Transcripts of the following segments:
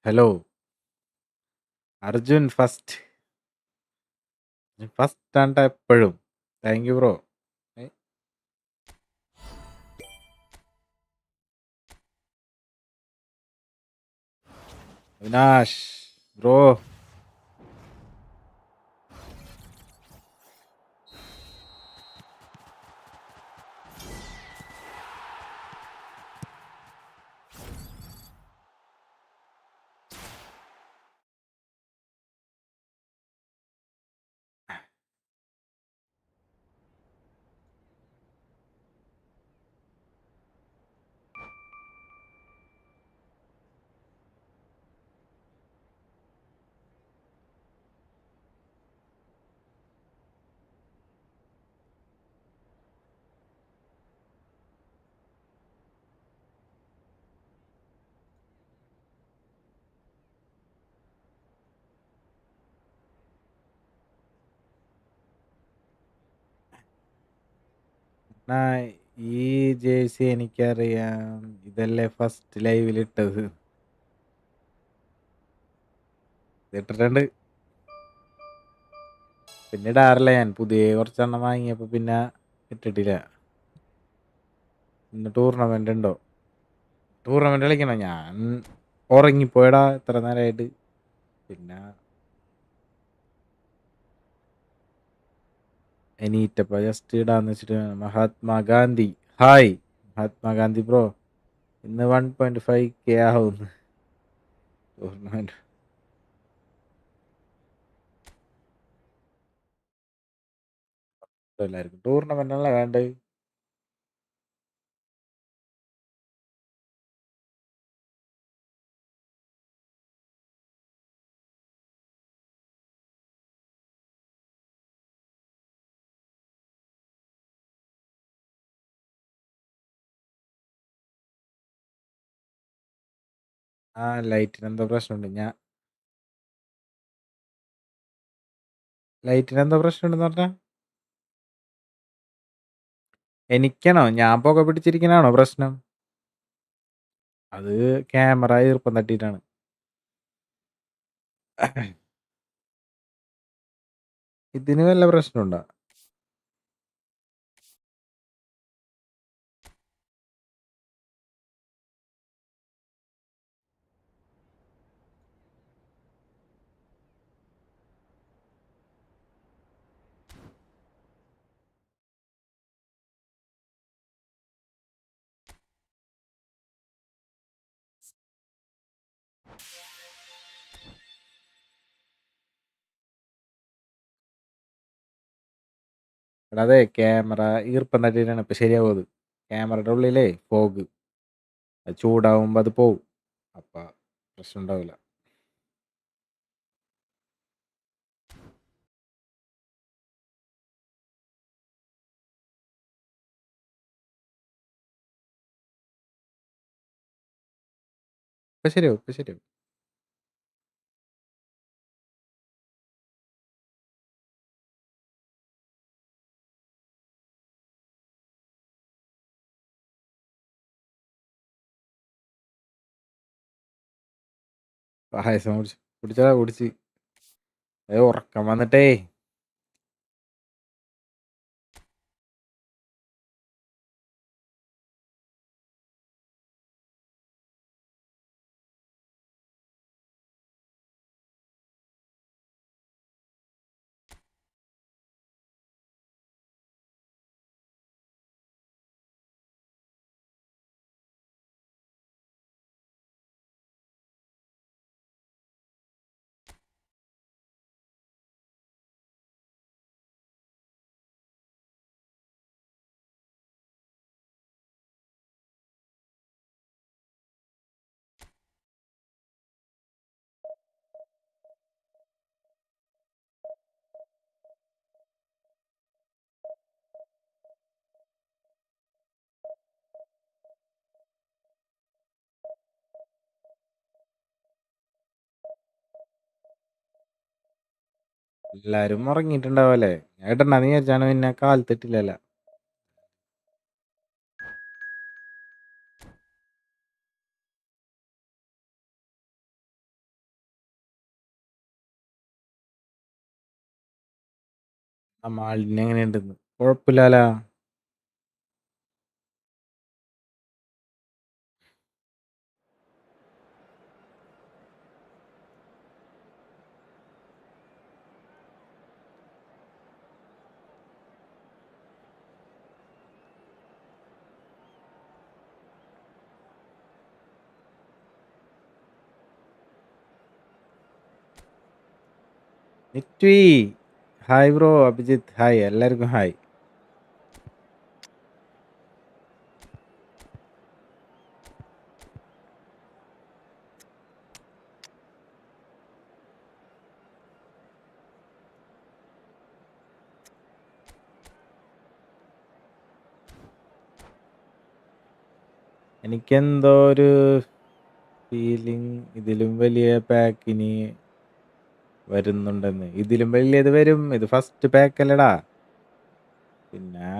Hello Arjun first. First ആണ് എപ്പോഴും. Thank you bro. Avinash bro. എന്നാ ഈ ജേഴ്സി എനിക്കറിയാം. ഇതല്ലേ ഫസ്റ്റ് ലൈവിലിട്ടത്? ഇട്ടിട്ടുണ്ട്. പിന്നെ ഇടാറില്ല ഞാൻ. പുതിയ കുറച്ചെണ്ണം വാങ്ങിയപ്പോ പിന്നെ ഇട്ടിട്ടില്ല. ഇന്ന് ടൂർണമെന്റ് ഉണ്ടോ? ടൂർണമെന്റ് കളിക്കണോ? ഞാൻ ഉറങ്ങിപ്പോയടാ ഇത്ര നേരമായിട്ട്. പിന്നെ എണീറ്റപ്പോ ജസ്റ്റ് ഇടാന്ന് വെച്ചിട്ട്. മഹാത്മാഗാന്ധി ഹായ്. മഹാത്മാഗാന്ധി ബ്രോ, ഇന്ന് 1.5K ആവുന്നു ടൂർണമെന്റ്. എല്ലാവർക്കും ടൂർണമെന്റ് അല്ലേ വേണ്ടത്? ആ ലൈറ്റിന് എന്തോ പ്രശ്നമുണ്ട്. ലൈറ്റിന് എന്തോ പ്രശ്നമുണ്ടെന്ന് പറഞ്ഞാ എനിക്കാണോ? ഞാൻ പുക പിടിച്ചിരിക്കണാണോ പ്രശ്നം? അത് ക്യാമറ ഈർപ്പം തട്ടിയിട്ടാണ്. ഇതിന് വല്ല പ്രശ്നമുണ്ടോ? എടാ അതെ, ക്യാമറ ഈർപ്പം തട്ടിയിട്ടാണ്. ഇപ്പൊ ശരിയാവും. അത് ക്യാമറയുടെ ഉള്ളിലേ ഫോഗ്, അത് ചൂടാവുമ്പോ അത് പോവും. അപ്പൊ പ്രശ്നം ഉണ്ടാവില്ല. ഇപ്പൊ ശരിയാവും, ഇപ്പൊ ശരിയാവും. പായസം കുടിച്ചതാ കുടിച്ച്. ഉറക്കം വന്നിട്ടേ. എല്ലാരും ഉറങ്ങിയിട്ടുണ്ടാവല്ലേ? ഇടണ്ടാന്ന് വിചാരിച്ചാണ് പിന്നെ കാലത്തിട്ടില്ലല്ലോ. ആ മാളിന് എങ്ങനെയുണ്ടെന്ന്? കുഴപ്പമില്ലാലോ. നിറ്റ്വി ഹായ് ബ്രോ. അഭിജിത്ത് ഹായ്. എല്ലാവർക്കും ഹായ്. എനിക്കെന്തോ ഒരു ഫീലിംഗ് ഇതിലും വലിയ പാക്കിന് വരുന്നുണ്ടെന്ന്. ഇതിലും വലിയത് വരും. ഇത് ഫസ്റ്റ് പാക്ക് അല്ലടാ. പിന്നെ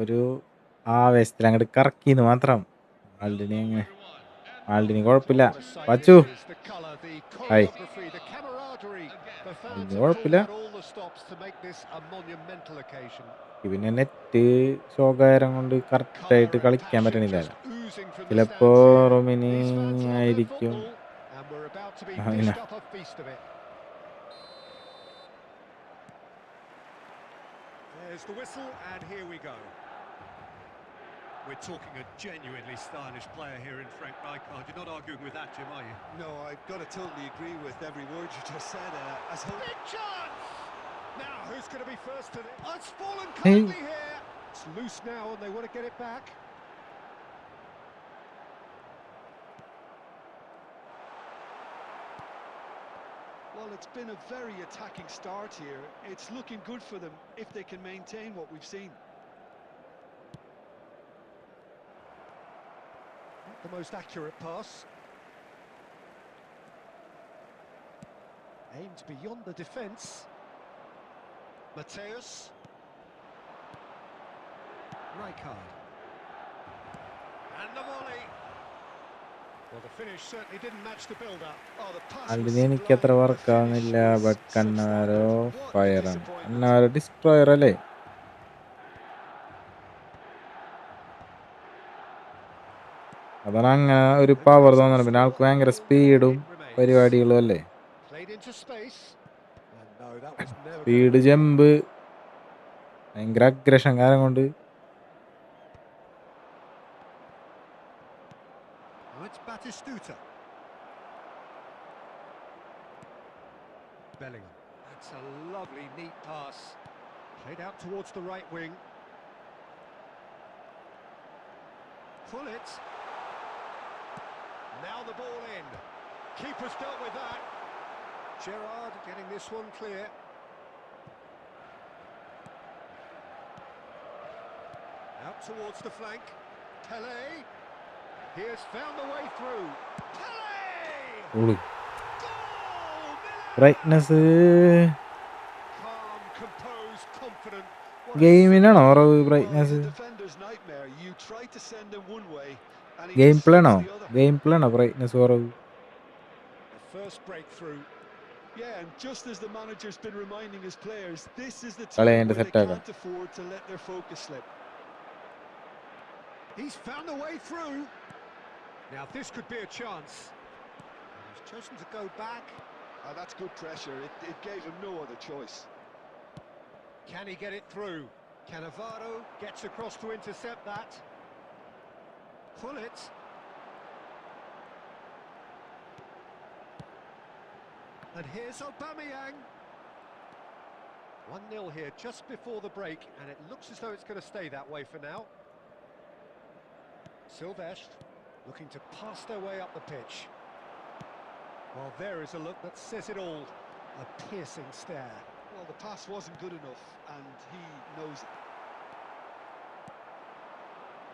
ഒരു ആവേശത്തിൽ അങ്ങോട്ട് കറക്കിന്ന് മാത്രം. മാൾഡിനി കുഴപ്പമില്ല. പച്ചു ഹായ്. മാൾഡിനി കുഴപ്പമില്ല. പിന്നെ നെറ്റ് ശോകാരം കൊണ്ട് കറക്റ്റായിട്ട് കളിക്കാൻ പറ്റണില്ലല്ലോ. ചിലപ്പോ റൊമിനി ആയിരിക്കും. പിന്നെ There's the whistle, and here we go. We're talking a genuinely stylish player here in Frank Rijkaard. You're not arguing with that, Jim, are you? No, I've got to totally agree with every word you just said. Big chance! Now, who's going to be first to this? Oh, it's fallen hey. kindly here. It's loose now, and they want to get it back. Well, it's been a very attacking start here. It's looking good for them if they can maintain what we've seen. Not the most accurate pass. Aimed beyond the defence. Mateus. Rijkaard. And the volley. Well, the finish certainly didn't match the build-up. Oh, the pass was മാൾഡിനി എനിക്ക് അത്ര sublime. The വർക്കാവുന്നില്ല. finish was but കണ്ണാരോ substandard. What a ഫയറാണ്. disappointment. കണ്ണാരോ destroyer അല്ലേ? അതാണ് അങ്ങനെ ഒരു പവർ തോന്നണം. പിന്നെ ആൾക്ക് ഭയങ്കര സ്പീഡും പരിപാടികളും അല്ലേ. സ്പീഡ് ജമ്പ് ഭയങ്കര അഗ്രഷൻ കാരം കൊണ്ട്. It's Batistuta. Bellingham. That's a lovely, neat pass. Played out towards the right wing. Pull it. Now the ball in. Keeper's dealt with that. Gerrard getting this one clear. Out towards the flank. Pele. He has found the way through. Pele! Brightness Calm, composed, confident. ഗെയിമിനാണോ കുറവ് brightness? Game play ആണോ? Game play ആണോ brightness കുറവ്? First breakthrough. Yeah, and just as the manager's been reminding his players, this is the കളി time അതിന്റെ where they സെറ്റാക്കാം. can't afford to let their focus slip. He's found the way through. Now this could be a chance. He's chosen to go back. Oh, that's good pressure. It gave him no other choice. Can he get it through? Cannavaro gets across to intercept that. Pull it. And here's Aubameyang. 1-0 here just before the break, and it looks as though it's going to stay that way for now. Silvestre looking to pass their way up the pitch. Well, there is a look that says it all. A piercing stare. Well, the pass wasn't good enough, and he knows it.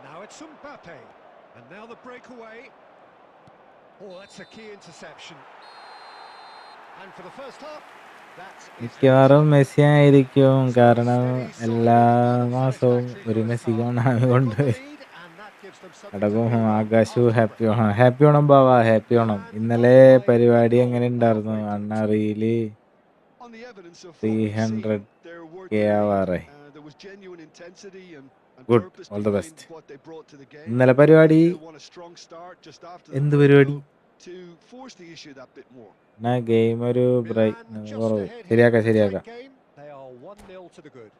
Now it's Mbappe, and now the breakaway. Oh, that's a key interception. And for the first half, That is മിക്കവാറും excellent. Messi ആയിരിക്കും. So a കാരണം steady, എല്ലാ solid, മാസവും unsatisfactory ഒരു first Messi half. കൊണ്ടാണ് They've got the കൊണ്ടുപോയി lead, and that gives them something to കിടക്കും. build on ആകാശു after the happy break. Onam, happy Onam Bava, happy Onam. And ഇന്നലെ underway, a പരിപാടി goal എങ്ങനെ now ഉണ്ടായിരുന്നു? for അണ്ണ England. Reel On the evidence of what we've seen, 300K they're worth the lead. ആവാറേ. There was genuine intensity and good, purpose all the behind best. what they brought to the game. ഇന്നലെ I പരിപാടി think they'll want a strong start just after the എന്ത് break, പരിപാടി? though, to force the issue that bit more. എന്നാ game ഒരു Milan just കുറവ്. ahead here ശരിയാക്കാം in the ശരിയാക്കാം. tight game. They are 1-0 to the good.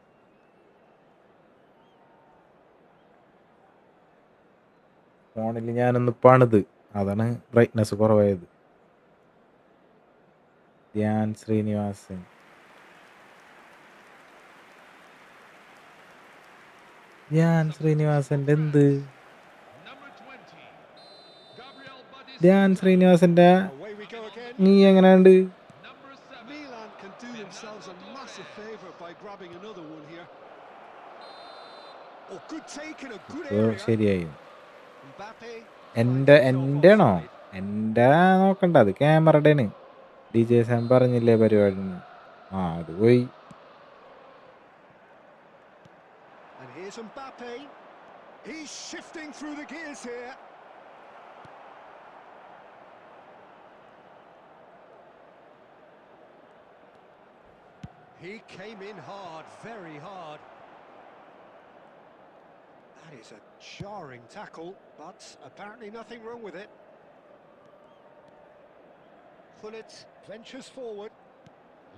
ഫോണിൽ ഞാനൊന്ന് പണിത്, അതാണ് ബ്രൈറ്റ്നസ് കുറവായത്. ധ്യാൻ ശ്രീനിവാസൻ. ധ്യാൻ ശ്രീനിവാസന്റെ എന്ത്? ധ്യാൻ ശ്രീനിവാസന്റെ Away we go again. നീ എങ്ങനെയുണ്ട്? Milan can do themselves a massive favour by grabbing another one here. Oh, good take in a good oh area. ശരിയായി. Mbappe എൻ്റെ finds himself ആണോ? offside. എൻ്റെ നോക്കണ്ട, അത് ക്യാമറയുടെയാണ്. DJ സാം പറഞ്ഞില്ലേ പരിപാടി? അത് പോയി. And here's Mbappe. He's shifting through the gears here. He came in hard, very hard. That is a jarring tackle, but apparently nothing wrong with it. Pullet ventures forward.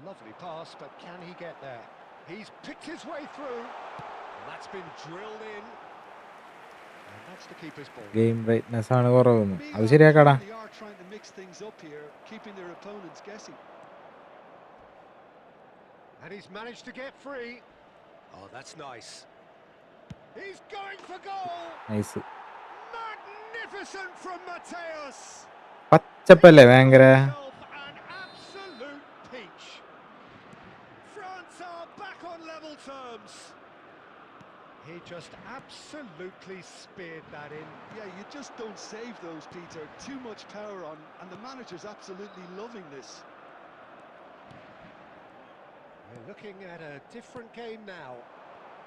Lovely pass, but can he get there? He's picked his way through. And that's been drilled in. And that's the keeper's ball. Game brightness ആണ് കുറവൊന്നും. അത് Milan ശരിയാക്കാടാ. clearly are trying to mix things up here, keeping their opponents guessing. And he's managed to get free. Oh, that's nice. He's going for goal. Nice. Magnificent from Mateus. പച്ചപ്പല്ലേ ഭയങ്കര. An absolute peach. France are back on level terms. He just absolutely speared that in. Yeah, you just don't save those, Peter. Too much power on, and the manager's absolutely loving this. We're looking at a different game now.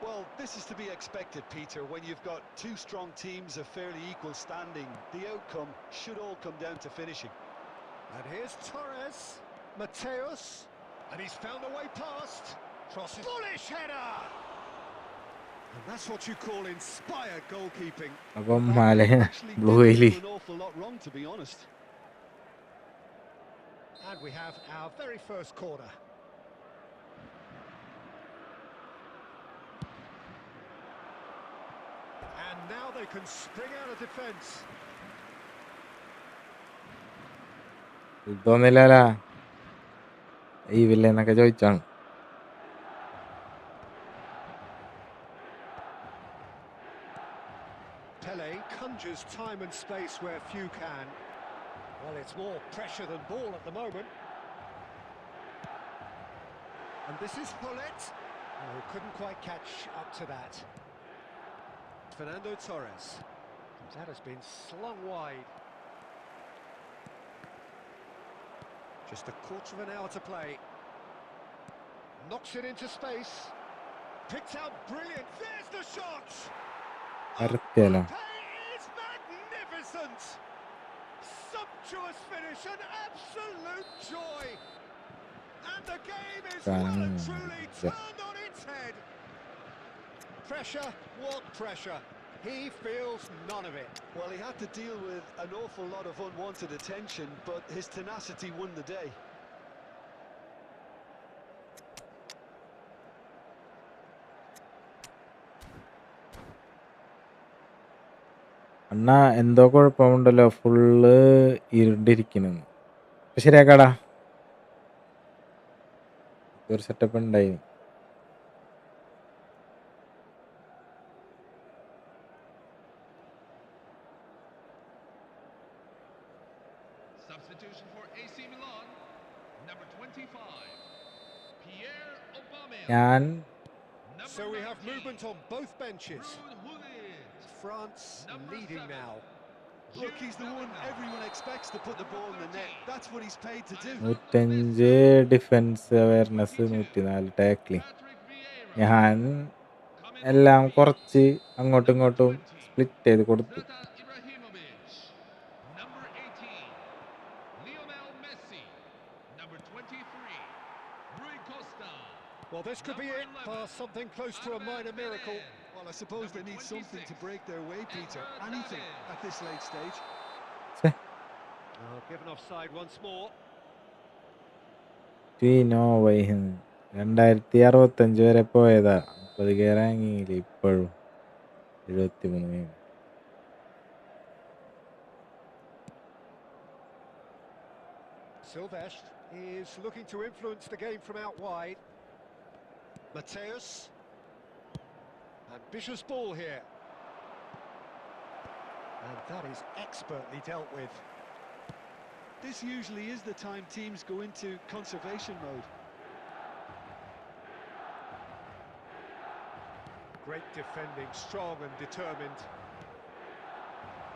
Well, this is to be expected, Peter. When you've got two strong teams of fairly equal standing, the outcome should all come down to finishing. And here's Torres, Mateus, and he's found a way past. Crosses. Bullish header! And that's what you call inspired goalkeeping. അപ്പം That മല actually blue didn't വെയിലി. do an awful lot wrong, to be honest. And we have our very first corner. And now they can spring out of defence. തോന്നില്ലല്ലോ ഈ വില്ലെന്നൊക്കെ ചോദിച്ചാണ്. Pele conjures time and space where few can. Well, it's more pressure than ball at the moment. And this is Pullet. Oh, couldn't quite catch up to that. Fernando Torres. That has been slung wide. Just a quarter of an hour to play. Knocks it into space. Picked out brilliant. There's the shot! വരത്തിയല്ലോ. Mbappe is magnificent! Sumptuous finish, an absolute joy! And the game is well and truly turned on its head. Pressure, what pressure? He feels none of it. Well, he had to deal with an awful lot of unwanted attention, but his tenacity won the day. അണ്ണാ എന്തോ കുഴപ്പമുണ്ടല്ലോ, full ഇരുണ്ടിരിക്കുന്നു. ശരിയാക്കാടാ, ഒരു setup ഉണ്ടായി. Substitution for AC Milan, number 25, Pierre Aubameyang. ഞാൻ So we have movement on both benches. France leading now. Look, he's the one everyone expects to put the ball in the net. That's what he's paid to do. 105 defence awareness, 104 tackling. Patrick Vieira. ഞാൻ Coming on എല്ലാം the കുറച്ച് അങ്ങോട്ടും number ഇങ്ങോട്ടും 20. Split ചെയ്ത് കൊടുത്തു. Zlatan Ibrahimovic. Number 18. Lionel Messi. Number 23. Rui Costa. Well, this could be it. Something close to a minor miracle. Well, I suppose they need something to break their way, Peter. Anything at this late stage. Given offside once more. ടീനോ വൈഹന് 2065 വരെ പോയതാ, 50 കയറാങ്ങിയില്ല ഇപ്പോഴും. 73. Silvestre is looking to influence the game from out wide. Mateus. Ambitious ball here. And that is expertly dealt with. This usually is the time teams go into conservation mode. Great defending, strong and determined.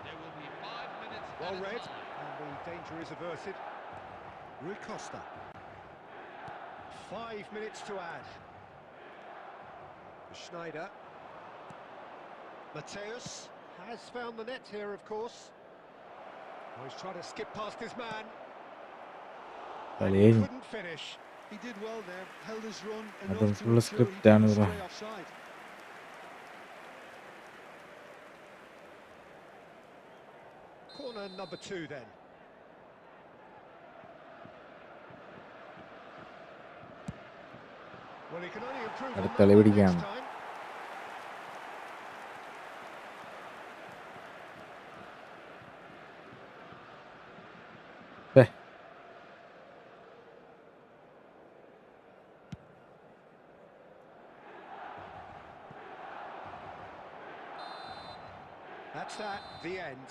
There will be 5 minutes. Well added read, time. and the danger is averted. Rui Costa. 5 minutes to add. Schneider. Mateus has found the net here, of course. Oh, he's trying to skip past his man. And he കളി couldn't finish. He did well there, held his run അതും enough to full ensure he script ആണ് didn't bro. stray offside. Corner number 2 then. Well, he can only improve on അടുത്ത that കളി one പിടിക്കാം. next time. ഛെ, That's that, the end.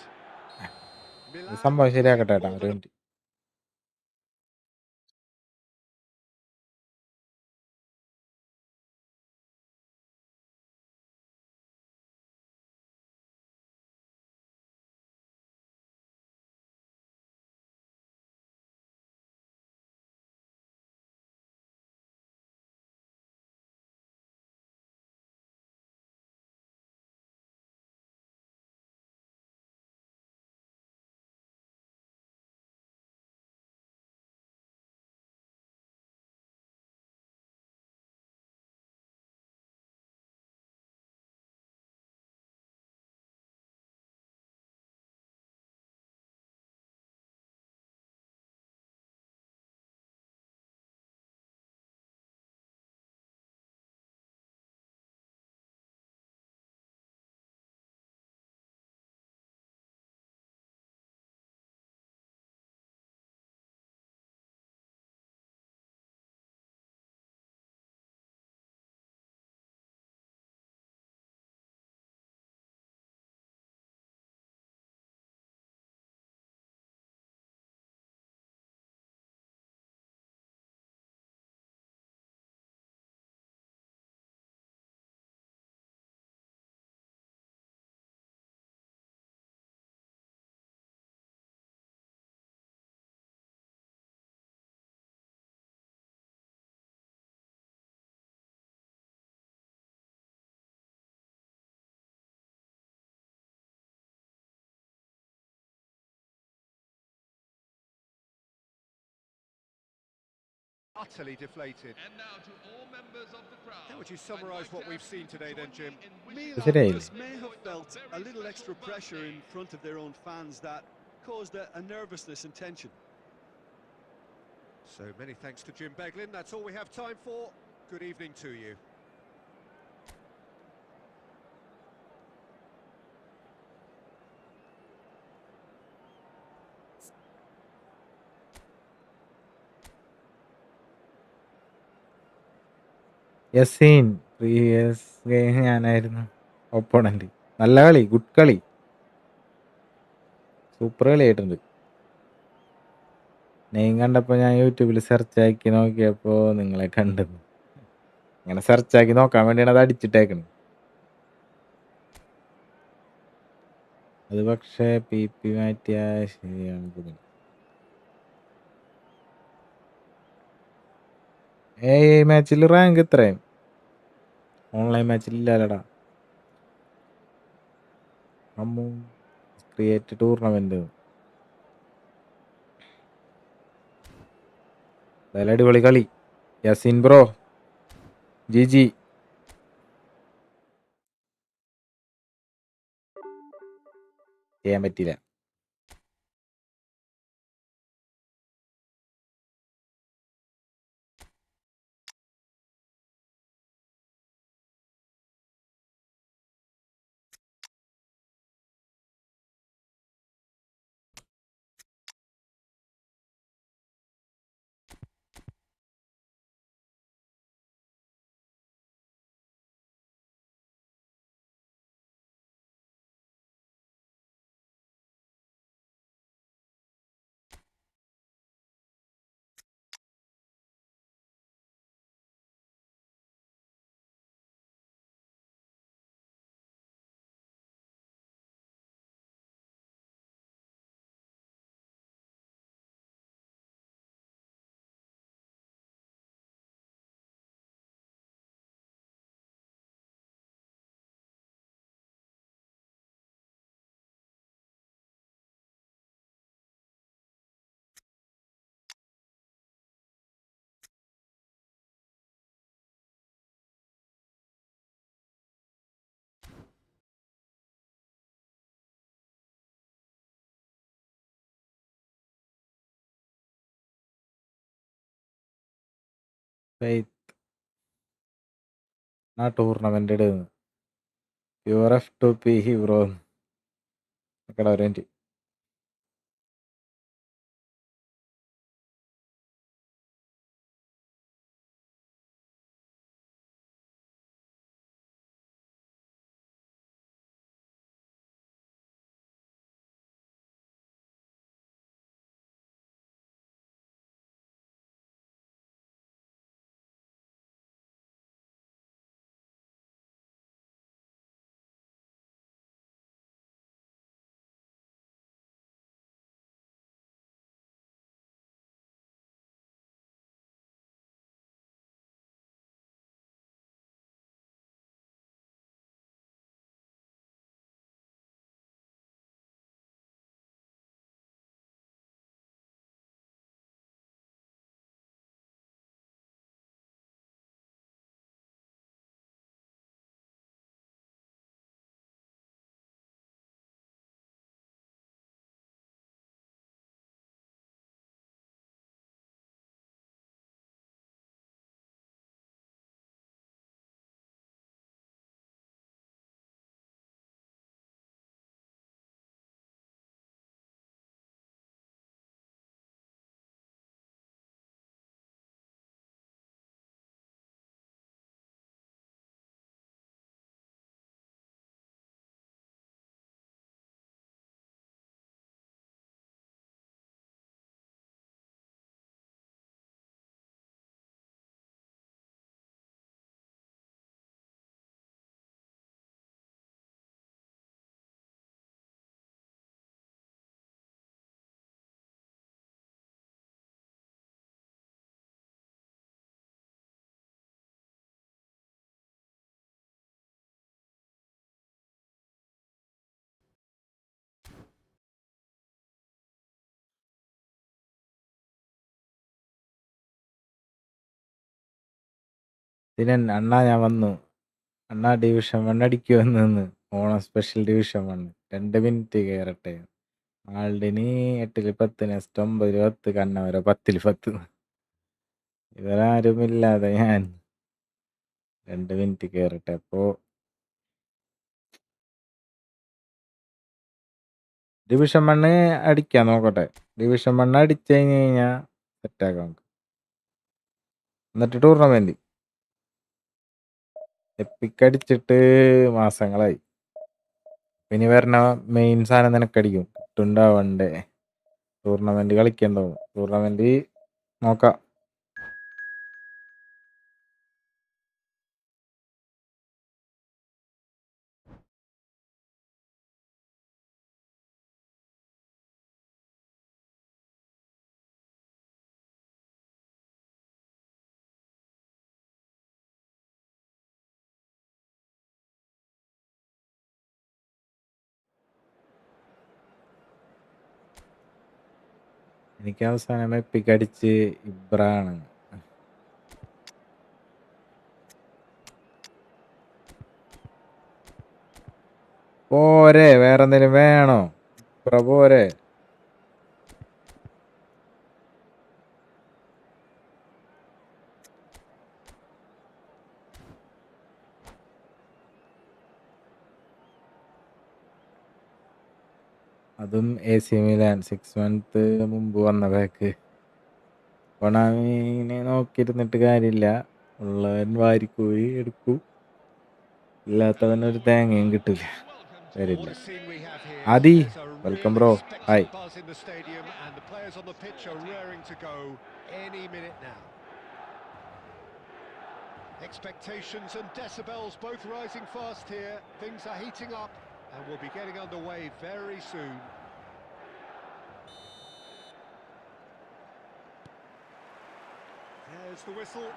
ഈ Milan സംഭവം ശരിയാക്കട്ടെ more ഏട്ടാ, ഒരു than a minute. utterly deflated. And now to all members of the crowd. How would you summarise what we've seen today then, Jim? ഇത് ശരിയായില്ലേ? Just may have felt a little extra pressure in front of their own fans that caused a nervousness and tension. So many thanks to Jim Beglin. That's all we have time for. Good evening to you. Yaseen previous game ഞാനായിരുന്നു opponent. നല്ല കളി, good കളി, super കളി ആയിട്ടുണ്ട്. Name കണ്ടപ്പോൾ ഞാൻ യൂട്യൂബിൽ search ആക്കി നോക്കിയപ്പോൾ നിങ്ങളെ കണ്ടത്. അങ്ങനെ സെർച്ച് ആക്കി നോക്കാൻ വേണ്ടിയാണ് അത് അടിച്ചിട്ടേക്കുന്നത്. അത് പക്ഷേ PP മാറ്റിയാൽ ശരിയാണ് തോന്നുന്നു. മാച്ചിൽ റാങ്ക് ഇത്രയും ഓൺലൈൻ മാച്ചിൽ ഇല്ലാലടാ. ക്രിയേറ്റ് ടൂർണമെന്റ് അടിപൊളി കളി. യസിൻ ബ്രോ ജി ചെയ്യാൻ പറ്റില്ല. ആ ടൂർണമെന്റ് ഇടുന്നു പ്യൂർ F2P ഹീറോ ഒരു മിനിറ്റ്. പിന്നെ അണ്ണാ ഞാൻ വന്നു. അണ്ണാ ഡിവിഷൻ 1 അടിക്കുമെന്ന്. ഓണം സ്പെഷ്യൽ ഡിവിഷൻ 1 2 മിനിറ്റ് കയറട്ടെ. ആൾഡിന് 8-ൽ 10, നെക്സ്റ്റ് 9-ൽ 10, കണ്ണവരെ 10-ൽ 10. ഇവരാരുമില്ലാതെ ഞാൻ 2 മിനിറ്റ് കയറട്ടെ. അപ്പോ ഡിവിഷൻ 1 അടിക്കാൻ നോക്കട്ടെ. ഡിവിഷൻ 1 അടിച്ചു കഴിഞ്ഞ് കഴിഞ്ഞാൽ സെറ്റാക്കാം നമുക്ക്. എന്നിട്ട് ടൂർണമെന്റ് എപ്പിക്ക് അടിച്ചിട്ട് മാസങ്ങളായി. ഇനി വരണ മെയിൻ സാധനം നിനക്കടിക്കും. കിട്ടുണ്ടാവണ്ടേ ടൂർണമെന്റ് കളിക്കണ്ടാവും. ടൂർണമെന്റ് നോക്കാം. എനിക്ക് അവസാനം എപ്പിക്കടിച്ച് ഇബ്രാണ്. പോരെ, വേറെ എന്തെങ്കിലും വേണോ? ഇബ്ര പോരെ. അതും AC മിലാൻ 6 month മുമ്പ് വന്ന ബാക്ക്. കൊണാമിനെ നോക്കിയിരുന്നിട്ട് കാര്യമില്ല. ഉള്ളവൻ വാരിക്കോരി എടുക്കും, ഇല്ലാത്തവൻ ഒരു തേങ്ങയും കിട്ടില്ല. വരില്ല. What a scene we have here. Adi, There's a welcome really bro. Hi. expectant buzz in the stadium and the players on the pitch are raring to go any minute now. Expectations and decibels both rising fast here. Things are heating up and we'll be getting underway very soon. There's the whistle.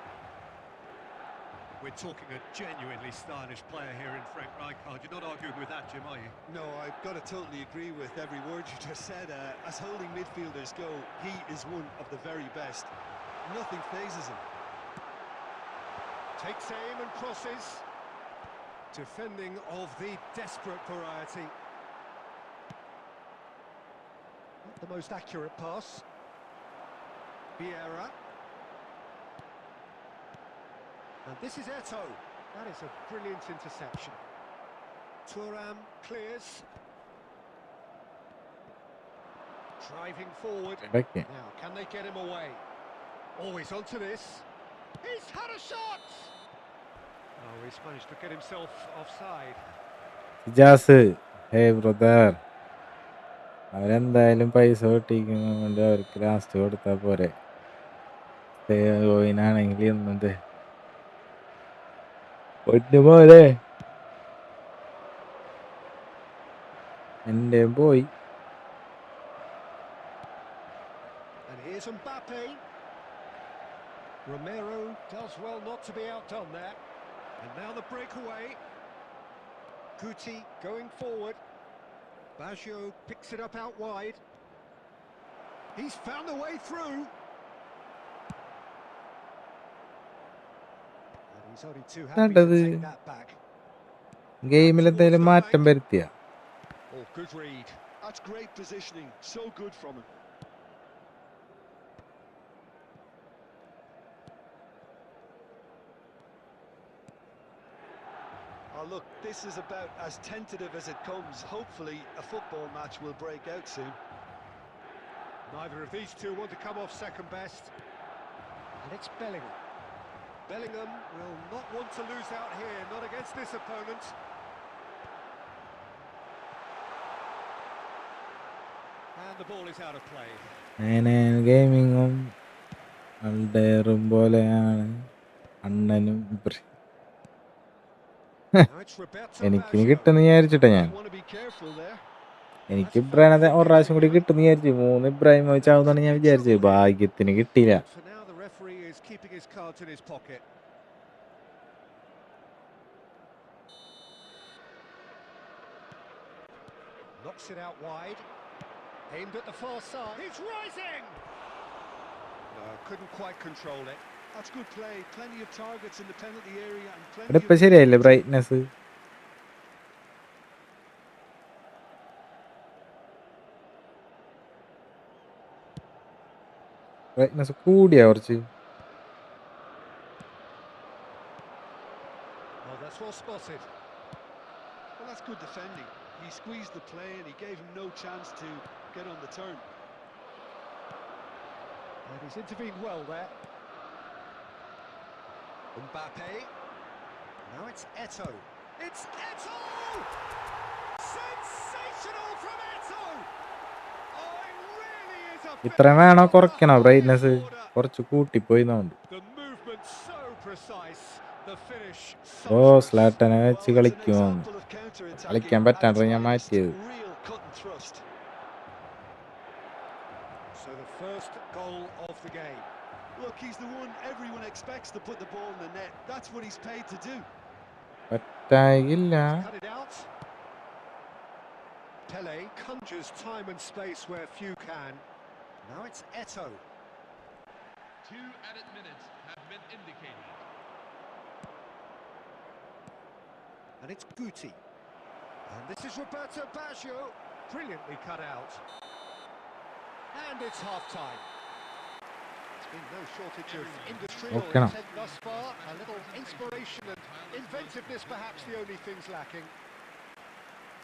We're talking a genuinely stylish player here in Frank Rijkaard. You're not arguing with that, Jim, are you? No, I've got to totally agree with every word you just said. As holding midfielders go, he is one of the very best. Nothing phases him. Takes aim and crosses. Defending of the desperate variety. Not the most accurate pass. Vieira. And this is Eto'o. That is a brilliant interception. Thuram clears. Driving forward. ഇടയ്ക്ക് Now, can they get him away? Always onto this. He's had a shot! Oh, he's managed to get himself offside. Ijas, hey brother, അവരെന്തായാലും പൈസ കിട്ടിയിരിക്കുന്നതുകൊണ്ട് അവർക്ക് last കൊടുത്താൽ പോരെ. കോയിനാണെങ്കിൽ എന്നത് ഒറ്റ പോലെ എൻ്റെ പോയി. And here's Mbappe. Romero does well not to be outdone there. And now the breakaway. Guti going forward. Baggio picks it up out wide. He's found a way through. And he's only too happy to take that back. ഗെയിമിൽ എന്തെങ്കിലും മാറ്റം വരുത്തിയ Oh, good read. That's great positioning. So good from him. Oh, look, this is about as tentative as it comes. Hopefully, a football match will break out soon. Neither of these two want to come off second best. And it's Bellingham. Bellingham will not want to lose out here, not against this opponent. And the ball is out of play. ഗെയിമിങ്ങും അൾഡേറും പോലെയാണ് അണ്ണനും Now it's Roberto എനിക്കിനി Baggio. കിട്ടുന്ന വിചാരിച്ചിട്ടാ ഞാൻ. You want to be careful there. എനിക്ക് ഇബ്രാഹിനെ ഒരു പ്രാവശ്യം കൂടി കിട്ടുന്ന വിചാരിച്ചു. 3 ഇബ്രാഹിം വെച്ചാവുന്നാണ് ഞാൻ വിചാരിച്ചത്. ഭാഗ്യത്തിന് കിട്ടിയില്ല. For now, the referee is keeping his cards in his pocket. Knocks it out wide. Aimed at the far side. He's rising! No, couldn't quite control it. That's good play. Plenty of targets in the penalty area and ഇവിടെ plenty ഇപ്പൊ of... ശരിയായില്ലേ brightness? Brightness കൂടിയാ കുറച്ച്. Oh, that's well spotted. Well, that's good defending. He squeezed the play and he gave him no chance to get on the turn. And he's intervened well there. Mbappe. Now it's Eto'o. It's Eto'o! Sensational from Eto'o! Oh, it really is a... ഇത്ര വേണോ കുറയ്ക്കണോ brightness? കുറച്ച് കൂട്ടിപ്പോയി നോണ്ട്. The movement so precise. The finish oh sumptuous. സ്ലാട്ടനെ വെച്ച് Well, it's an കളിക്കുമോ? example of counter-attacking കളിക്കാൻ at പറ്റാണ്ട് its ഞാൻ finest. മാറ്റിയത്. Real cut and thrust. So the first goal of the game. Look, he's the one everyone expects to put the ball in the net. That's what he's paid to do. പറ്റായില്ല. Cut it out. Pele conjures time and space where few can. Now it's Eto. 2 added minutes have been indicated. And it's Guti. And this is Roberto Baggio. Brilliantly cut out. And it's half-time. There's been no shortage of industrial Okay, now. intent thus far. A little inspiration and inventiveness perhaps the only things lacking.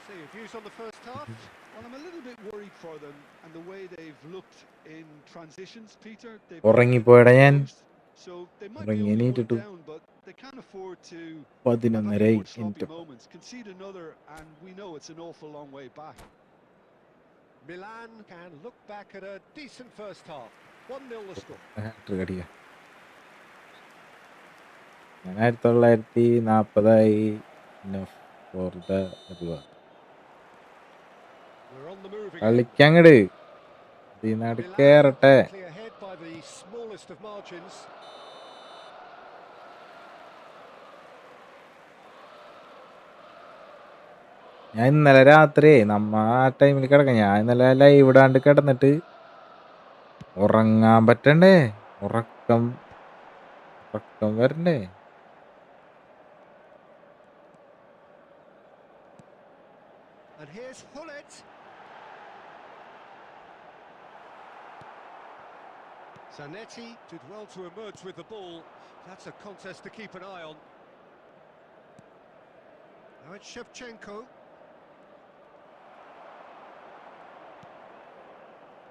So your views on the first half? Well, I'm a little bit worried for them and the way they've looked in transitions, Peter. They've ഉറങ്ങിപ്പോയടാ ഞാൻ. so they might be ഉറങ്ങി only one എണീറ്റിട്ടു down, but they can't afford to have a 11:30 couple more sloppy എനിക്ക് moments. Concede another, and we know it's an awful long way back. Milan can look back at a decent first half. 1-0 the score. Hat trick അടിക്കുക. ഞാൻ 1940 for the reward. We're on the move again. കളിക്കങ്ങട് ഇതിനട് Milan കേറട്ടെ. clear ahead by the smallest of margins. ഞാൻ ഇന്നലെ രാത്രി നമ്മ ആ ടൈമിൽ കിടക്കാം. ഞാൻ ഇന്നലെ ലൈവ് ഇടാണ്ട് കിടന്നിട്ട് ഉറങ്ങാൻ പറ്റണ്ടേ? ഉറക്കം വരണ്ടേ? And here's Hullet. Zanetti did well to emerge with the ball. That's a contest to keep an eye on. Now it's Shevchenko.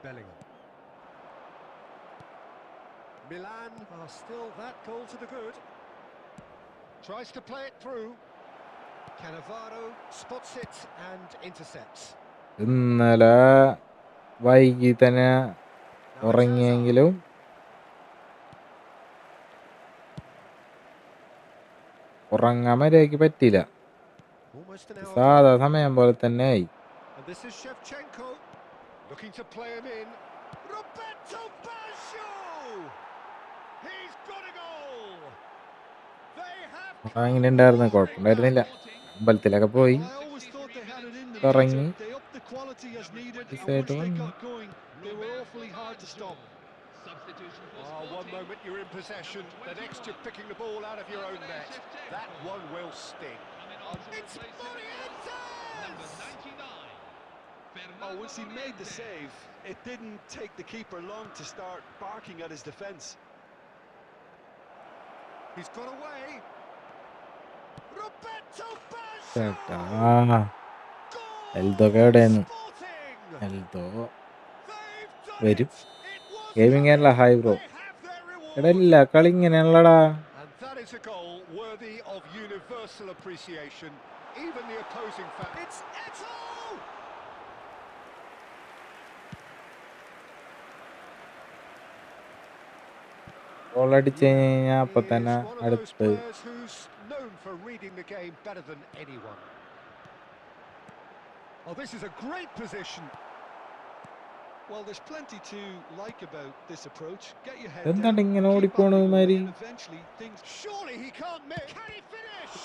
Bellingham. Milan are still that goal to the good. Tries to play it through. Cannavaro spots it and intercepts. ഇന്നലെ വൈകി തന്നെ ഉറങ്ങിയെങ്കിലും ഉറങ്ങാൻ മര്യാദയ്ക്ക് പറ്റിയില്ല. Almost an hour. സാധാ സമയം പോലെ തന്നെ ആയി. And this is Shevchenko looking to play him in. Roberto Baggio! He's got a goal. They have അങ്ങനെ ഉണ്ടായിരുന്നു, കുഴപ്പമുണ്ടായിരുന്നില്ല. അമ്പലത്തിലൊക്കെ പോയി I always thought they had it in them. കറങ്ങി They upped the quality as needed, and ഈസായിട്ട് once they വന്നു. got going, they were awfully hard to stop. Substitution for one Sporting. moment you're in possession, the next you're picking the ball out of your own net. That one will sting. Coming on to It's replace him. Number Morientes! 99. Oh, once he made the save, it didn't take the keeper long to start barking at his defence. He's got away. Roberto Baggio! ചേട്ടാ Goal! എൽദോക്കെ എവിടെയാണ്? Sporting! Eldho They've done വരും. it! It was gaming coming. ആണല്ലോ. Hi bro. They have their reward. എടാ ഇല്ല, കളി ഇങ്ങനെയാണല്ലടാ. And that is a goal worthy of universal appreciation. Even the opposing fan. It's Eto! Goal അടിച്ചു കഴിഞ്ഞാൽ അപ്പൊ He തന്നെ is one of those അടുത്ത് players who's known for reading the game better than anyone. Oh, this is a great position. Well, there's plenty to like about this approach. Get your head എന്താണ് down, ഇങ്ങനെ keep ഓടിപ്പോണ battling away, മാതിരി? and eventually things. Surely he can't miss. Can he finish?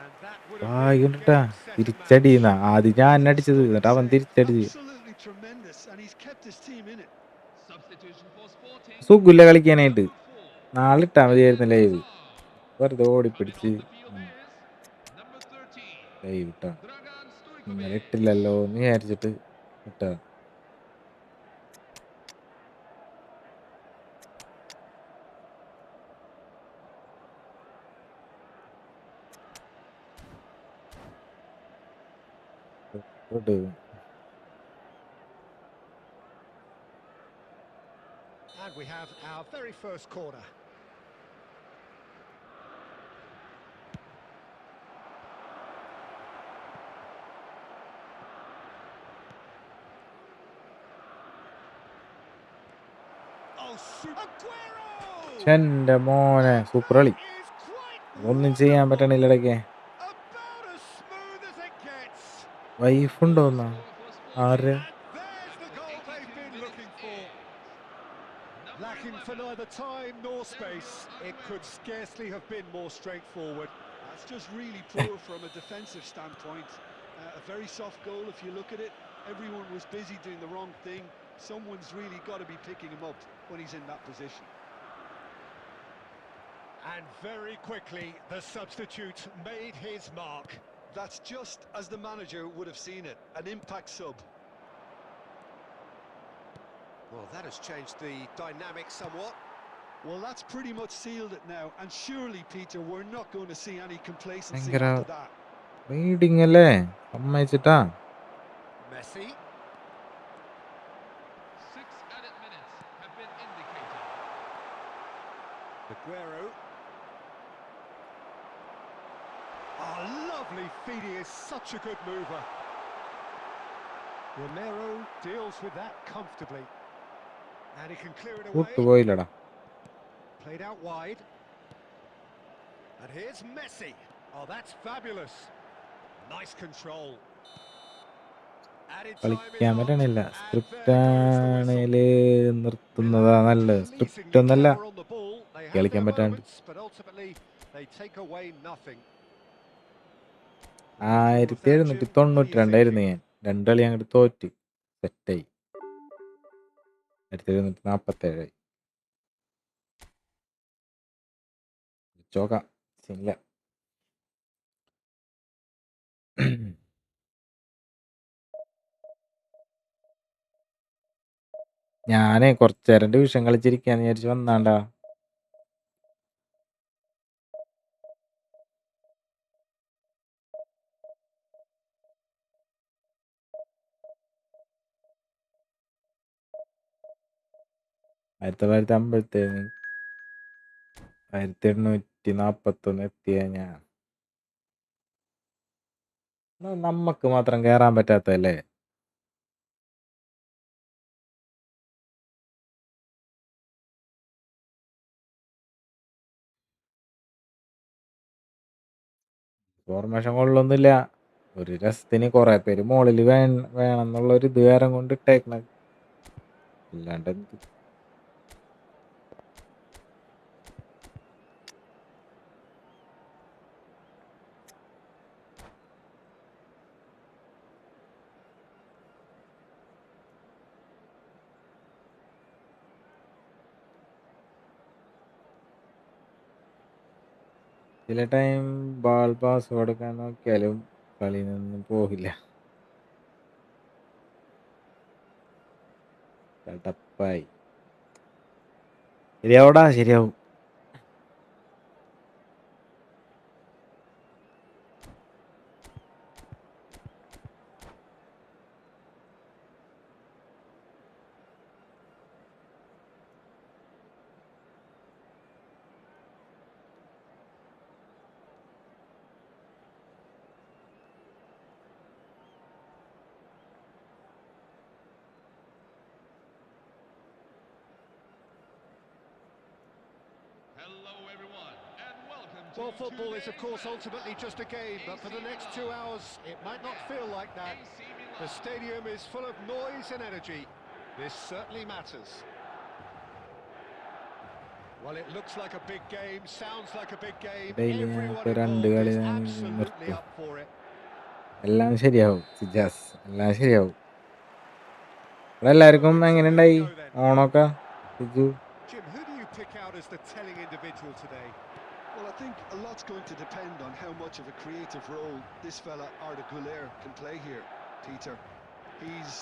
And that would ആ have been ഇങ്ങട്ടാ game, set, and തിരിച്ചടിയുന്ന match. ആദ്യം ഞാൻ അടിച്ചത്, എന്നിട്ട് അവൻ തിരിച്ചടിച്ച്. Absolutely tremendous, and he's kept his team in it. Substitution for Sporting. സുഖമില്ല കളിക്കാനായിട്ട്. Number 4. നാളെ ഇട്ടാ മതിയായിരുന്നു ലൈവ്. വെറുതെ ഓടിപ്പിടിച്ച് Coming on the field is number 13. Live ഇട്ടാ. Dragan ഇന്നലെ Stojkovic. ഇട്ടില്ലല്ലോ എന്ന് വിചാരിച്ചിട്ട് ഇട്ടാ. ഇട്ട്. And we have our very first corner. Oh, Aguero! എന്റെ മോനെ സൂപ്പർ കളി. Is quite ഒന്നും ചെയ്യാൻ പറ്റണില്ല ഇടയ്ക്ക്. about as smooth as it gets. വൈഫുണ്ടോന്നാ ആര്? And there's the goal they've been looking for. Lacking for neither time nor space, it could scarcely have been more straightforward. That's just really poor from a defensive standpoint. A very soft goal if you look at it. Everyone was busy doing the wrong thing. Someone's really got to be picking him up when he's in that position. And very quickly, the substitute made his mark. That's just as the manager would have seen it, an impact sub. Well, that has changed the dynamic somewhat. Well, that's pretty much sealed it now, and surely, Peter, we're not going to see any complacency ഭയങ്കര after that. Reading അല്ലേ സമ്മതിച്ചിട്ടാ. Messi. 6 added minutes have been indicated. Aguero. Oh, lovely feed. He is such a good mover. Romero deals with that comfortably. And he can clear it away. കൂട്ടുപോയില്ലടാ. Played out wide. And here's Messi. Oh, that's fabulous. Nice control. Added time is കളിക്കാൻ on. പറ്റണില്ല. And script there goes the whistle. ആണേല് നിർത്തുന്നതാ നല്ലത്. Script Pleasingly ഒന്നല്ല clever on the ball. They have കളിക്കാൻ their പറ്റാണ്ട്. moments, but ultimately they take away nothing. 1792 ഞാൻ 2 കളി അങ്ങോട്ട് തോറ്റ് സെറ്റായി. 1747 ചോക്ക സിംഗ. ഞാനേ കുറച്ചേരം ഡിവിഷൻ കളിച്ചിരിക്കാന്ന് വിചാരിച്ചു വന്നാണ്ടാ. ആയിരത്തി 1841 എത്തിയ ഞാൻ. നമ്മക്ക് മാത്രം കേറാൻ പറ്റാത്തല്ലേ. ഫോർമേഷൻ കൊള്ളൊന്നുമില്ല. ഒരു രസത്തിന് കുറെ പേര് മോളിൽ വേണമെന്നുള്ളൊരു ഇത് വേരം കൊണ്ട് ഇട്ടേക്കണത്. അല്ലാണ്ട് എന്ത്. ചില ടൈം ബാൾ പാസ് കൊടുക്കാൻ നോക്കിയാലും കളി നിന്നും പോകില്ല. ടപ്പായി. ശരിയാവൂടാ, ശരിയാവും. Hello, everyone, and welcome to Well, football is, of today's course, match. ultimately just a game, but for the next 2 hours, it might not feel like that. AC Milan. The stadium is full of noise and energy. This certainly matters. Well, it looks like a big game, sounds like a big game. ഇടയിൽ Everyone ഞങ്ങൾക്ക് 2 involved കളി is ഞാൻ absolutely നിർത്തും. up for it. എല്ലാം ശരിയാവും സിജാസ്, എല്ലാം ശരിയാവും. ഇവിടെ എല്ലാവർക്കും എങ്ങനെ ഉണ്ടായി ഓണമൊക്കെ Siju? Jim, who do you pick out as the telling individual today? Well, I think a lot's going to depend on how much of a creative role this fella Arda Güler can play here, Peter. He's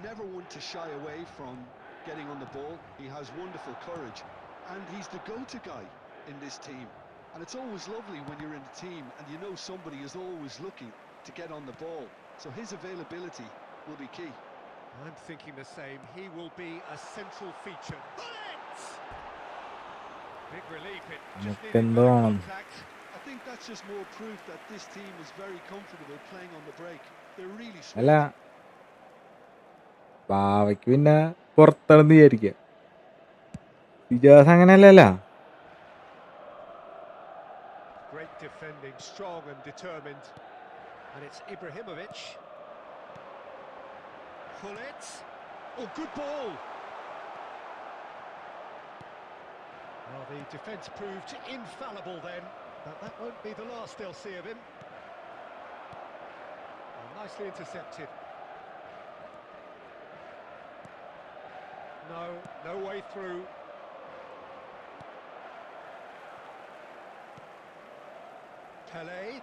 never one to shy away from getting on the ball. He has wonderful courage, and he's the go-to guy in this team. And it's always lovely when you're in a team and you know somebody is always looking to get on the ball. So his availability will be key. I'm thinking the same. He will be a central feature. Bullet! Big relief. It just needed നമുക്കെന്തോ better ആണെന്ന്. contact. I think that's just more proof that this team is very comfortable playing on the break. They're really അല്ല, sweet. പാവയ്ക്ക് പിന്നെ പുറത്താണെന്ന് വിചാരിക്കാം. സിജാസ് അങ്ങനെയല്ലല്ലോ. Great defending, strong and determined. And it's Ibrahimovic. Bullet. Oh, good ball. Well, the defence proved infallible then, but that won't be the last they'll see of him. Well, nicely intercepted. No way through. Pele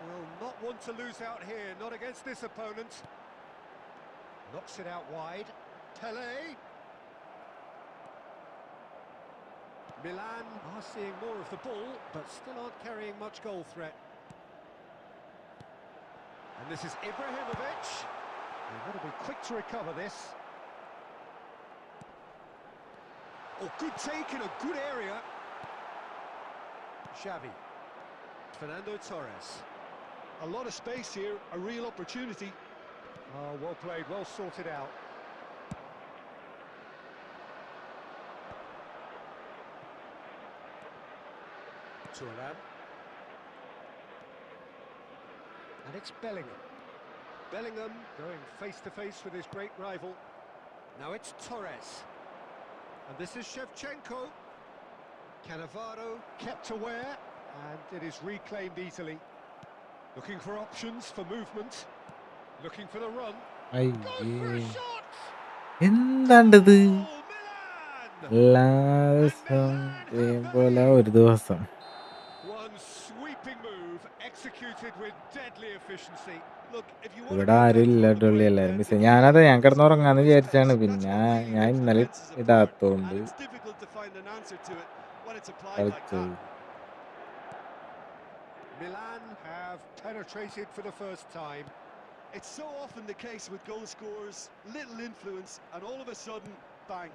will not want to lose out here, not against this opponent. Knocks it out wide. Pele. Milan are seeing more of the ball, but still aren't carrying much goal threat. And this is Ibrahimovic. They've got to be quick to recover this. Oh, good take in a good area. Xavi. Fernando Torres. A lot of space here, a real opportunity. Oh, well played, well sorted out. Turan. And it's Bellingham. Bellingham going face-to-face with his great rival. Now it's Torres. And this is Shevchenko. Cannavaro kept aware, and it is reclaimed easily. Looking for options for movement. Looking for the run. Goes for a shot! എന്താണ്ടത് Oh, Milan! ഒരു ദിവസം One sweeping move executed with deadly efficiency. Look, if you want to ഇവിടെ go ആരും down ഇല്ല from the break എല്ലാവരും there, miss ഞാനത് ഞാൻ കിടന്നുറങ്ങാന്ന് വിചാരിച്ചാണ് പിന്നെ ഞാൻ ഇന്നലെ ഇടാത്തോണ്ട് It's difficult to find an answer to it when it's applied like കളിച്ചത്. that. Milan have penetrated for the first time. It's so often the case with goal scorers, little influence, and all of a sudden, bang.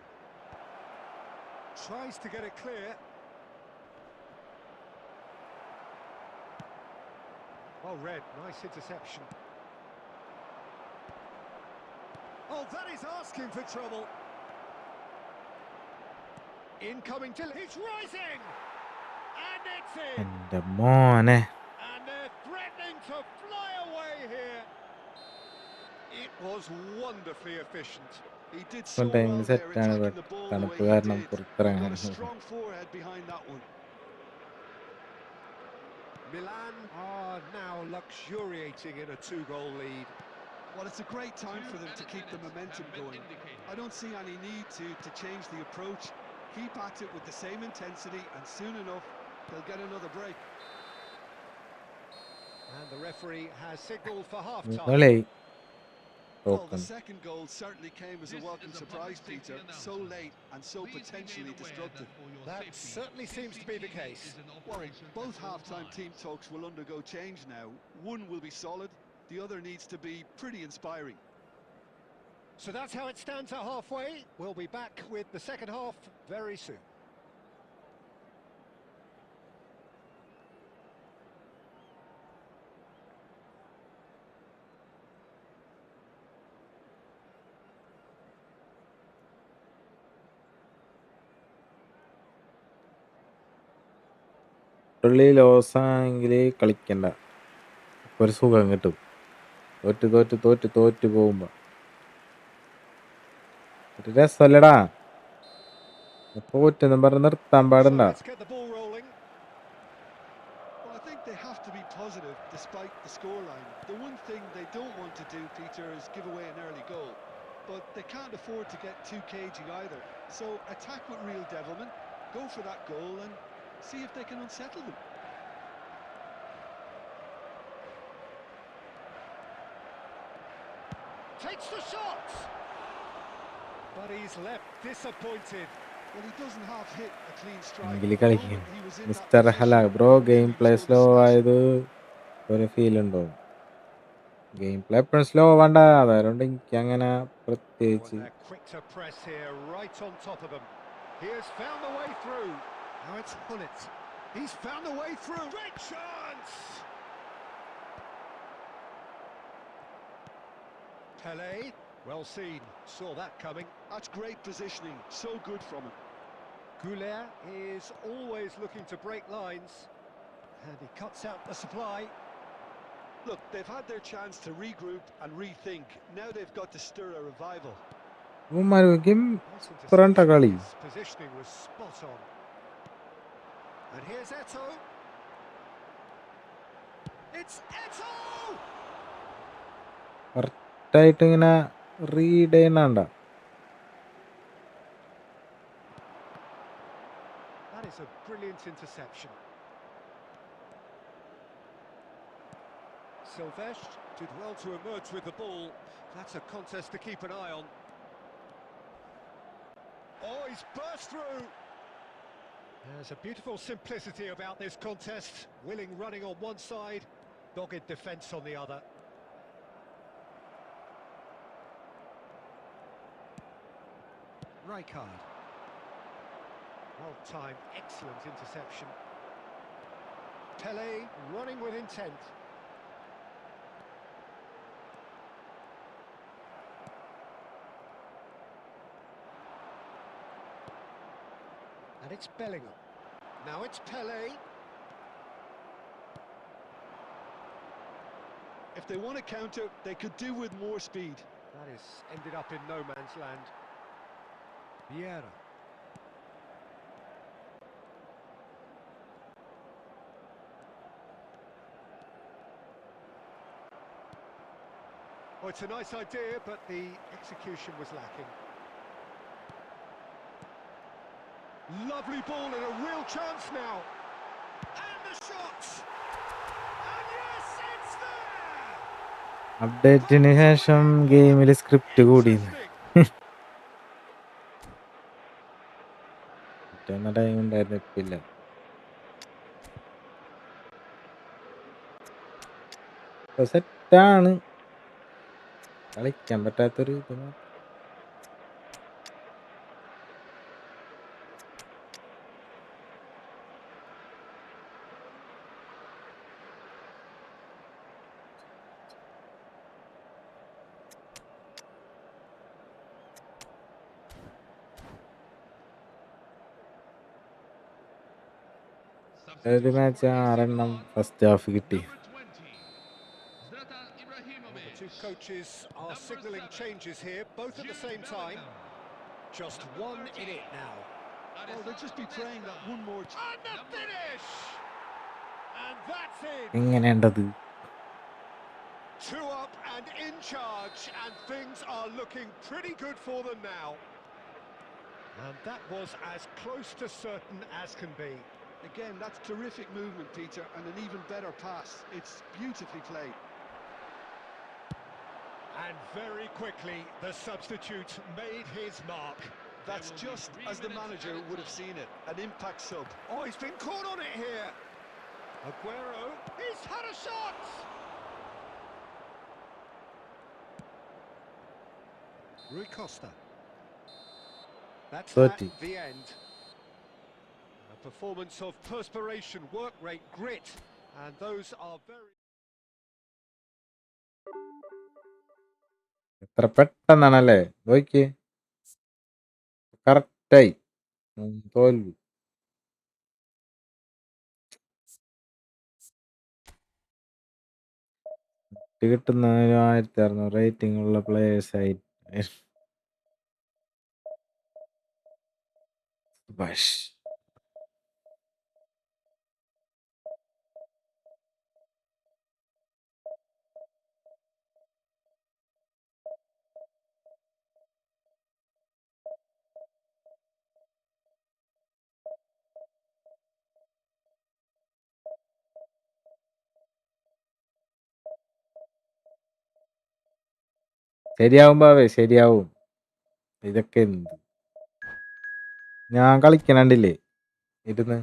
Tries to get it clear. Well read, nice interception. Oh, that is asking for trouble. Incoming till he's rising! And it's in! എൻ്റെ മോനെ And they're threatening to fly away here. It was wonderfully efficient. He did so ഇപ്പം well ടൈമിൽ there, സെറ്റാണ് attacking the ball the തണുപ്പ് way he കാരണം did. Got a പുറത്തിറങ്ങാൻ strong forehead behind that one. Milan are now luxuriating in a 2-goal lead. Well, it's a great time for them to keep the momentum going. I don't see any need to change the approach. Keep at it with the same intensity, and soon enough, they'll get another break. And the referee has signalled for half-time. കളി Well, the തോക്കണം second goal certainly came as a welcome surprise, Peter. So late and so potentially destructive. That certainly seems to be the case. Well, both half-time team talks will undergo change now. One will be solid, the other needs to be pretty inspiring. So that's how it stands at halfway. We'll be back with the second half very soon. പുള്ളി ലോസാണെങ്കിൽ കളിക്കണ്ട ഒരു സുഖം കിട്ടും തോറ്റ് പോകുമ്പോ ഒരു രസമല്ലടാ തോറ്റെന്നും പറഞ്ഞ് നിർത്താൻ So പാടണ്ട let's get the ball rolling. Well, I think they have to be positive despite the scoreline. The one thing they don't want to do, Peter, is give away an early goal. But they can't afford to get too cagey either. So attack with real devilment, go for that goal and see if they can unsettle them. Takes the shot! But he's left disappointed. Well, he doesn't have hit a clean strike. എങ്കിൽ The കളിക്കും moment he was in that mister Hala position, bro he game really play was so slow decisive. ആയത് ഒരു feel ഉണ്ടോ game play എപ്പോഴും slow വേണ്ട അതുകൊണ്ട് എനിക്ക് അങ്ങനെ Oh, and പ്രത്യേകിച്ച് they're quick to press here, right on top of them. He has found the way through. Now it's Hunnit. He's found the way through. Great chance! Pele, well seen, saw that coming. That's great positioning, so good from him. Goulet is always looking to break lines. And he cuts out the supply. Look, they've had their chance to regroup and rethink. Now they've got to stir a revival. ഉമ്മാരും Nice പുറണ്ട interception. കളി His positioning was spot on. And here's Eto. It's Eto! കറക്റ്റായിട്ട് ഇങ്ങനെ read ചെയ്യുന്നുണ്ട is a brilliant interception. Silvestre did well to emerge with the ball. That's a contest to keep an eye on. Oh, he's burst through! There's a beautiful simplicity about this contest. Willing running on one side, dogged defence on the other. Rijkaard. Well-timed, excellent interception. Pele running with intent. And it's Bellingham. Now it's Pele. If they want to counter, they could do with more speed. That has ended up in no man's land. Vieira. Oh, it's a nice idea, but the execution was lacking. Lovely ball and a real chance now. And the shot! And yes, it's there! അപ്ഡേറ്റിന് ശേഷം ഗെയിമിൽ script കൂടി time ഉണ്ടായിരുന്നു, ഇപ്പില്ല. സെറ്റാണ്, കളിക്കാൻ പറ്റാത്തൊരു ഇത്. ഒരു match 6 first half കിട്ടി. The two coaches are signalling changes here, both at the same time. Just one in it now. Well, they'll just be praying that one more... And the finish! And that's it! എങ്ങനെയുണ്ടത്? 2 up and in charge, and things are looking pretty good for them now. And that was as close to certain as can be. Again, that's terrific movement, Peter, and an even better pass. It's beautifully played. And very quickly, the substitute made his mark. That's just as the manager would have seen it, an impact sub. Oh, he's been caught on it here. Aguero, he's had a shot! Rui Costa. That's 30. the end. A performance of perspiration, work rate, grit, and those are very... എത്ര പെട്ടെന്നാണല്ലേ, നോക്കിയേ, കറക്റ്റായി. തോൽവി. കിട്ടുന്ന 1600 rating ഉള്ള players ആയി. സുഭാഷ്. ശരിയാവും ബാവേ, ശരിയാവും. ഇതൊക്കെ എന്ത്, ഞാൻ കളിക്കണണ്ടില്ലേ ഇരുന്ന്.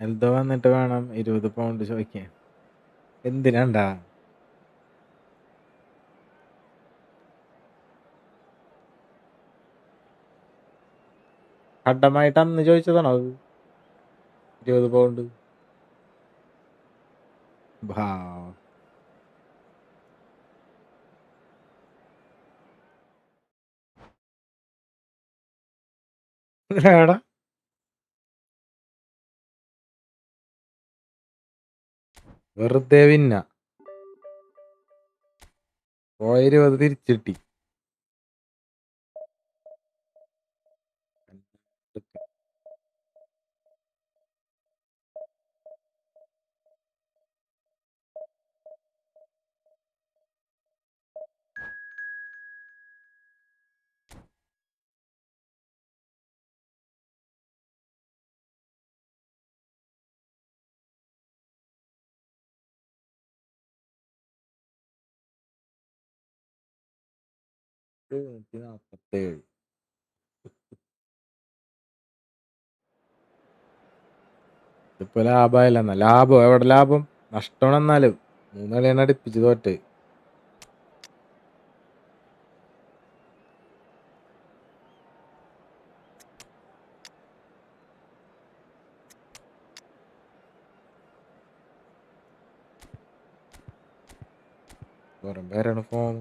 എൽദോ വന്നിട്ട് വേണം 20 പൗണ്ട് ചോദിക്കാൻ. എന്തിനാണ്ടാ? കടമായിട്ട് അന്ന് ചോദിച്ചതാണോ അത്? 20 പൗണ്ട്. എടാ വെറുതെ പിന്ന പോയ 20 തിരിച്ചിട്ടി. ഇപ്പൊ ലാഭമായില്ലെന്ന. ലാഭം എവിടെ ലാഭം? നഷ്ടമാണ്. എന്നാലും 3 കളിയാണ് അടുപ്പിച്ച് തോറ്റ്. വെറും പേരാണ് form.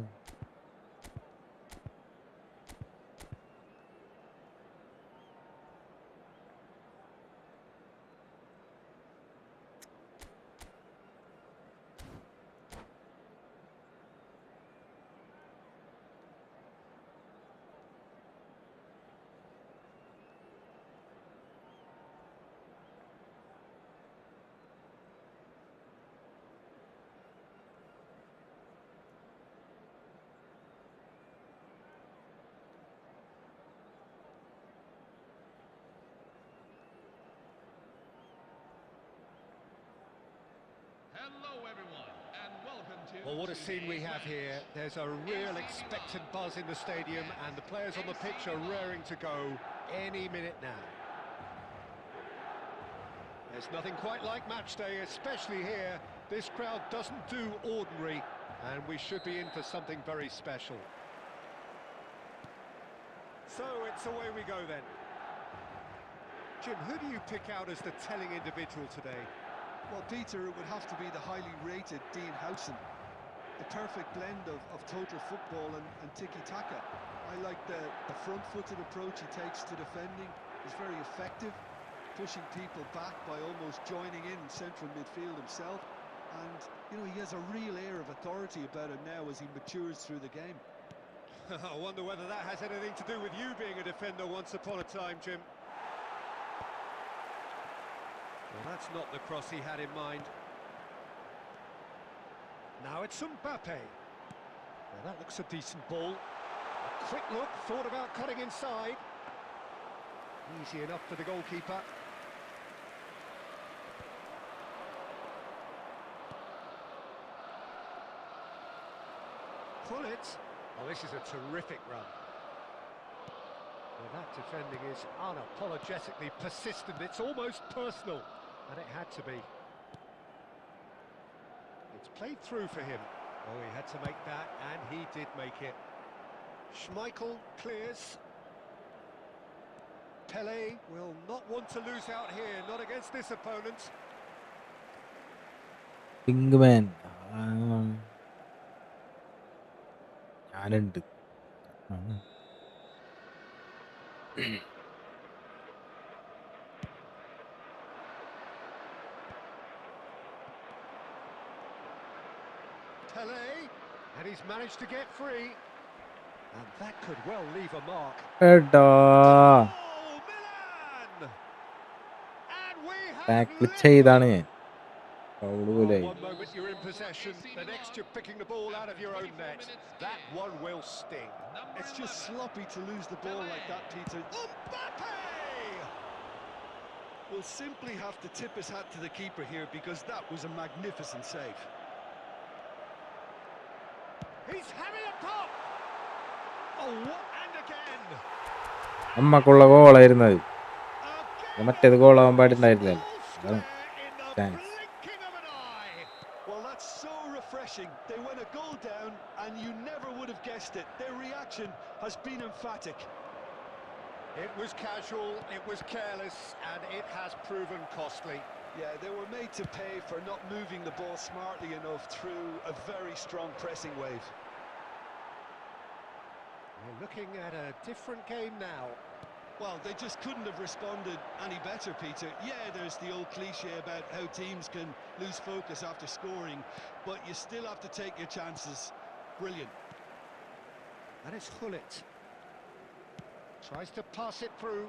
Hello, everyone, and welcome to. Well, what a scene we have here. There's a real expectant buzz in the stadium, and the players on the pitch are raring to go any minute now. There's nothing quite like match day, especially here. This crowd doesn't do ordinary, and we should be in for something very special. So it's away we go then. Jim, who do you pick out as the telling individual today? Well, Peter, it would have to be the highly rated Dean Howson. The perfect blend of total football and tiki-taka. I like the front-footed approach he takes to defending. He's very effective, pushing people back by almost joining in central midfield himself. And, you know, he has a real air of authority about him now as he matures through the game. I wonder whether that has anything to do with you being a defender once upon a time, Jim. Well, that's not the cross he had in mind. Now it's Mbappe. Now that looks a decent ball. A quick look, thought about cutting inside. Easy enough for the goalkeeper. Pull it. Oh, this is a terrific run. Well, that defending is unapologetically persistent. It's almost personal, and it had to be. It's played through for him. Oh, he had to make that, and he did make it. Schmeichel clears. Pele will not want to lose out here, not against this opponent. പിങ്ക്മാൻ ഞാനുണ്ട്. Pele, and he's managed to get free. And that could well leave a mark. എടാ Oh, Milan! And we have tackle led ചെയ്താണ് them. ഞാൻ. Foul Oh, പോലെയായി. one moment you're in possession, the next you're picking the ball out of your own net. That one will sting. It's just sloppy to lose the ball like that, Peter. Mbappe! We'll simply have to tip his hat to the keeper here because that was a magnificent save. He's having a pop! Oh, and again! അമ്മക്കുള്ള ഗോളായിരുന്നത്. Again മറ്റേത് ഗോളാവാൻ പാടുണ്ടായിരുന്നല്ലോ. goal അതാണ് there in the chance. blinking of an eye. Well, that's so refreshing. They went a goal down and you never would have guessed it. Their reaction has been emphatic. It was casual, it was careless, and it has proven costly. Yeah, they were made to pay for not moving the ball smartly enough through a very strong pressing wave. We're looking at a different game now. Well, they just couldn't have responded any better, Peter. Yeah, there's the old cliche about how teams can lose focus after scoring, but you still have to take your chances. Brilliant. And it's Hullet. Tries to pass it through.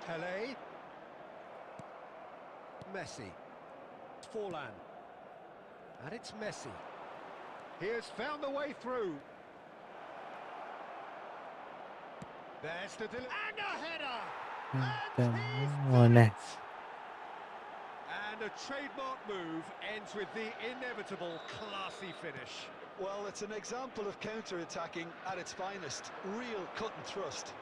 Pele. Messi. Forlan. And it's Messi. He has found the way through. There's the and a header! And he's done it! And a trademark move ends with the inevitable classy finish. Well, it's an example of counter-attacking at its finest. Real cut and thrust.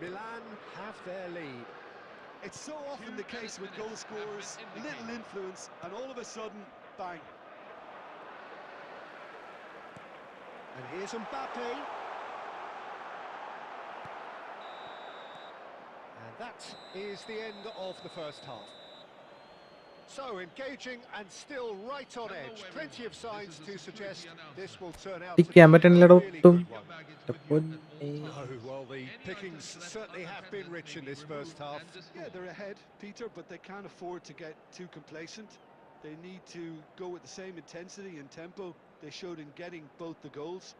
Milan have their lead. It's so often the case with goal scorers, little influence, and all of a sudden, bang. And here's Mbappe. And that is the end of the first half. So engaging and still right on edge. Plenty of signs to suggest this will turn out to be ഇരിക്കാൻ a പറ്റുന്നില്ലടോ really ഒട്ടും. good one. Oh, well, the pickings certainly have been rich in this first half. Yeah, they're ahead, Peter, but they can't afford to get too complacent. They need to go with the same intensity and tempo they showed in getting both the goals.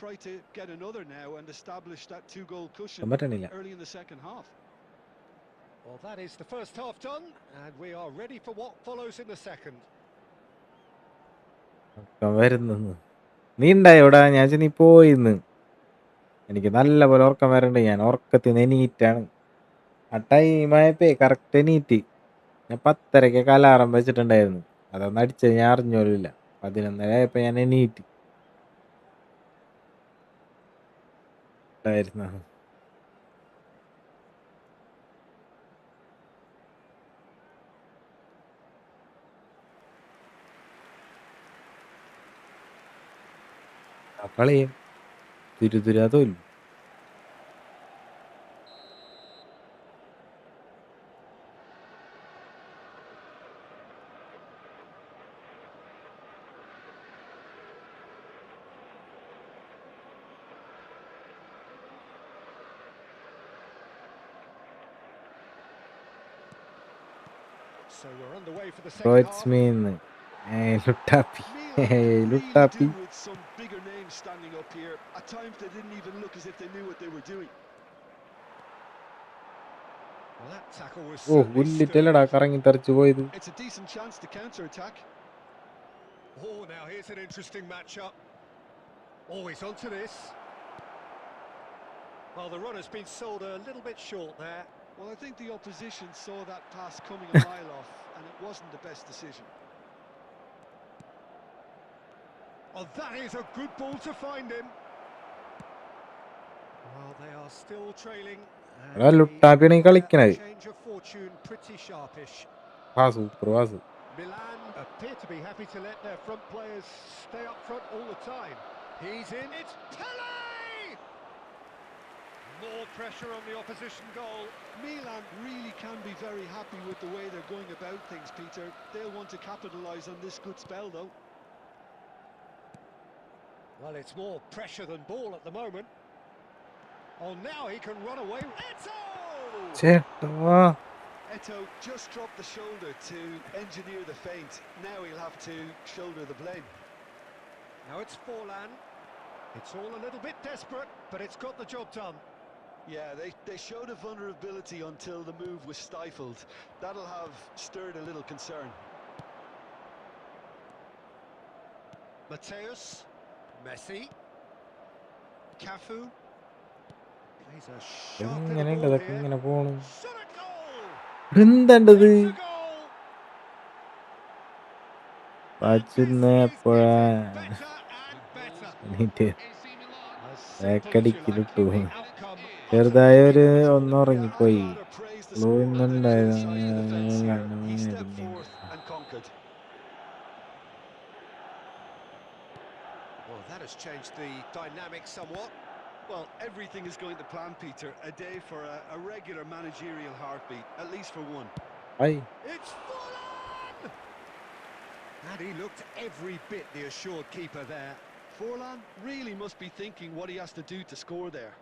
Try to get another now and establish that two-goal cushion പറ്റണില്ല. early in the second half. Well, that is the first half done, and we are ready for what follows in the second. വരുന്നു. നീ ഉണ്ടായോടാ? ഞാൻ നീ പോയിന്ന്. എനിക്ക് നല്ല പോലെ ഉറക്കം വരണ്ട്. ഞാൻ ഉറക്കത്തിൽ നിന്ന് എണീറ്റാണ്. ആ ടൈമായപ്പോ കറക്റ്റ് എണീറ്റ്. ഞാൻ 10:30 അലാറം വെച്ചിട്ടുണ്ടായിരുന്നു. അതൊന്നും അടിച്ചത് ഞാൻ അറിഞ്ഞോലില്ല. 11:30 ആയപ്പോ ഞാൻ എണീറ്റ്. കളിയും തുരുതുരാ തോലും. So we're underway for the Bro, second it's half. me. Hey, Luttapi. Milan Hey, really Luttapi. do with some bigger names standing up here. At times they didn't even look as if they knew what they were doing. Well, that tackle was ഓ ഉല്ലിട്ടല്ലടാ കറങ്ങി തെറിച്ചു പോയത്. It's a decent chance to counter-attack. Oh, now here's an interesting matchup. Always onto this. Well, the run has been sold a little bit short there. Well, I think the opposition saw that pass coming a mile off, and it wasn't the best decision. Oh, that is a good ball to find him. Well, they are still trailing. എടാ ലുട്ടാപ്പിയാണ് ഈ കളിക്കണത്. Change of fortune, pretty sharpish. Super pass. Milan appear to be happy to let their front players stay up front all the time. He's in. It's Pele! More pressure on the opposition goal. Milan really can be very happy with the way they're going about things, Peter. They'll want to capitalise on this good spell, though. Well, it's more pressure than ball at the moment. Oh, now he can run away. Eto! ചേട്ടാ Eto just dropped the shoulder to engineer the feint. Now he'll have to shoulder the blame. Now it's Forlan. It's all a little bit desperate, but it's got the job done. Yeah, they showed a vulnerability until the move was stifled. That'll have stirred a little concern. Mateus, Messi, Cafu. Plays a sharp എങ്ങനെ little ഉണ്ട് ball ഇതൊക്കെ here. ഇങ്ങനെ പോണു? Shot at goal! എന്തണ്ടത്? It's a goal! പച്ചുന്ന This is എപ്പോഴാ? getting better and better. എണീറ്റ് AC Milan. As simple as you like, ബാക്കടിക്കലിട്ടു. the outcome ചെറുതായ automatically ഒരു makes it clear. I'd ഒന്നുറങ്ങിപ്പോയി. rather praise the flu scorer than any of the side of the fence here. He stepped ഇന്നുണ്ടായിരുന്നു. forth and conquered. Well, that has changed the dynamic somewhat. Well, everything is going to plan, Peter. A day for a regular managerial heartbeat, at least for one. I It's full on! And he looked every bit the assured keeper there. Forlan really must be thinking what he has to do to score there.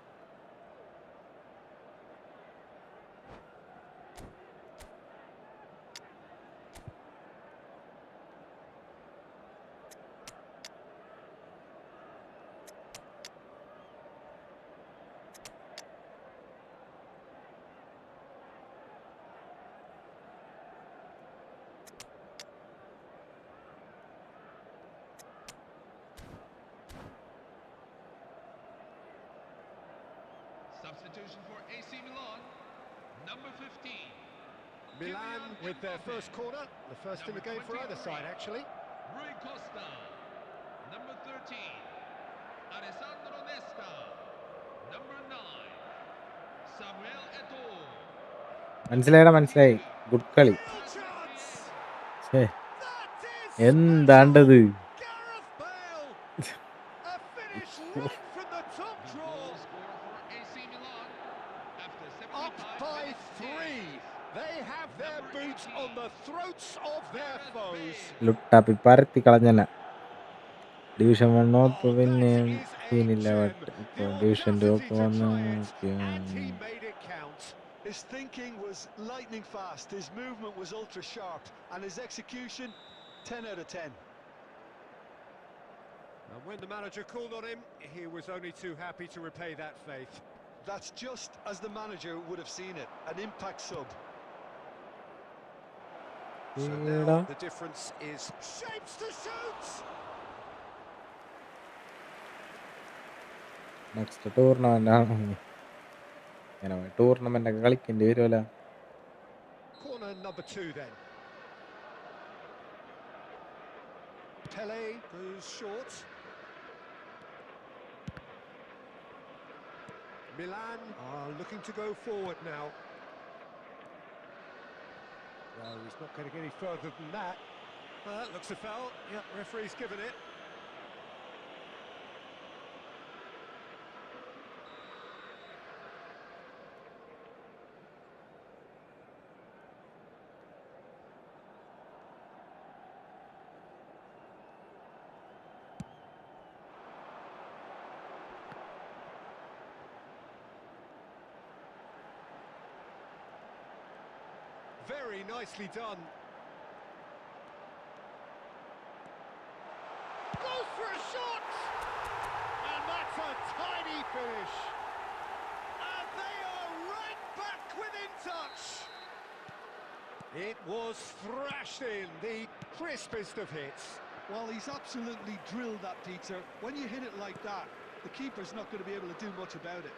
Substitution for AC Milan. Number 15. Milan with their first corner, the first in the game for either side, actually. Rui Costa. Number 13. Alessandro Nesta. Number 9. Samuel Eto'o. മനസ്സിലായി. Good കളി. Real chance! ഛേ, That is എന്താണ്ടത്? Gareth Bale! A finish right from the top draw. Goal scorer for AC Milan after Up 75 by minutes 3. They have their boots on the throats of their foes. Luttappi പരത്തി കളഞ്ഞന. Division 1 Oh, ഇപ്പൊ പിന്നെ that is a സീനില്ല. gem. But ഇപ്പൊ The division 2 audacity ഒക്കെ to വന്ന് try it, and he made it count. His thinking was lightning fast, his movement was ultra sharp, and his execution, 10 out of 10. And when the manager called on him, he was only too happy to repay that faith. That's just as the manager would have seen it, an impact sub. So now the difference is shapes to shoot. Next tournament ആണ്. ഇങ്ങനെ tournament ഒക്കെ കളിക്കേണ്ടി വരുമല്ലോ. Corner number 2 then. Pele goes short. Milan are looking to go forward now. No, he's not going to get any further than that. That looks a foul. Yep, referee's given it. Very nicely done. Goes for a shot! And that's a tiny finish. And they are right back within touch. It was thrashed in, the crispest of hits. Well, he's absolutely drilled that, Peter. When you hit it like that, the keeper's not going to be able to do much about it.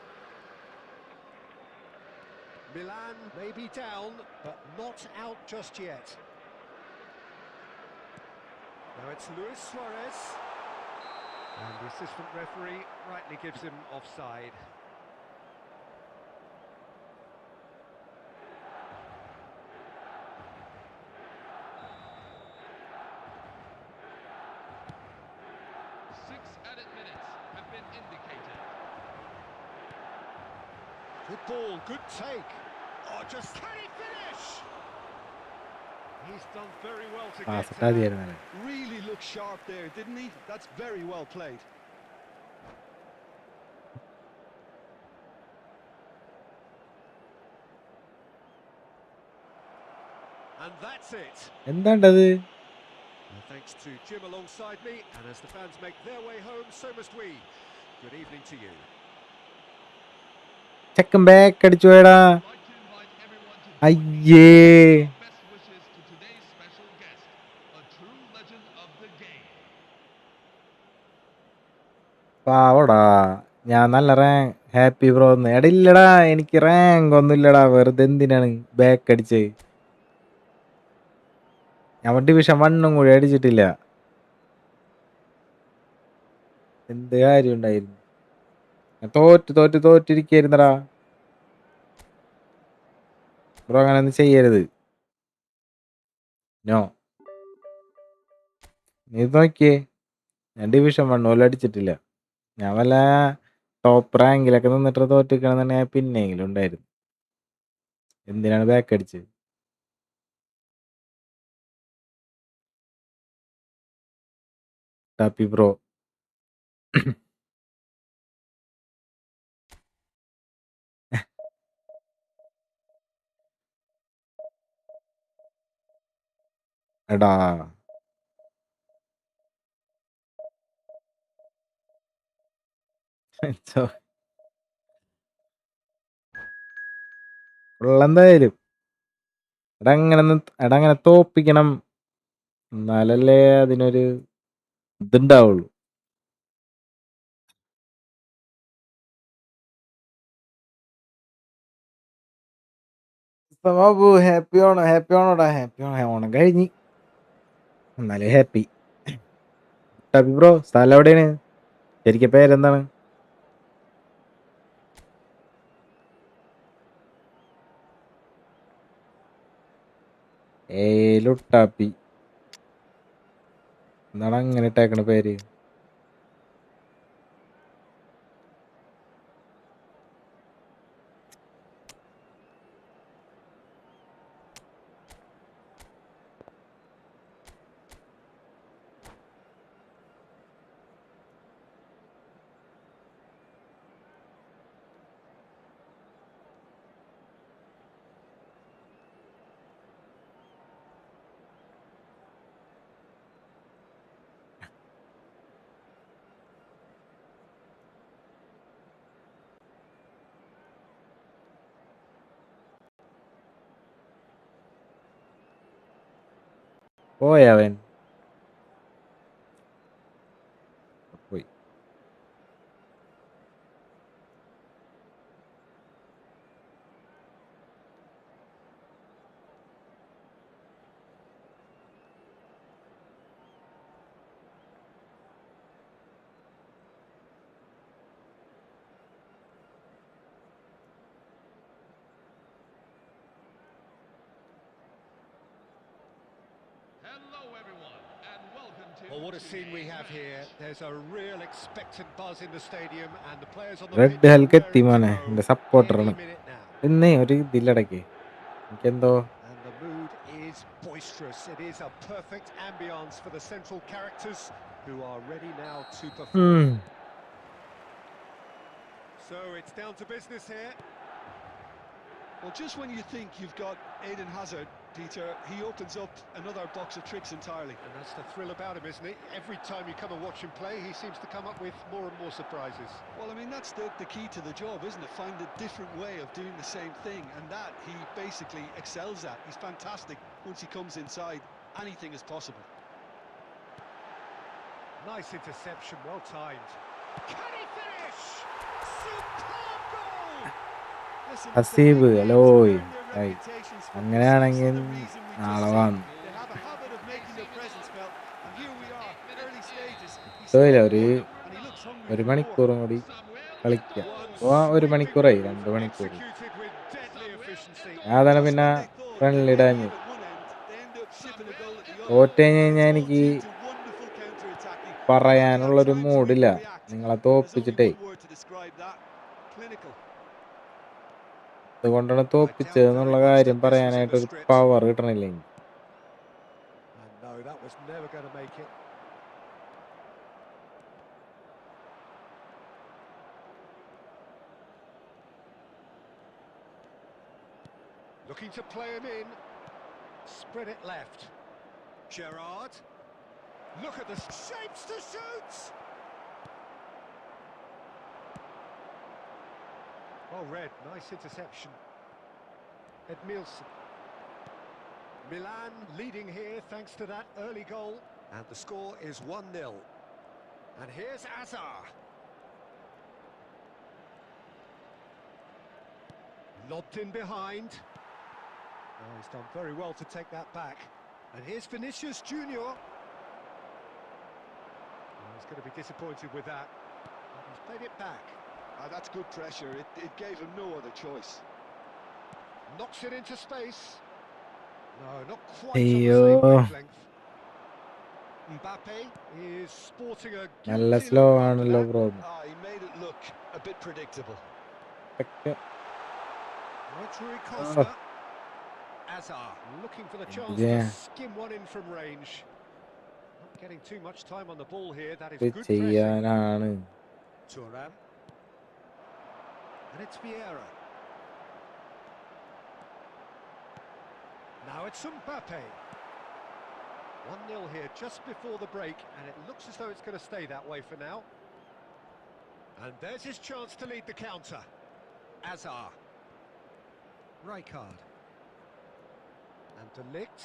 Milan may be down, but not out just yet. Now it's Luis Suarez. And the assistant referee rightly gives him offside. Six added minutes have been indicated. Good ball, good take. Oh, just can he finish? He's done very well to get to that. ആയിരുന്നു. Really looked sharp there, didn't he? That's very well played. And that's it. എന്താണ്ടത്? Well, thanks to Jim alongside me, and as the fans make their way home, so must we. Good evening to you. ചെക്കൻ back അടിച്ചു പോയടാ. I'd like to invite everyone to join me അയ്യേ. in our best wishes to today's special guest, a true legend of the game. പാവടാ. ഞാൻ നല്ല rank happy bro എടയില്ലടാ. എനിക്ക് rank ഒന്നുമില്ലടാ. വെറുതെ എന്തിനാണ് back അടിച്ച്? ഞാൻ ഡിവിഷൻ 1 കൂടി അടിച്ചിട്ടില്ല. എന്ത് കാര്യം ഉണ്ടായിരുന്നു? ഞാൻ തോറ്റിരിക്കായിരുന്നടാ. ബ്രോ അങ്ങനെയൊന്നും ചെയ്യരുത്. നോ. നീ നോക്കിയേ, ഞാൻ ഡിവിഷൻ 1 പോലും അടിച്ചിട്ടില്ല. ഞാൻ വല്ല ടോപ്പ് റാങ്കിലൊക്കെ നിന്നിട്ട് തോറ്റിക്കണമെന്നുണ്ടെങ്കിൽ പിന്നെയെങ്കിലും ഉണ്ടായിരുന്നു. എന്തിനാണ് ബാക്ക് അടിച്ചത്? ടാപ്പി ബ്രോ. എടാ എന്തായാലും എടാ അങ്ങനെ തോപ്പിക്കണം, എന്നാലല്ലേ അതിനൊരു ഇതുണ്ടാവുള്ളൂ. ബാബു ഹാപ്പി ആണോടാ? ഹാപ്പി ഓണം കഴിഞ്ഞ്, എന്നാലും ഹാപ്പി. ടാപ്പി ബ്രോ സ്ഥലം എവിടെയാണ്? ശരിക്കും പേരെന്താണ്? ലുട്ടാപ്പി. എന്താണ് അങ്ങനെ ഇട്ടേക്കണ പേര്? പോയവൻ പോയി. Hello, everyone, and welcome to. Well, what a scene we have here. There's a real expectant buzz in the stadium, and the players on the red pitch are ഹൽക്ക് എത്തി raring to മോനെ, go എന്റെ any സപ്പോർട്ടറാണ്. minute now. ഇന്നേ ഒരു ഇതിലടക്ക് എനിക്കെന്തോ And the mood is boisterous. It is a perfect ambience for the central characters who are ready now to perform. So it's down to business here. Well, just when you think you've got Eden Hazard, Peter, he opens up another box of tricks entirely. And that's the thrill about him, isn't it? Every time you come and watch him play, he seems to come up with more and more surprises. Well, I mean, that's the key to the job, isn't it? Find a different way of doing the same thing, and that he basically excels at. He's fantastic. Once he comes inside, anything is possible. Nice interception, well timed. Can he finish? Superb goal! Listen, the Haseeb big names alloy. earn their I reputations for അങ്ങനെയാണെങ്കിൽ precisely the reason we just നാളെ said. വന്നു. They have a habit of making their presence felt, and here we are, early stages. He's ഇല്ല, scored ഒരു one, and he looks hungry ഒരു for more. മണിക്കൂറും കൂടി കളിക്കാം. One ഒരു sweeping മണിക്കൂറായി, move 2 മണിക്കൂർ. executed with deadly efficiency. ഞാൻ അതാണ് Just പിന്നെ when they thought they friendly were ഇടാഞ്ഞ്. ahead at one end, they end up shipping a goal at the other. തോറ്റ് കഴിഞ്ഞ് And കഴിഞ്ഞാൽ it's all എനിക്ക് due to wonderful counter-attacking. They've hardly had പറയാനുള്ളൊരു time to മൂഡില്ല. even react. നിങ്ങളെ There's only തോപ്പിച്ചിട്ടേ, one word to describe that: clinical. അതുകൊണ്ടാണ് I doubt തോപ്പിച്ചതെന്നുള്ള very much കാര്യം that this was in പറയാനായിട്ട് the ഒരു script. Power കിട്ടണില്ല എനിക്ക്. And no, that was never going to make it. Looking to play him in. Spread it left. Gerrard. Look at the shapes to shoot! Well read, nice interception. Edmilson. Milan leading here thanks to that early goal. And the score is 1-0. And here's Azar. Lobbed in behind. Oh, he's done very well to take that back. And here's Vinicius Junior. He's going to be disappointed with that. He's played it back. That's good pressure. It gave him no other choice. Knocks it into space. No, not quite on the Ayo. same wavelength. Mbappe is sporting a നല്ല guilty slow look after ആണല്ലോ that. Bro. He made it look a bit predictable. Rui Costa. Azar looking for the chance to skim one in from range. Not getting too much time on the ball here. That is good pressing. ചെയ്യാനാണ്. Thuram. And it's Vieira. Now it's Mbappe. 1-0 here just before the break, and it looks as though it's going to stay that way for now. And there's his chance to lead the counter. Azar. Rijkaard. And De Ligt.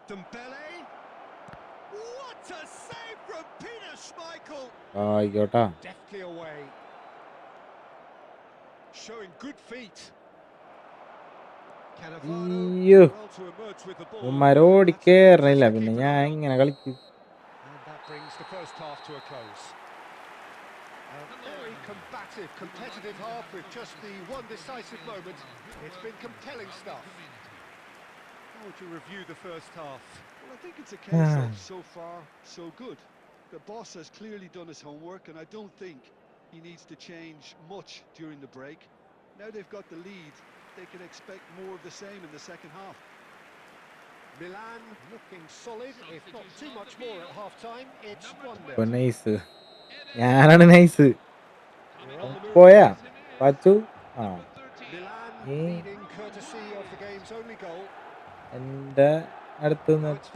Dembele. What a save from Peter Schmeichel! ആയിക്കോട്ടാ. Deftly away. Showing good feet. അയ്യോ. ഓടിക്കേറില്ല, പിന്നെ ഞാൻ ഇങ്ങനെ കളിക്കും. And that brings the first half to a close. A very combative, competitive half with just the one decisive moment. It's been compelling stuff. How would you review the first half? Well, I think it's a case of so far, so good. The boss has clearly done his homework, and I don't think he needs to change much during the break. Now they've got the lead, they can expect more of the same in the second half. Milan looking solid, if not too much more at half-time. It's 1-0. ഇപ്പൊ nice. ഞാനാണ് nice. പോയാ പാച്ചു. ആ Milan ഈ leading courtesy of the game's only goal. എൻ്റെ അടുത്ത്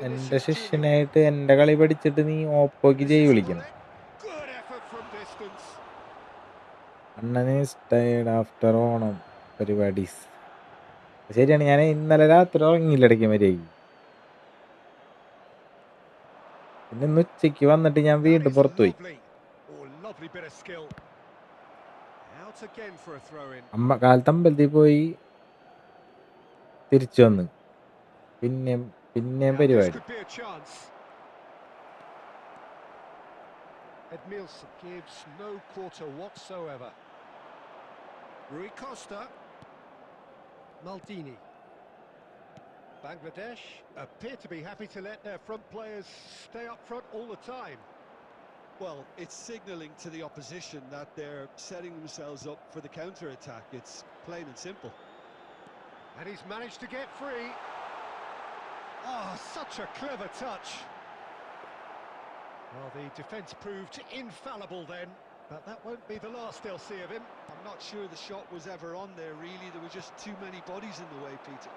എൻ്റെ ശിഷ്യനായിട്ട് എൻ്റെ കളി പഠിച്ചിട്ട് നീ ഓപ്പോക്ക് ജയ് വിളിക്കണം. Good effort from distance. അണ്ണന് ടയേർഡ് ആഫ്റ്റർ ഓണം പരിപാടീസ്. ശരിയാണ്, ഞാൻ ഇന്നലെ രാത്രി ഉറങ്ങിയില്ല ഇടയ്ക്ക് മര്യാദയ്ക്ക്. പിന്നെ ഇന്ന് ഉച്ചയ്ക്ക് വന്നിട്ട് ഞാൻ വീണ്ടും പുറത്തുപോയി. കാലത്ത് അമ്പലത്തിൽ പോയി തിരിച്ചു വന്ന് പിന്നെയും പരിപാടി. Edmilson gives no quarter whatsoever. Rui Costa. Maldini. Bangladesh appear to be happy to let their front players stay up front all the time. Well, it's signalling to the opposition that they're setting themselves up for the counter-attack. It's plain and simple. And he's managed to get free. Oh, such a clever touch. Well, the defence proved infallible then, but that won't be the last they'll see of him. I'm not sure the shot was ever on there, really. There were just too many bodies in the way, Peter.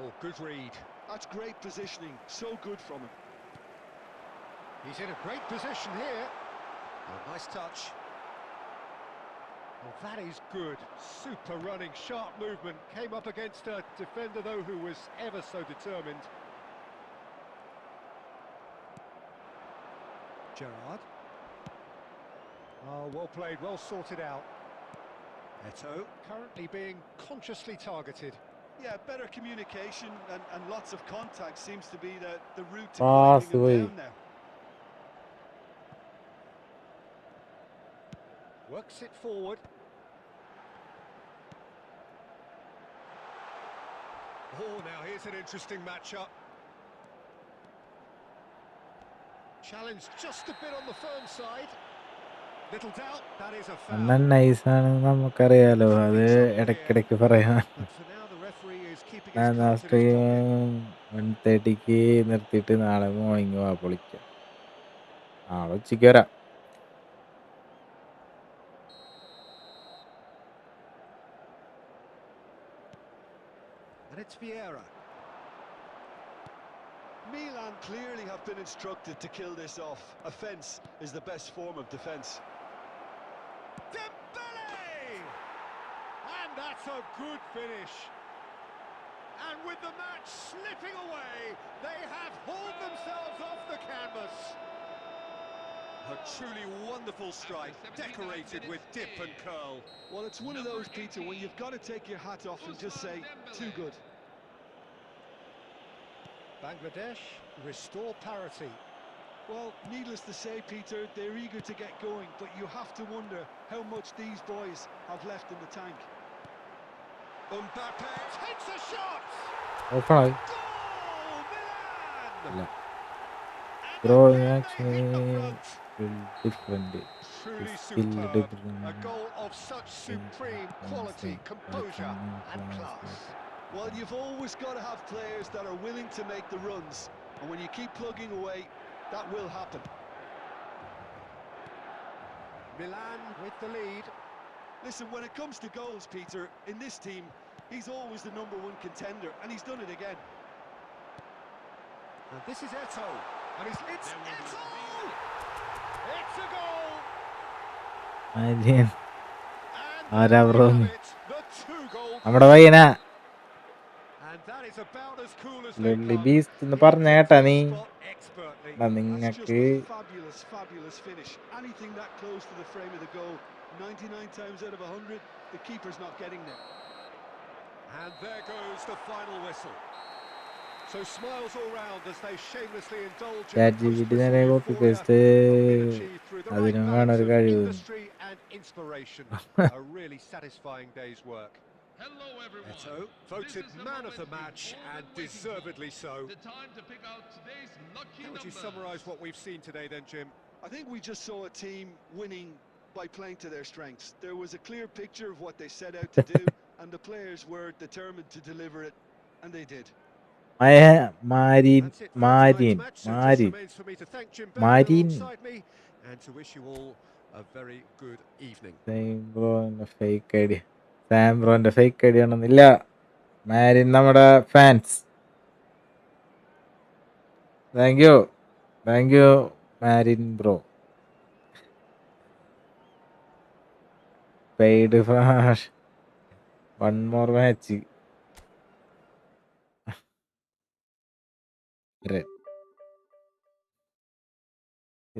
Oh, good read. That's great positioning. So good from him. He's in a great position here. Oh, nice touch. Oh, that is good. Super running, sharp movement. Came up against a defender, though, who was ever so determined. Gerrard. Oh, well played, well sorted out. Eto currently being consciously targeted. Yeah, better communication and lots of contact seems to be the route to breaking him down now. Works it forward. Oh, now here's an interesting matchup. Challenge just a bit on the firm side. Little doubt, that is a foul. അണ്ണൻ നൈസാണ് നമുക്കറിയാലോ, അത് ഇടയ്ക്കിടയ്ക്ക് പറയാം. 1:30 നിർത്തിയിട്ട് നാളെ morning വാ പൊളിക്കാം. നാളെ ഉച്ചയ്ക്ക് വരാം. And it's Vieira. Milan clearly have been instructed to kill this off. Offence is the best form of defence. Dembele! And that's a good finish. And with the match slipping away, they have hauled themselves off the canvas. A truly wonderful strike, decorated with dip and curl. Well, it's one of those, Peter, when you've got to take your hat off and just say, too good. Bangladesh restore parity. Well, needless to say, Peter, they're eager to get going, but you have to wonder how much these boys have left in the tank. Mbappe takes a shot. ഓഫായി. Goal, അല്ല. Milan. And Throwing again action they hit the front. different. Truly Skill superb. different. A goal of such supreme quality, composure and class. Well, you've always got to have players that are willing to make the runs, and when you keep plugging away, that will happen. Milan with the lead. Listen, when it comes to goals, Peter, in this team, he's always the #1 contender, and he's done it again. And this is Eto'o. And it's Eto'o! It's a goal! Imagine. And ആരാ there bro? we have it, the 2-goal. നമ്മുടെ പയ്യനാ And that is about as cool as they ലുള്ളി come. Beast എന്ന് He പറഞ്ഞ picked കേട്ടാ his നീ. spot expertly. That's just നിങ്ങക്ക് a fabulous, fabulous finish. Anything that close to the frame of the goal, 99 times out of 100, the keeper's not getting there. And there goes the final whistle. So smiles all round as they shamelessly indulge in Chat the GPT post-whistle നേരെ copy euphoria paste of being achieved through the right അതിനും വേണം balance ഒരു of കഴിവ്. industry and inspiration. A really satisfying day's work. Hello, everyone. Eto'o voted man of the match, and deservedly so. The time to pick out today's lucky How would you numbers. summarise what we've seen today then, Jim? I think we just saw a team winning by playing to their strengths. There was a clear picture of what they set out to do, and the players were determined to deliver it, and they did. മാരീൻ That's it for മാരീൻ tonight's match. So just മാരീൻ remains for me to thank Jim Bennett മാരീൻ alongside me and to wish you all a very good evening. സാംബ്രോന്റെ fake idea സാംബ്രോന്റെ fake idea ആണെന്നില്ല. Marin നമ്മുടെ fans. Thank you Marin bro. Paid flash 1 more match.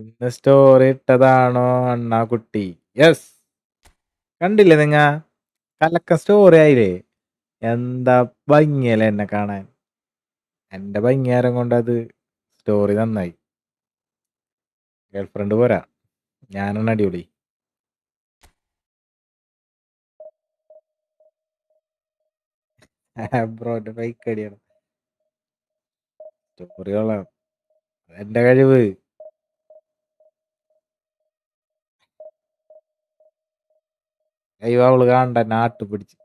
ഇന്ന് story ഇട്ടതാണോ അണ്ണാ കുട്ടി? Yes. കണ്ടില്ലേ നിങ്ങ? കലക്ക സ്റ്റോറി ആയില്ലേ? എന്താ ഭംഗിയല്ലേ എന്നെ കാണാൻ. എന്റെ ഭംഗിയാരം കൊണ്ട് അത് സ്റ്റോറി നന്നായി. ഗേൾഫ്രണ്ട് പോരാ, ഞാനാണ് അടിപൊളി. ബ്രോന്റെ ഫേക്ക് അടിയാണ്. സ്റ്റോറിയോളാം എന്റെ കഴിവ്. അയ്യോ അവള് കാണണ്ട, നാട്ടു പിടിച്ച്.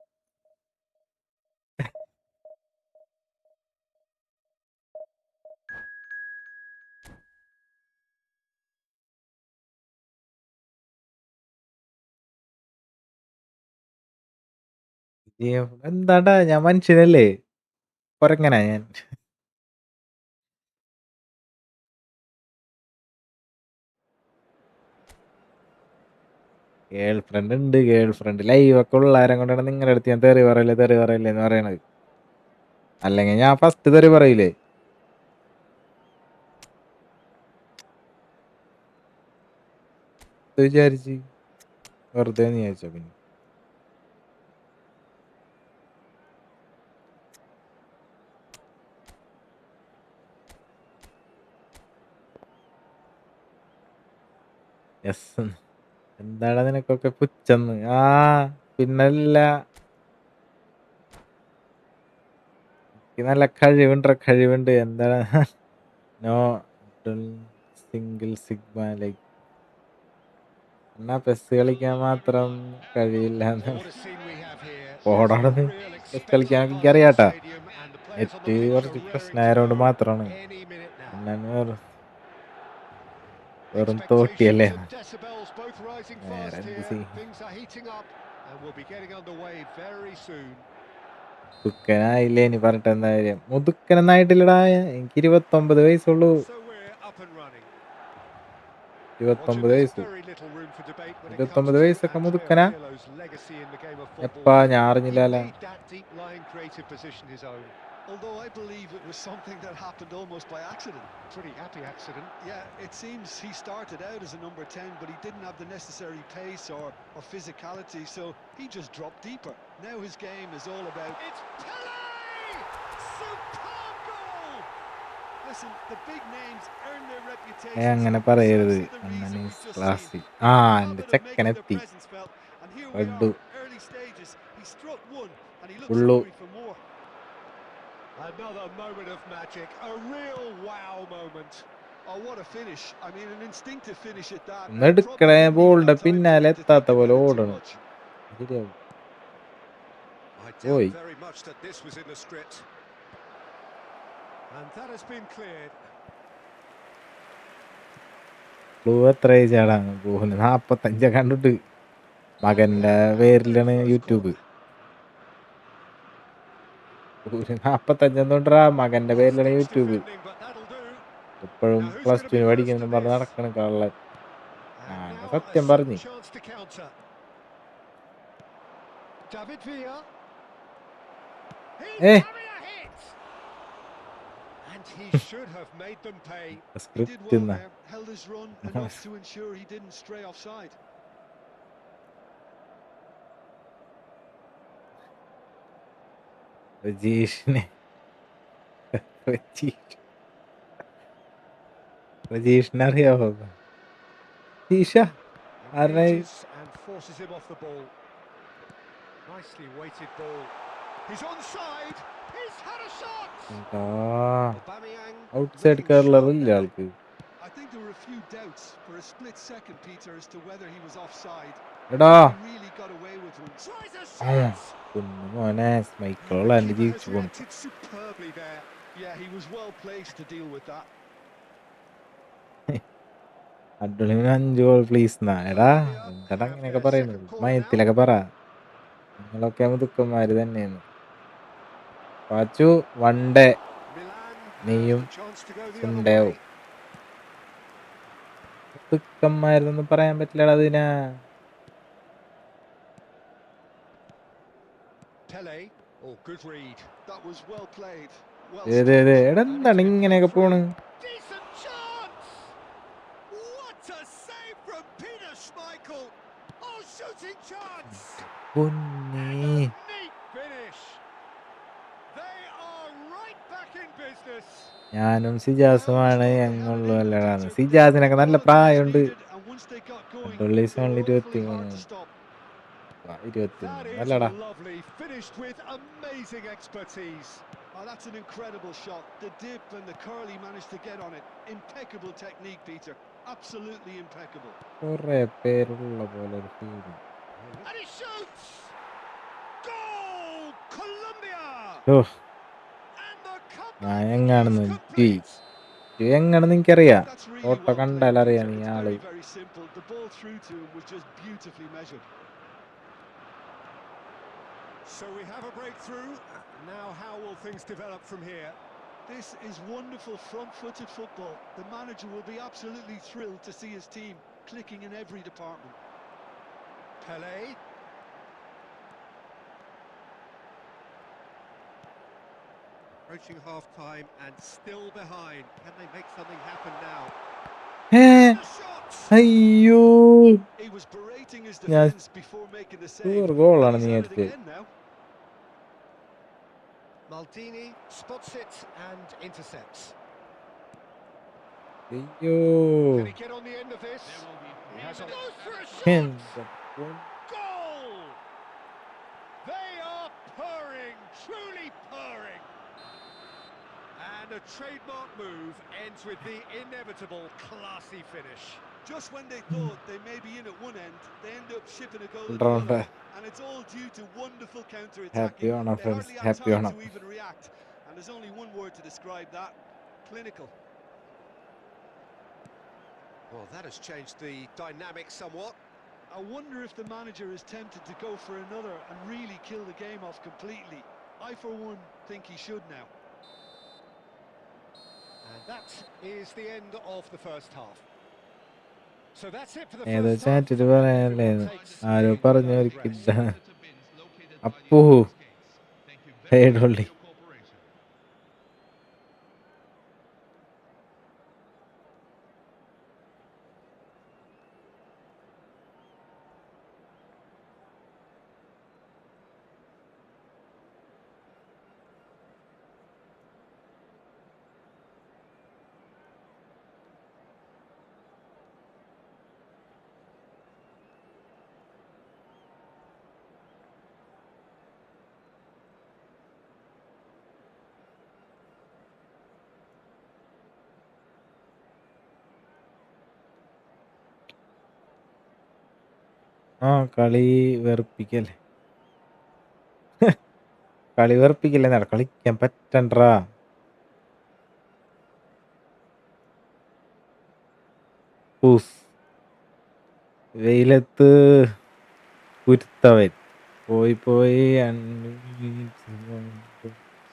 എന്താണ്ടാ, ഞാൻ മനുഷ്യനല്ലേ, കൊരങ്ങനാ ഞാൻ. ഗേൾഫ്രണ്ട് ഉണ്ട്, ഗേൾഫ്രണ്ട് ലൈവൊക്കെ ഉള്ളാരം കൊണ്ടാണ് നിങ്ങളുടെ അടുത്ത് ഞാൻ തെറി പറയില്ലേ എന്ന് പറയണത്. അല്ലെങ്കിൽ ഞാൻ ഫസ്റ്റ് തെറി പറയില്ലേ? വിചാരിച്ച് വെറുതെ വിചാരിച്ചോ? പിന്നെ യെസ്. എന്താണ് നിനക്കൊക്കെ പുച്ഛന്ന്? പിന്നല്ല, നല്ല കഴിവുണ്ട്. എന്താണ് നോ സിംഗിൾ സിഗ്മ ലൈക്ക് എന്നാ പെസ് കളിക്കാൻ മാത്രം കഴിയില്ല. പോടാണെന്ന് പെസ് കളിക്കാൻ എനിക്ക് അറിയാട്ടാ. നെറ്റ് കുറച്ച് പ്രശ്നമായതുകൊണ്ട് മാത്രമാണ്. വെറും തോട്ടിയല്ലേ. വേറെ എന്ത് ചെയ്യും? മുതുക്കനായില്ലേ ഇനി പറഞ്ഞിട്ട് എന്താ കാര്യം? മുതുക്കനെന്നായിട്ടില്ലടാ, എനിക്ക് 29 വയസ്സുള്ളൂ. 29 വയസ്സ്. 29 വയസ്സൊക്കെ മുതുക്കനാ? എപ്പാ, ഞാൻ അറിഞ്ഞില്ല. Although I believe it was something that happened almost by accident. Pretty happy accident. Yeah, it seems he started out as a number 10, but he didn't have the necessary pace or physicality, so he just dropped deeper. Now his game is all about... It's Pele! Superb goal! Listen, the big names earn their reputation. അങ്ങനെ So പറയരുത്. precisely the reason Annan we've is just seen. ക്ലാസ്സിൽ. They have a എൻ്റെ habit of making their ചെക്കനെത്തി. presence felt, and here we റെഡു. are, early stages. He struck one, and he looks ഉള്ളു. hungry for more. Another moment of magic, a real wow moment. Oh, what a finish. I mean, an instinctive finish at that. എടുക്കണേ ബോളിന്റെ പിന്നാലെ എത്താത്ത പോലെ ഓടണം. ശരിയാവും. I doubt very much that this was in the script. And that has been cleared. എത്ര ഏജാടാണ് ബോളിന്? 45 കണ്ടിട്ട് മകന്റെ പേരിലാണ് യൂട്യൂബ്. 45 മകന്റെ പേരിലാണ് യൂട്യൂബ്. ഇപ്പോഴും +2 പഠിക്കുന്നു പറഞ്ഞ് നടക്കണ കള്ളൻ. ഞാൻ സത്യം പറഞ്ഞു. And he should have made them pay. He did well there, held his run enough to ensure he didn't stray offside. രജീഷിനെ അറിയാവോ? Jeesha Engages and forces him off the ball. Nicely weighted ball. He's onside. He's had a shot. Aubameyang outside looking കയറലർ sharp ഇല്ല now. ആൾക്ക്. I think there were a few doubts for a split second, Peter, as to whether he was offside. എടാ He really got away with one. Tries a shot. മോനെ സ്മൈക്കിളുള്ള എന്റെ Keeper has ജീവിച്ചു പോണു. reacted superbly there. Yeah, he was well placed to deal with that. അഡ്വലിന് 5 goal please എന്നാ. എടാ എന്താടാ അങ്ങനെയൊക്കെ പറയുന്നത്? മയത്തിലൊക്കെ പറ. നിങ്ങളൊക്കെ മുതുക്കന്മാര് തന്നെയാണ്. പാച്ചു വണ്ടേ Milan നീയും have the chance to go the other സുണ്ടയാവും. way. മുതുക്കന്മാരെന്നൊന്നും പറയാൻ പറ്റില്ലടാ അതിനാ. Pele. Oh, good read. That was well played. Well എടാ struck. എന്താണ് ഇങ്ങനെയൊക്കെ പോണ്? Decent chance. What a save from Peter Schmeichel. Oh, shooting chance. പൊന്നേ. Neat finish. They are right back in business. ഞാനും സിജാസുമാണ് ഞങ്ങളുള്ളൂ അല്ലടാന്ന്. സിജാസിനൊക്കെ നല്ല പ്രായമുണ്ട്. And once they got going, അഡ്വലീസ് they were only awfully 23. hard to stop. 23 That അല്ലടാ. is lovely. Finished with amazing expertise. Oh, that's an incredible shot. The dip and the curl he managed to get on it. Impeccable technique, Peter. Absolutely impeccable. കുറെ പേരുള്ള പോലെ ഒരു feeling. And he shoots. Goal! Colombia! And the ഞാൻ comeback എങ്ങാണെന്ന് is complete. എങ്ങാണെന്ന് എനിക്കറിയാം. That's really photo well കണ്ടാൽ played, അറിയാം Peter. നീ It's ആള്. very, very simple. The ball through to him was just beautifully measured. So we have a breakthrough. Now how will things develop from here? This is wonderful front-footed football. The manager will be absolutely thrilled to see his team clicking in every department. Pele. Approaching half-time and still behind. Can they make something happen now? ഏ The shot! അയ്യോ He was berating his Yeah. defence before making the save. ഒരു ഗോളാണ് And നീ he's at it അടിച്ചത്. again now. Maldini spots it and intercepts. അയ്യോ Can he get on the end of this? He has a goes for a shot. എന്താ Goal! They are purring, truly purring. And a trademark move ends with the inevitable classy finish. Just when they thought they may be in at one end, they end up shipping a goal at the All-rounder. other. And it's all due to wonderful Happy counter-attacking. on our They friends, hardly have happy time on to our- even react. And there's only one word to describe that: clinical. Well, that has changed the dynamic somewhat. I wonder if the manager is tempted to go for another and really kill the game off completely. I, for one, think he should now. And that is the end of the first half. So that's it for the ഏതോ first half. ചാറ്റിട്ട് പറയാനല്ലേ ആരോ പറഞ്ഞു Rest. ഒരിക്കൽ അപ്പൂ ഹേഡൊള്ളി ആ കളി വെറുപ്പിക്കല്ലേ. കളി വെറുപ്പിക്കല്ലേ, കളിക്കാൻ പറ്റണ്ടാ. വെയിലത്ത് കുരുത്തവൻ പോയി പോയി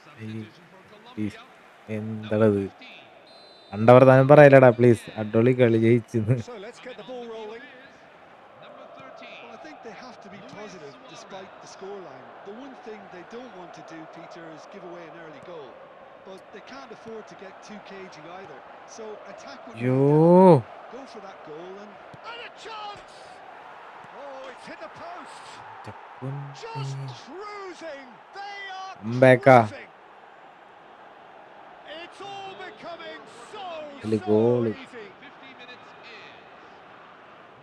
Substitution for Colombia. Number എന്താണത് 15. അണ്ടവർത്താനം പറയലടാ പ്ലീസ്. അടിപൊളി കളി ജയിച്ചെന്ന്. So let's get the Coming on ball the rolling. move is number 13. Well, I think they have to be Luis positive despite the scoreline. The one thing they don't want to do, Peter, is give away an early goal. But they can't afford to get too cagey either. So attack when you're in യോ down, go for that goal and And a chance! Oh, it's hit the post. Just പൊന്നേ. cruising. They are Comeback-ആ. cruising. It's all becoming so ഇതില് goal. easy. 50 minutes is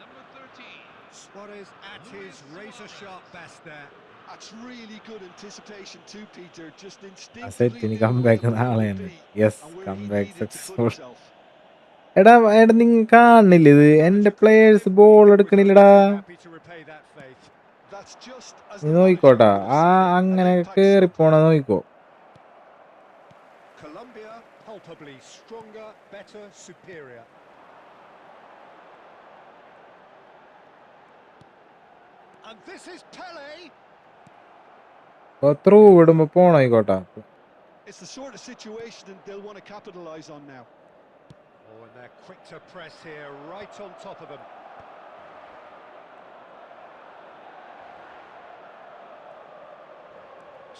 number 13. Suarez at his razor-sharp best there. that's really good anticipation too, Peter. Just instinctively അസെറ്റിന് knew where comeback the ball would നാളെയാണ്. be yes, and where he comeback needed to put successful. himself. എടാ നിങ്ങൾ കാണില്ല ഇത്? എന്റെ players ball He was only എടുക്കണില്ലടാ. too happy to repay that faith. That's just as നീ the manager നോക്കിക്കോട്ടാ, would have ആ seen it. An അങ്ങനെ impact കേറിപ്പോണ sub. നോക്കിക്കോ. Colombia palpably stronger, better, superior. And this is Pele. Through വിടുമ്പോ പോണോയിക്കോട്ടാ. It's the sort of situation that they'll want to capitalise on now. Oh, and they're quick to press here, right on top of them.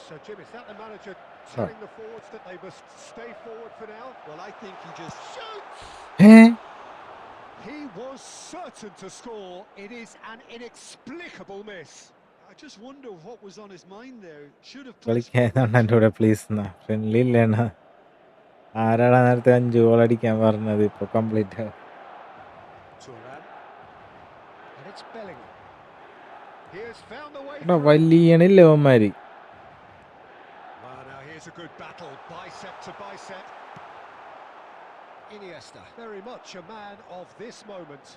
So, Jim, is that the manager telling the forwards that they must stay forward for now? Well, I think he just Shoots! He was certain to score. It is an inexplicable miss. I just wonder what was on his mind there. Should have put his കളിക്കാൻ foot right എൻ്റെ കൂടെ please എന്നാ. Friendly ഇല്ലേണ. ആരാടാ നേരത്തെ 5 goal അടിക്കാൻ പറഞ്ഞത്? ഇപ്പൊ complete. Turan. And it's Bellingham. He has found the way എടാ through. വലിയണില്ലേ അവന്മാര്? Now here's a good battle, bicep to bicep. Iniesta, very much a man of this moment.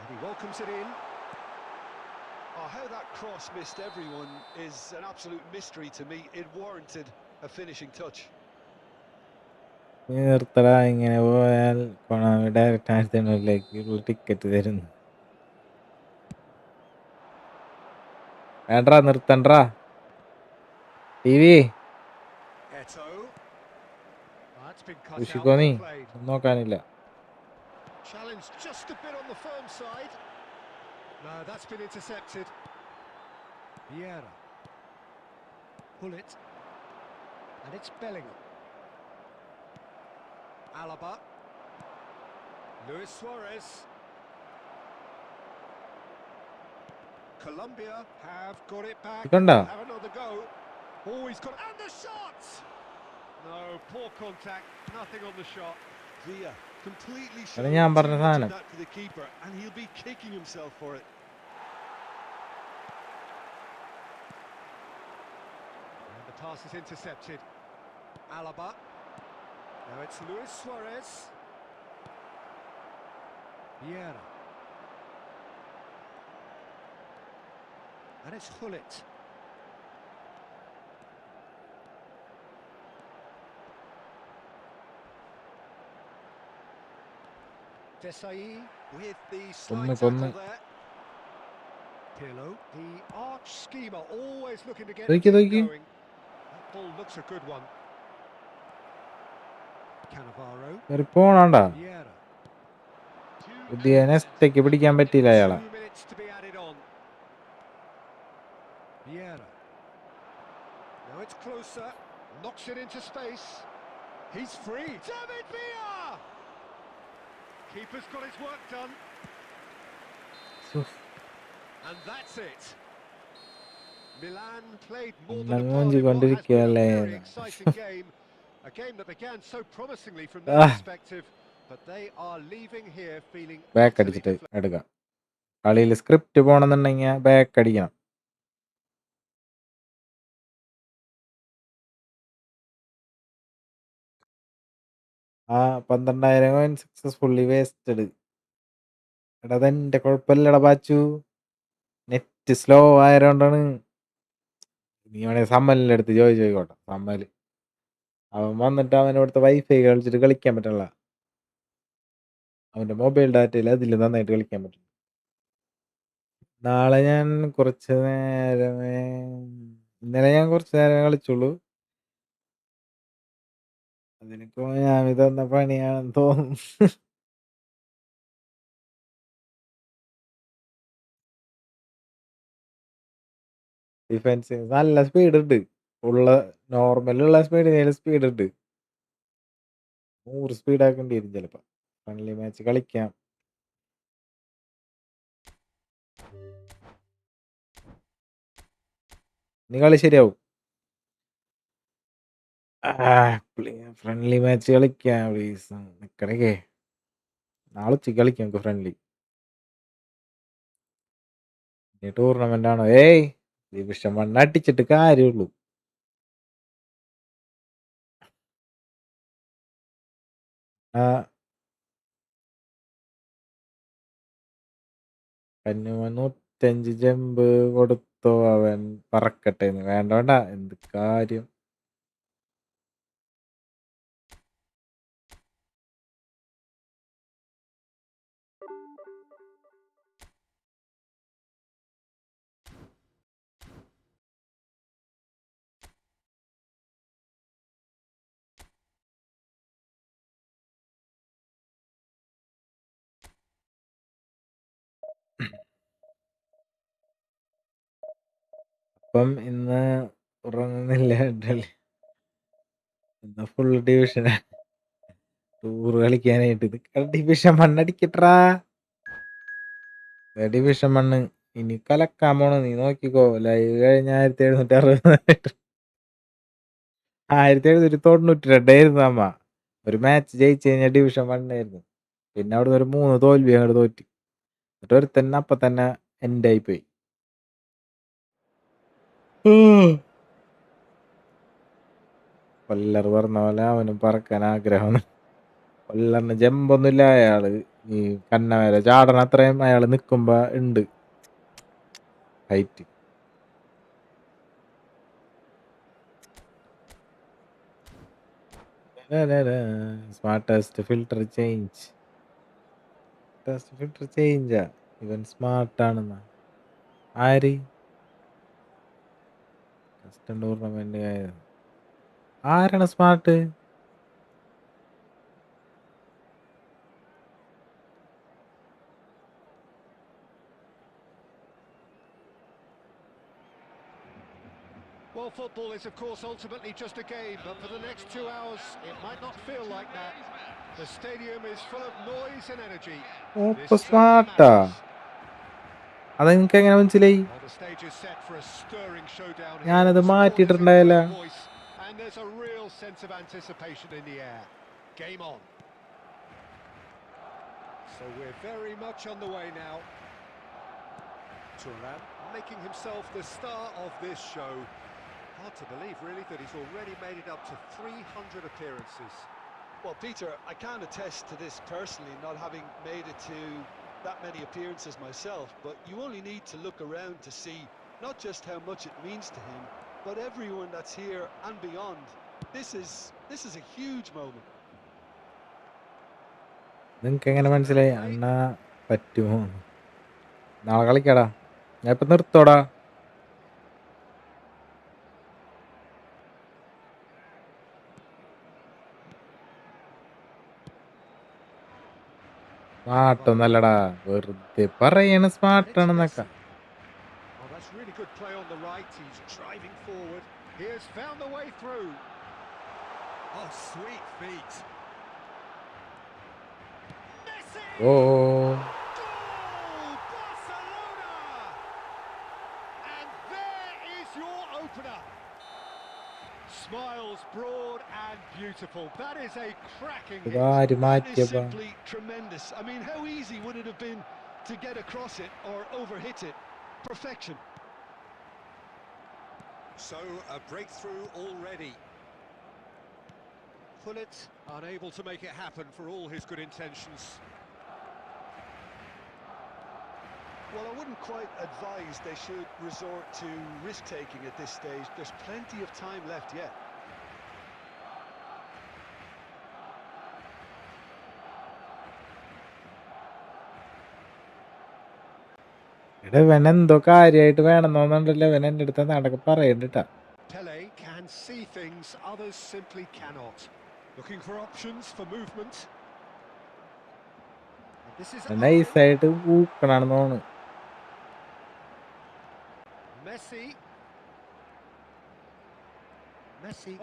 And he welcomes it in. Oh, how that cross missed everyone is an absolute mystery to me. It warranted a finishing touch. നീ നിർത്തടാ, ഇങ്ങനെ പോയാൽ കൊണാമി direct ആഴ്ചയിലേക്ക് ticket തരുന്നു. വേണ്ടാ, നിർത്തണ്ടാ. TV Eto. That's been cut out, ഉഷിക്കോ, നീ well played. നോക്കാനില്ല. Challenge just a bit on the firm side. No, that's been intercepted. Vieira. Pull it. And it's Bellingham. Alaba. Luis Suarez. Colombia have got it back. ഇക്കണ്ടാ Have another go. Oh, he's got... And the shot! No, poor contact. Nothing on the shot. Villa completely അത് showed ഞാൻ too പറഞ്ഞ much of സാധനം. that to the keeper, and he'll be kicking himself for it. And the pass is intercepted. Alaba. Now it's Luis Suarez. Vieira. And it's Hullet. Desai with the slide കൊന്ന്. tackle there. Pirlo, the arch schemer, always looking to get the Doiki, team doiki. going. That ball looks a good one. Cannavaro. കയറി പോണാണ്ടാ. Vieira. പുതിയ നെസ്റ്റയ്ക്ക് പിടിക്കാൻ പറ്റിയില്ല അയാളെ. 2 minutes to be added on. Vieira. Now it's closer. Knocks it into space. He's free. David Villa! Keeper's got his work done. And that's it. Milan played more than a part in what has been a very exciting game. A game that began so promisingly from their perspective, but they are leaving here feeling back utterly അടിച്ചിട്ട് deflated. എടുക്കാം. കളിയിൽ script പോണെന്നുണ്ടെങ്കിൽ back അടിക്കണം. ആ 12,000 coin successfully wasted. എടാ അതെന്റെ കുഴപ്പമില്ലടാ Bachu, net slow ആയതുകൊണ്ടാണ്. നീ വേണേ സമ്മലിന്റെ അടുത്ത് ചോദിക്കോട്ടെ. സമ്മല് അവൻ വന്നിട്ട് അവനോടത്തെ വൈഫൈ കളിച്ചിട്ട് കളിക്കാൻ പറ്റില്ല. അവന്റെ മൊബൈൽ ഡാറ്റയിൽ അതിൽ നന്നായിട്ട് കളിക്കാൻ പറ്റും. നാളെ ഞാൻ കുറച്ച് നേരമേ ഇന്നലെ ഞാൻ കുറച്ച് നേരം കളിച്ചുള്ളൂ. അതിനൊക്കെ ഞാൻ തന്ന പണിയാണെന്ന് തോന്നുന്നു. ഡിഫൻസ് നല്ല സ്പീഡ് ഉണ്ട്. ഉള്ള നോർമലുള്ള സ്പീഡിന് സ്പീഡ് ഉണ്ട്. 100 സ്പീഡ് ആക്കേണ്ടി വരും ചിലപ്പോ. ഫ്രണ്ട്ലി മാച്ച് കളിക്കാം. നീ കളി ശരിയാവും. ഫ്രണ്ട്ലി മാച്ച് കളിക്കാം പ്ലീസ്. നിക്കണേ, നാളെ ഉച്ചയ്ക്ക് കളിക്കാം നമുക്ക് ഫ്രണ്ട്ലി. ടൂർണമെന്റ് ആണോ? ഏയ് ഡിവിഷൻ 1 അടിച്ചിട്ട് കാര്യമുള്ളൂ. ആ 105 ജമ്പ് കൊടുത്തോ അവൻ പറക്കട്ടെ. വേണ്ട വേണ്ട, എന്ത് കാര്യം. അപ്പം ഇന്ന് ഉറങ്ങുന്നില്ല. ഇന്ന് ഫുൾ ഡിവിഷൻ ടൂർ കളിക്കാനായിട്ട്. ഇത് ഡിവിഷൻ 1 അടിക്കട്ടാ. ഡിവിഷൻ 1 ഇനി കലക്കാൻ പോണ. നീ നോക്കിക്കോ. ലൈവ് കഴിഞ്ഞ 1760 1792 ആയിരുന്നു അമ്മ. ഒരു മാച്ച് ജയിച്ചു കഴിഞ്ഞാൽ ഡിവിഷൻ 1 ആയിരുന്നു. പിന്നെ അവിടെ ഒരു 3 തോൽവി അങ്ങോട്ട് തോറ്റി. എന്നിട്ട് ഒരു തന്നെ അപ്പൊ തന്നെ എൻഡ് ആയി പോയി. കൊല്ലർ പറഞ്ഞ പോലെ അവനും പറക്കാൻ ആഗ്രഹം. കൊല്ലറിന് ജമ്പൊന്നുമില്ല. അയാള് ഈ കന്നവരെ ചാടണ അത്രയും അയാള് നിക്കുമ്പോ ഉണ്ട് height. Smartest filter change. Filter ചേഞ്ചാ. ഇവൻ സ്മാർട്ടാണെന്നാ. ആര് കസ്റ്റം ടൂർണമെന്റ് ആരാണ് smart? Well, football is, of course, ultimately just a game, but for the next 2 hours, it might not feel like that. The stadium is full of noise and energy. This trophy സ്മാർട്ടാ. matters. അതെനിക്ക് എങ്ങനെ മനസ്സിലായി? Well, the stage is set for a stirring showdown here. ഞാനത് The supporters in മാറ്റിയിട്ടുണ്ടായില്ല. great voice, and there's a real sense of anticipation in the air. Game on. So we're very much on the way now. Turan making himself the star of this show. Hard to believe, really, that he's already made it up to 300 appearances. Well, Peter, I can't attest to this personally, not having made it to that many appearances myself, but you only need to look around to see not just how much it means to him, but everyone that's here and beyond. This is a huge moment. നിങ്ങക്ക് എങ്ങനെ മനസ്സിലായി? അണ്ണാ പറ്റുമോ? നാളെ കളിക്കാടാ. ഞാൻ ഇപ്പൊ നിർത്തോടാ. സ്മാർട്ടൊന്നല്ലടാ, വെറുതെ പറയണ സ്മാർട്ടാണെന്നൊക്കെ. Oh, that's really good play on the right. He's driving forward. He has found the way through. Oh, sweet feet. Messi! Oh Goal! Barcelona! And there is your opener. Smiles broad and beautiful. That is a cracking hit. ഇതാര് That is മാറ്റിയപ്പാ? simply tremendous. I mean, how easy would it have been to get across it or overhit it? Perfection. So, a breakthrough already. Pullet unable to make it happen for all his good intentions. Well, I wouldn't quite advise they should resort to risk-taking at this stage. There's plenty of time left yet. എടാ ഇവനെന്തോ കാര്യമായിട്ട് വേണമെന്നോന്നുണ്ടല്ലോ ഇവൻ എൻ്റെ അടുത്ത് നടക്കെ പറയണ്ടിട്ടാ. Pele can see things others simply cannot. Looking for options for movement. And this is നൈസായിട്ട് ഊക്കണാണെന്ന് തോന്നുന്നു. Messi.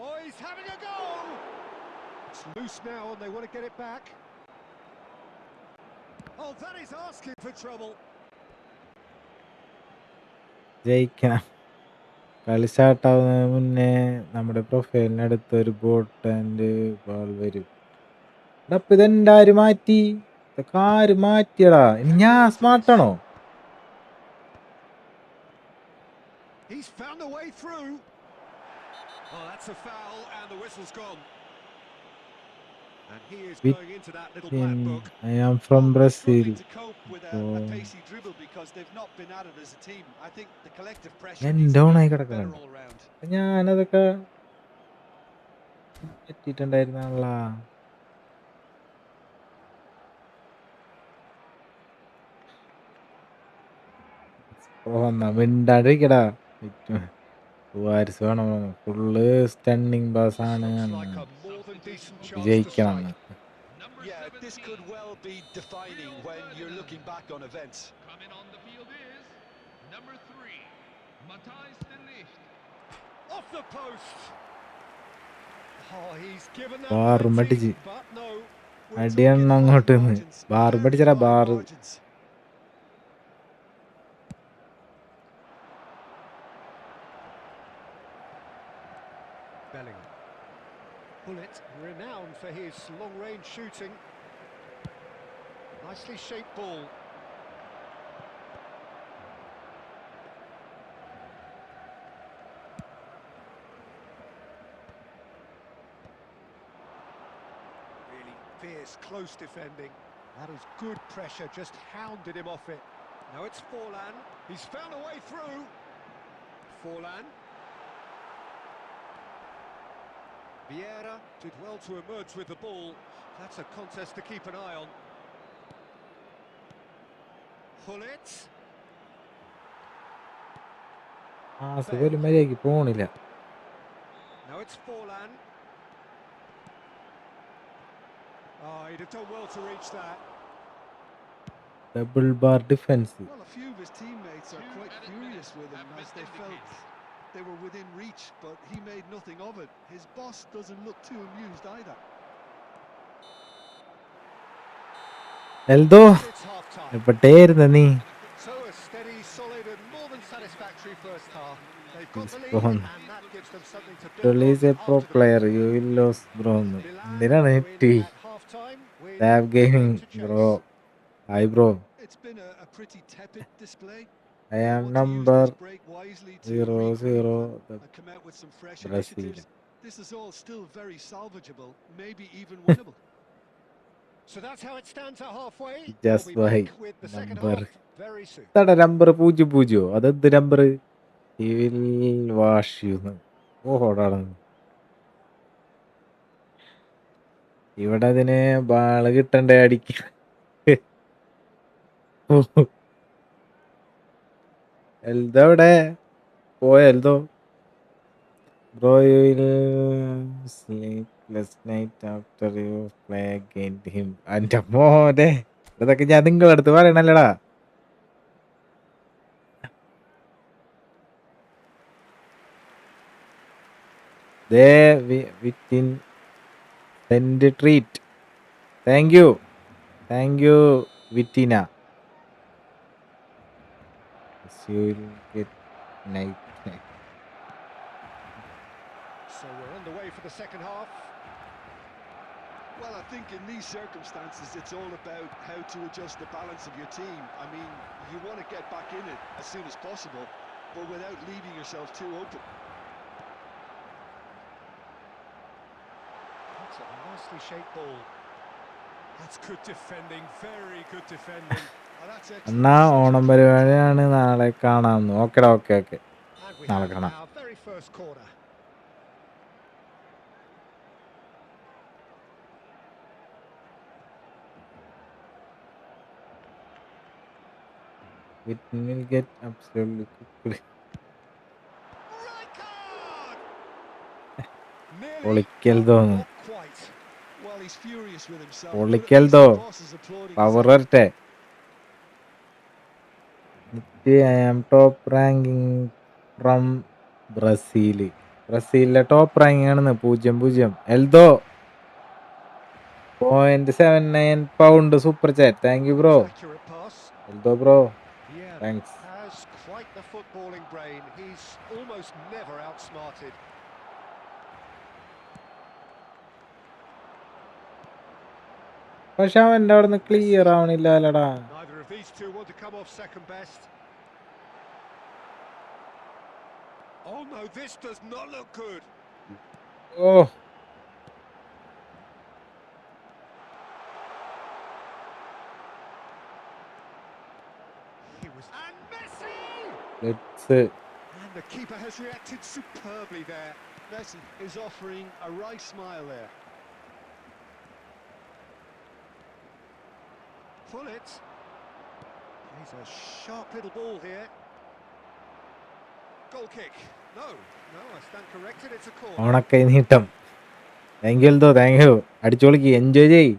Oh, he's having a go! It's loose now and they want to get it back. Oh, that is asking for trouble. ജയിക്കണം. കളി സ്റ്റാർട്ടാവുന്നതിന് മുന്നേ നമ്മുടെ പ്രൊഫൈലിനടുത്ത് ഒരു boat and ball വരും. അപ്പൊ ഇതെന്താര് മാറ്റി? ഇതൊക്കെ ആര് മാറ്റിയടാ? ഇനി ഞാൻ സ്മാർട്ടാണോ? He's found a way through. Oh, that's a foul and the whistle's gone. And he is going into that little black book. I am from Brazil. To cope with a pacey dribble because they've not been at it as a team. I think the collective pressure ഞാൻ needs down to ആയി be better കിടക്കുന്നുണ്ട്. all round. ഞാനതൊക്കെ പറ്റിയിട്ടുണ്ടായിരുന്നാളാ. മിണ്ടാണ്ടിരിക്കടാ. വേണം full stunning pass ആണ്. വിജയിക്കണം. Yeah, this could well be defining when you're looking back on events. Coming on the field is number 3, Matthijs de Ligt. Off the post. Oh, he's given that ബാറുമടിച്ച് but no. അടിയണ്ണ അങ്ങോട്ട് bar പഠിച്ചടാ bar. Bellingham. Bullet, renowned for his long-range shooting. Nicely shaped ball. Really fierce, close defending. That is good pressure, just hounded him off it. Now it's Forlan. He's found a way through. Forlan. Vieira did well to emerge with the ball. That's a contest to keep an eye on. Hullet. പോലും മര്യാദയ്ക്ക് പോണില്ല. Now it's Forlan. Oh, he'd have done well to reach that. Double bar defense. Well, a few of his teammates are quite furious with him as they felt they were within reach, but he made nothing of it. His boss doesn't look too amused either. Eldho It's half-time. എവിടെയായിരുന്നു നീ? So a steady, solid and more than satisfactory first half. They've got the lead Spawn. and that gives them something to build Totally is a on pro after the player. break. You will lose, bro. Milan എന്തിനാണ് go നെറ്റി? in at half-time with Tab gaming, nothing to bro. chase. Hi, bro. It's been a pretty tepid display. I They am want to use number this break wisely to 00. regroup and come out with some fresh Brazil. initiatives. This is all still very salvageable, maybe even winnable. So that's how it stands at halfway. Just We'll be by back with the second number. half very soon. ഇതാടാ number 00. അതെന്ത് number? He will wash you. ഓഹോടാണ്. ഇവിടെ അതിന് ball കിട്ടണ്ടേ അടിക്കാൻ. എൽദോ എവിടെ പോയ Eldho? Bro you will sleepless night after you play against him. എൻ്റെ മോനെ ഇതൊക്കെ ഞാൻ നിങ്ങളടുത്ത് പറയണല്ലടാ. ദേ Vitin send treat. Thank you Vitinha. You will get night. So we're on the way for the second half. Well, I think in these circumstances, it's all about how to adjust the balance of your team. I mean, you want to get back in it as soon as possible, but without leaving yourself too open. That's a nicely shaped ball. That's good defending, very good defending. that's Anna excellent Onam decision, Peter. പരിപാടിയാണ് നാളെ കാണാമെന്ന്. ഓക്കെടാ, okay. And we നാളെ have കാണാം. our very first corner. It will get absolutely quickly. Right card! Nearly, പൊളിക്കൽ but തോന്നുന്നു. not quite. Well, he's furious with himself, but at പൊളിക്കൽ least തോ. the boss is applauding his power effort. വരട്ടെ. I am top ranking from Brazil. ബ്രസീലിലെ top ranking ആണെന്ന്. 0-0. Eldho 0.79 pound super chat. Thank you bro. Accurate pass. Eldho bro, Yeah, thanks. has quite the footballing brain. He's almost never outsmarted. പക്ഷെ അവൻ്റെ അവിടെ നിന്ന് clear ആവണില്ല അല്ലടാ. Neither of these two want to come off second best. Oh no, this does not look good. Oh, He was and Messi! Let's. And the keeper has reacted superbly there. Messi is offering a wry smile there. Pull it. He's a sharp little ball here. Goal kick. No, I stand corrected. It's a corner. ഓണക്കൈ നീട്ടം. Thank you Eldho, thank you. അടിച്ചോളിക്ക്, enjoy ചെയ്.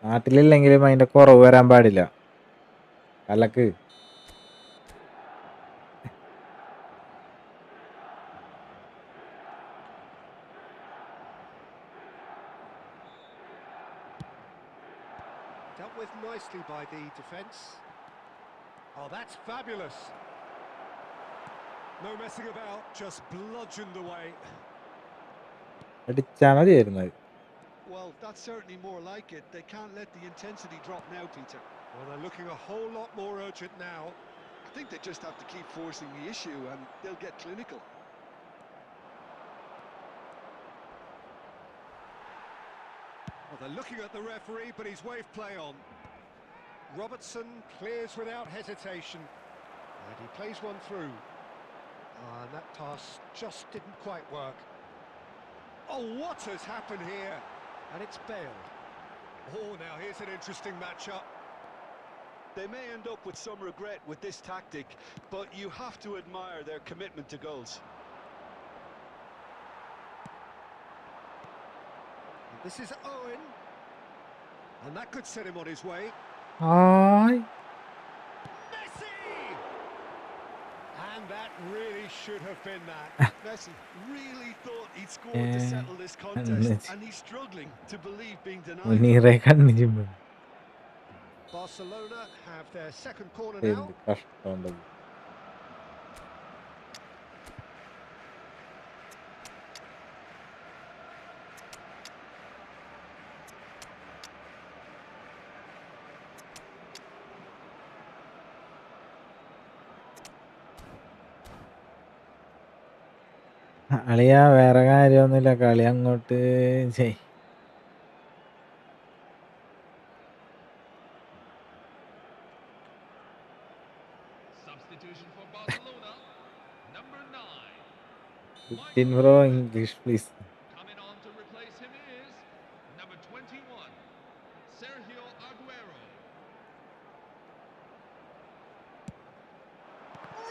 നാട്ടിലില്ലെങ്കിലും അതിൻ്റെ കുറവ് വരാൻ പാടില്ല. കലക്ക്. Dealt with nicely by the defence. Oh, that's fabulous. No messing about, just bludgeoned away. അടിച്ചാൽ മതിയായിരുന്നത്. Well, that's certainly more like it. They can't let the intensity drop now, Peter. Well, they're looking a whole lot more urgent now. I think they just have to keep forcing the issue and they'll get clinical. Well, they're looking at the referee, but he's waved play on. Robertson clears without hesitation. And he plays one through. And that pass just didn't quite work. Oh, what has happened here? And it's Bale. Oh, now here's an interesting matchup. They may end up with some regret with this tactic, but you have to admire their commitment to goals. This is Owen. And that could set him on his way. Hi. Messi! And that really should have been that. Messi really thought he'd scored to settle this contest, and he's struggling to believe being denied. മുനീറെ കണ്ണു ചിമ്മും. Barcelona have their second corner now. എന്ത് കഷ്ടമുണ്ടത്. അളിയ വേറെ കാര്യമൊന്നുമില്ല, കളി അങ്ങോട്ട് ചെയ്. Substitution for Barcelona, number 9. 15 bro, English please. Coming on to replace him is number 21, Sergio Aguero.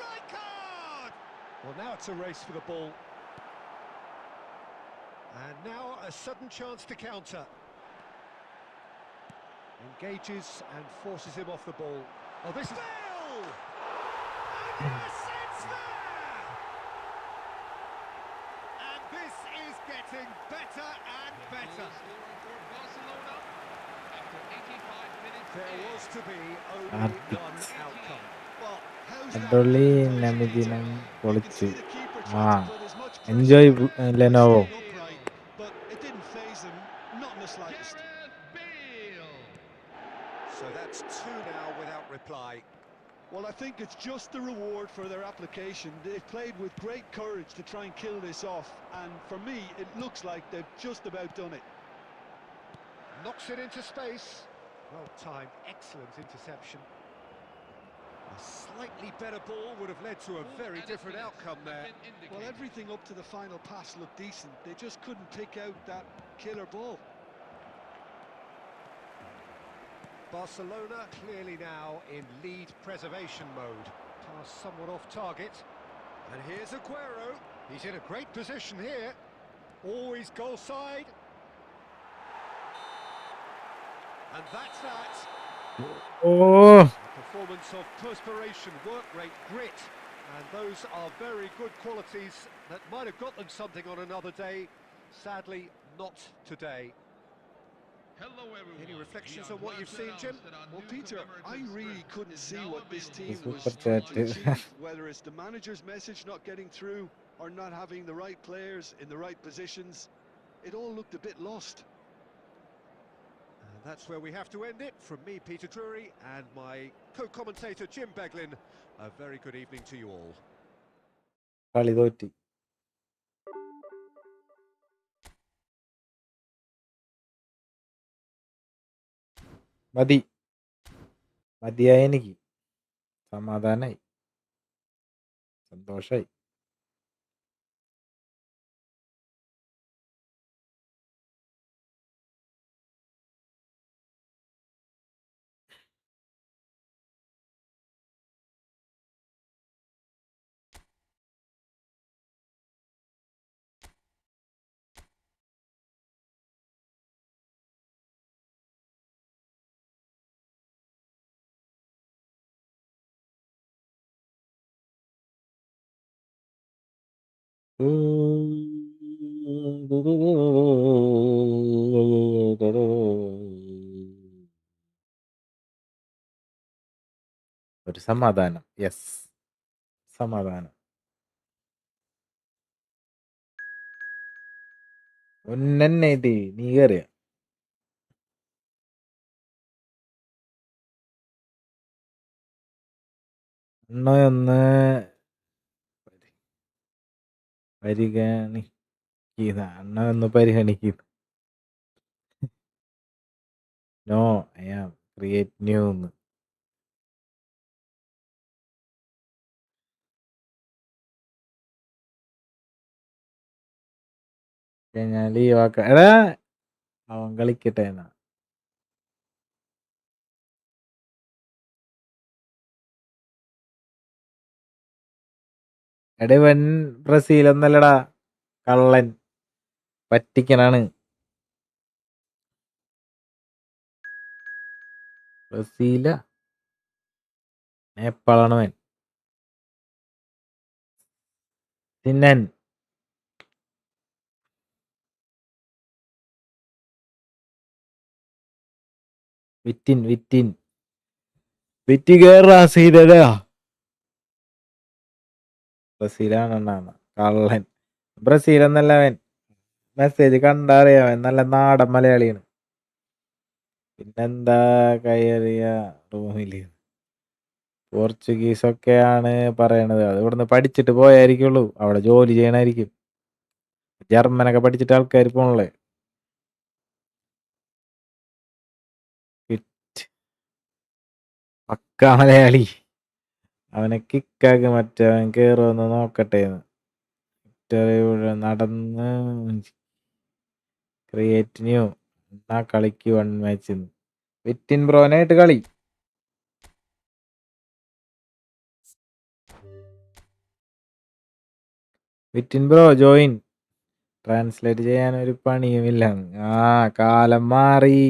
Right card! Well, now it's a race for the ball. And now a sudden chance to counter. Engages and forces him off the ball. Oh, this is... Bale! And yes, it's there! And this is getting better and better. Goal scorer for Barcelona after 85 minutes. There was to be only Arctic. one outcome. Well, how's that അഡോളി for the നമിദിനം You can പൊളിച്ച്. see the keeper ആ, trying to put as much pressure enjoy on him by Lenovo. staying upright, but it didn't faze him, not in the slightest. Gareth Bale. So that's two now without reply. Well, I think it's just the reward for their application. They've played with great courage to try and kill this off, and for me, it looks like they've just about done it. Knocks it into space. Well timed, excellent interception. A slightly better ball would have led to a very different outcome there. Well, everything up to the final pass looked decent. They just couldn't pick out that killer ball. Barcelona clearly now in lead preservation mode. Pass somewhat off target. And here's Aguero. He's in a great position here. Always goal side. And that's that. Oh, A performance of perspiration, work rate, grit. And those are very good qualities that might have got them something on another day. Sadly, not today. Hello, everyone. Any reflections We are on what glad you've to seen, announce Jim? that our Well, new Peter, I commemorative really strip couldn't is see now what this available team Super was chat. trying to achieve, whether it's the manager's message not getting through or not having the right players in the right positions. It all looked a bit lost. And that's where we have to end it. From me, Peter Drury, and my co-commentator, Jim Beglin. A very good evening to you all. കളി തോറ്റി. മതിയായി, എനിക്ക് സമാധാനായി, സന്തോഷായി. ഒരു സമാധാനം. Yes, സമാധാനം. ഒന്നെണ്ണേതി നീ കയറിയ ഒന്ന് പരിഗണിക്കുന്ന ഒന്ന് പരിഗണിക്കുന്നു. No, I am create new എന്ന്. ഞാൻ ലീവാക്ക. എടാ അവൻ കളിക്കട്ടെ എന്നാ. എടേ വൻ ബ്രസീലൊന്നല്ലടാ, കള്ളൻ പറ്റിക്കനാണ്. ബ്രസീല നേപ്പാളാണ് അവൻ. തിന്നൻ വിറ്റ് കേറാ സീരടാ. ബ്രസീലാണെന്നാണ് കള്ളൻ. ബ്രസീലെന്നല്ല അവൻ. മെസ്സേജ് കണ്ടറിയാവൻ നല്ല നാടൻ മലയാളിയാണ്. പിന്നെന്താ കയറിയ റൂമില് പോർച്ചുഗീസൊക്കെയാണ് പറയണത്. അത് ഇവിടുന്ന് പഠിച്ചിട്ട് പോയായിരിക്കുള്ളൂ, അവിടെ ജോലി ചെയ്യണായിരിക്കും. ജർമ്മനൊക്കെ പഠിച്ചിട്ട് ആൾക്കാർ പോണല്ലേ. പക്ക മലയാളി. അവനെ കിക്കാക്ക് മറ്റവൻ കേറുമെന്ന് നോക്കട്ടെന്ന്. നടന്ന് ക്രിയേറ്റ് ന്യൂ എന്നാ കളിക്ക് വൺ മാച്ച്. വിറ്റിൻ ബ്രോനായിട്ട് കളി. വിറ്റിൻ ബ്രോ ജോയിൻ. ട്രാൻസ്ലേറ്റ് ചെയ്യാൻ ഒരു പണിയുമില്ല. കാലം മാറി.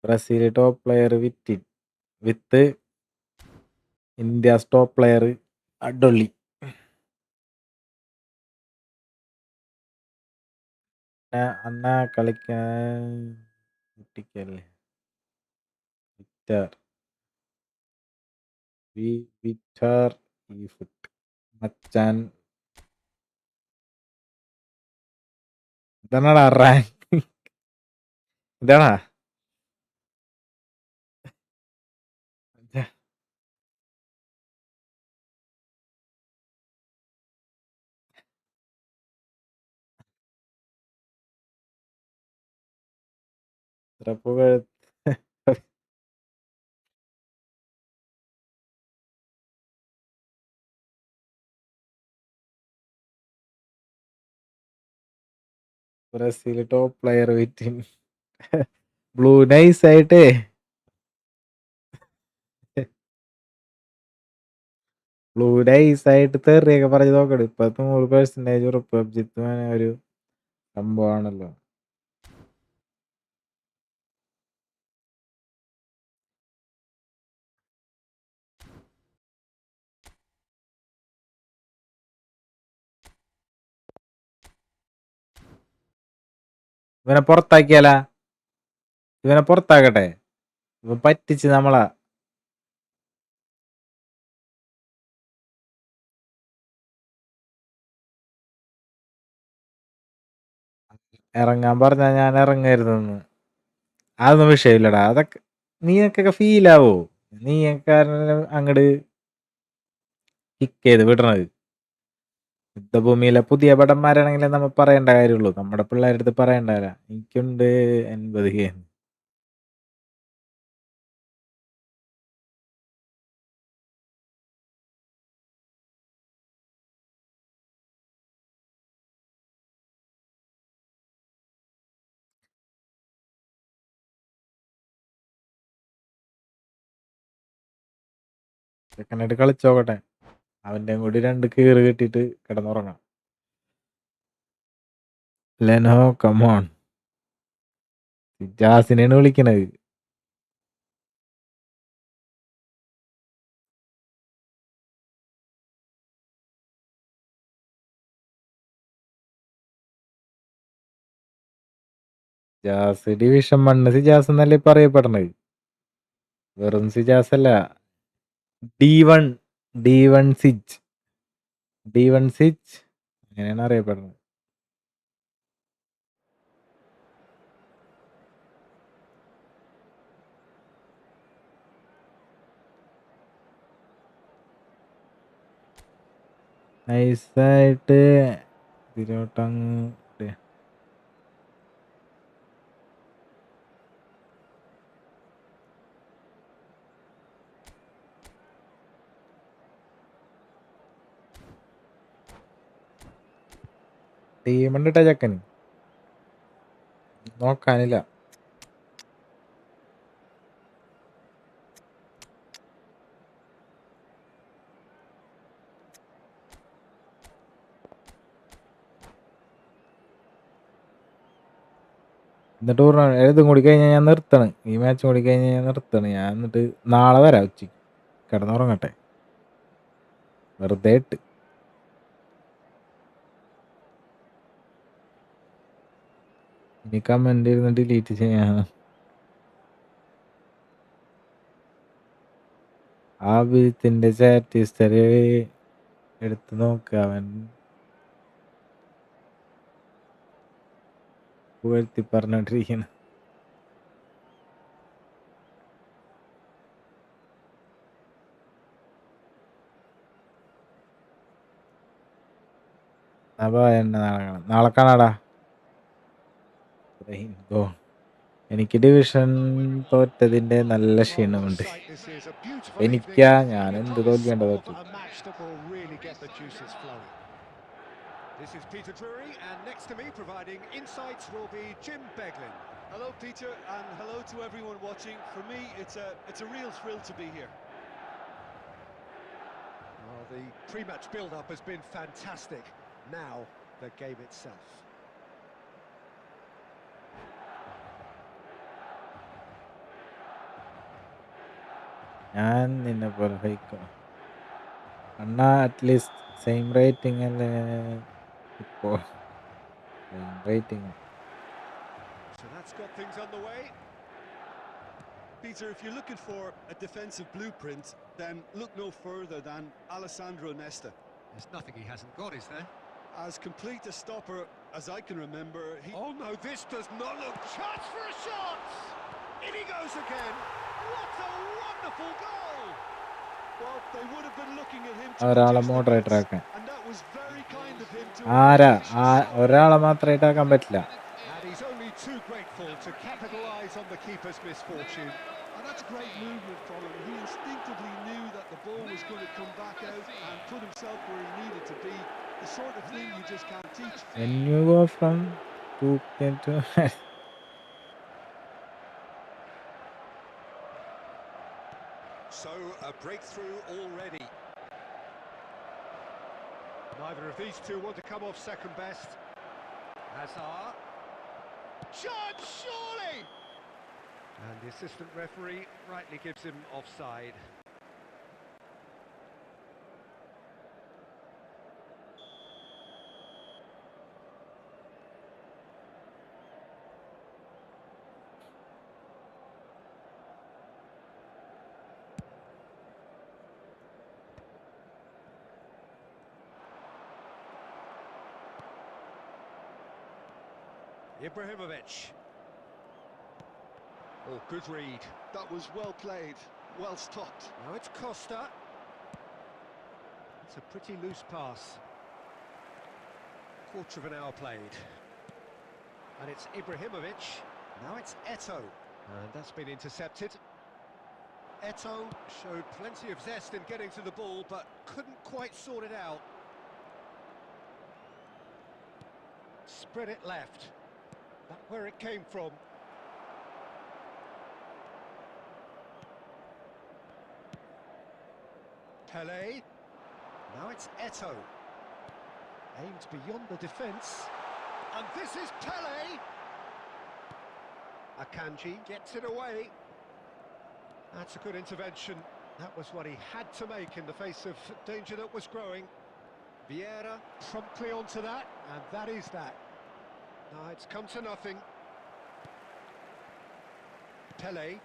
Brazil top player Vitin with India top player അഡൊള്ളി. അണ്ണാ കളിക്കാൻ കുട്ടിക്കല്ലേ വിറ്റാർ ഈ ഫുട്ട് മച്ചാൻ. ഇതാണാ റാങ്ക്. ഇതാണാ Brazil top player waiting. Blue nice ആയിട്ടേ ബ്ലൂ നൈസ് ആയിട്ട് തെറിയൊക്കെ പറഞ്ഞു നോക്കട്ടെ. ഇപ്പൊ 100% ഉറപ്പ് അഭിജിത്ത് മാനെ ഒരു സംഭവമാണല്ലോ. ഇവനെ പുറത്താക്കിയാലാ? ഇവനെ പുറത്താക്കട്ടെ? ഇവൻ പറ്റിച്ച് നമ്മളാ. ഇറങ്ങാൻ പറഞ്ഞാ ഞാൻ ഇറങ്ങരുതെന്ന്. അതൊന്നും വിഷയമില്ലടാ. അതൊക്കെ നീയൊക്കെ ഫീലാവോ? നീയൊക്കെ അങ്ങട് കിക്ക് ചെയ്ത് വിടണത്. യുദ്ധഭൂമിയിലെ പുതിയ പടന്മാരാണെങ്കിലേ നമ്മൾ പറയേണ്ട കാര്യമുള്ളൂ. നമ്മുടെ പിള്ളേരുടെ അടുത്ത് പറയണ്ടല്ല. എനിക്കുണ്ട് 80 ഗെയിം. സെക്കൻഡായിട്ട് കളിച്ചോക്കട്ടെ. അവൻ്റെയും കൂടി 2 കീറ് കിട്ടിയിട്ട് കിടന്നുറങ്ങാം. Leno come on. ജാസിനെയാണ് വിളിക്കണത്. സിജാസ് ഡിവിഷൻ 1 സിജാസ് എന്നല്ലേ പറയപ്പെടണത്. വെറും സിജാസ് അല്ല, D1 സിജ് അങ്ങനെയാണ് അറിയപ്പെടുന്നത്. നൈസായിട്ട് ഇതിലോട്ടങ്ങ് ടീമുണ്ടിട്ടാ ചക്കന് നോക്കാനില്ല. എന്നിട്ട് ഇതും കൂടി കഴിഞ്ഞാൽ ഞാൻ നിർത്തണം. ഈ മാച്ചും കൂടി കഴിഞ്ഞാൽ ഞാൻ നിർത്തണം. ഞാൻ എന്നിട്ട് നാളെ വരാം ഉച്ചയ്ക്ക്. കിടന്നുറങ്ങട്ടെ വെറുതെ ഇട്ട്. ഇനി കമന്റ് ഇരുന്ന് ഡിലീറ്റ് ചെയ്യാൻ. ആ ബീത്തിന്റെ ചാറ്റ് ഹിസ്റ്ററി എടുത്ത് നോക്കുക. അവൻ പുകഴ്ത്തി പറഞ്ഞോണ്ടിരിക്കണം. അപ്പൊ എന്നെ നാളെ കാണാടാ. എനിക്ക് ഡിവിഷൻ തോറ്റതിന്റെ നല്ല ക്ഷീണമുണ്ട്. എനിക്കാ ഞാൻ എന്ത് തോൽക്കേണ്ട തോറ്റു. This is Peter Drury, and next to me providing insights will be Jim Beglin. Hello, Peter, and hello to everyone watching. For me, it's a real thrill to be here. Well, the pre-match build-up has been fantastic. Now, the game itself. ഞാൻ നിന്നെ പോലെ ഫൈക്കോ അണ്ണാ. At least same rating അല്ലേ ഇപ്പോ? Same rating. So that's got things underway. Peter, if you're looking for a defensive blueprint, then look no further than Alessandro Nesta. There's nothing he hasn't got, is there? As complete a stopper as I can remember, Oh no, this does not look... Chance for a shot! In he goes again! What a wonderful goal! Well, they would have been looking at him ഒരാളെ to moderator ആക്കാൻ. and that was very kind of him to... ഒരാളെ മാത്രമായിട്ട് ആക്കാൻ പറ്റില്ല. And he's only too grateful to capitalise on the keeper's misfortune. And that's great movement from him. He instinctively knew that the ball was going to come back out and put himself where he needed to be. The sort of thing you just can't teach. When you go from So a breakthrough already. Neither of these two want to come off second best. Hazard. Chance, surely! And the assistant referee rightly gives him offside. Ibrahimovic. Oh, good read. That was well played, well stopped. Now it's Costa. It's a pretty loose pass. Quarter of an hour played. And it's Ibrahimovic. Now it's Eto'o. And that's been intercepted. Eto'o showed plenty of zest in getting to the ball, but couldn't quite sort it out. Spread it left. That's where it came from. Pele. Now it's Eto'o. Aimed beyond the defence. And this is Pele. Akanji gets it away. That's a good intervention. That was what he had to make in the face of danger that was growing. Vieira promptly onto that, and that is that. Now it's come to nothing. Pele.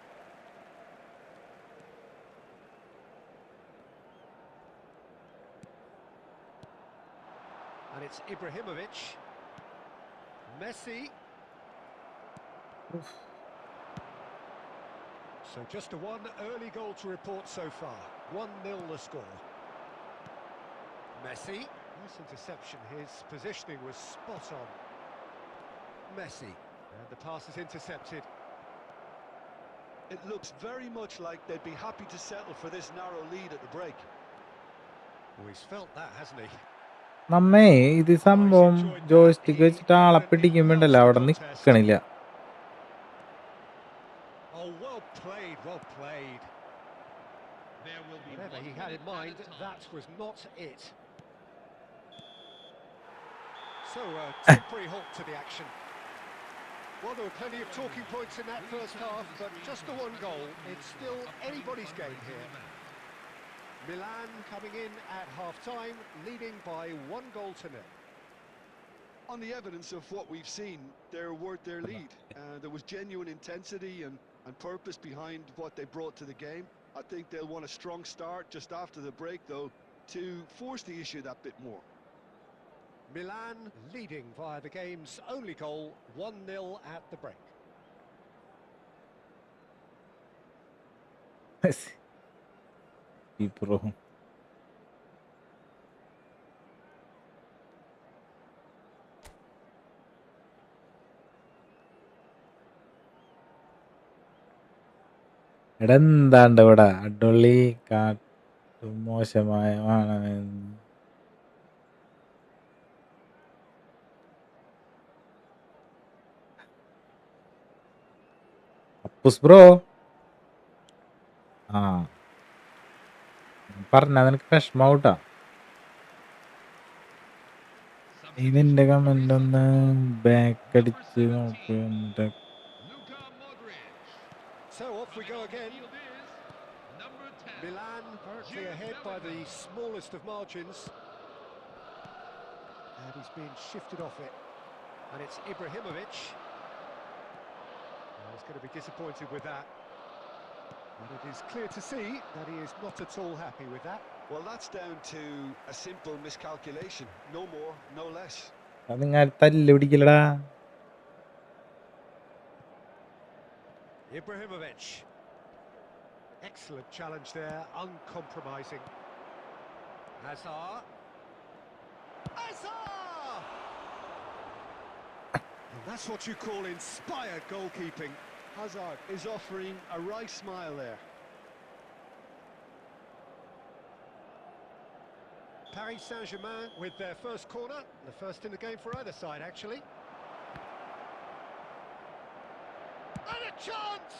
And it's Ibrahimovic. Messi. So just a one early goal to report so far. 1-0 the score. Messi. Nice interception. His positioning was spot on. Messi. And the pass is intercepted. It looks very much like they'd be happy to settle for this narrow lead at the break. Well, he's felt that, hasn't he? നമ്മേ ഇത് സംഭവം joystick വെച്ചിട്ട് ആളെ പിടിക്കുമ്പോണ്ടല്ലോ അവിടെ നിക്കണില്ല. Oh, well played, well played. There will be Whatever 1 he had in minute mind, at a time. that was not it. So, temporary halt to the action. Well, there were plenty of talking points in that first half, but just the one goal. It's still anybody's game here. Milan coming in at half-time, leading by 1-0. On the evidence of what we've seen, they're worth their lead. There was genuine intensity and purpose behind what they brought to the game. I think they'll want a strong start just after the break, though, to force the issue that bit more. Milan leading via the game's only goal, 1-0 at the break. Bro. എടാ എന്താണ്ട് ഇവിടെ അടിപൊളി കാട്ടും മോശമായ അപ്പുസ് bro ആ പറഞ്ഞ നിനക്ക് വിഷമാവൂട്ടാ. ഇതിന്റെ കമന്റ് ഒന്ന് ബാക്ക് അടിച്ച് നോക്ക്. Luka Modric. So off we go again. Field is number 10. Milan currently ahead by the smallest of margins. And he's been shifted off it. And it's Ibrahimovic. Well, he's going to be disappointed with that. And it is clear to see that he is not at all happy with that. Well, that's down to a simple miscalculation. No more, no less. അതിങ്ങ തല്ല് പിടിക്കലടാ. Ibrahimovic. Excellent challenge there, uncompromising. Hazard. Hazard! And that's what you call inspired goalkeeping. Hazard is offering a wry smile there. Paris Saint-Germain with their first corner, the first in the game for either side actually. chance!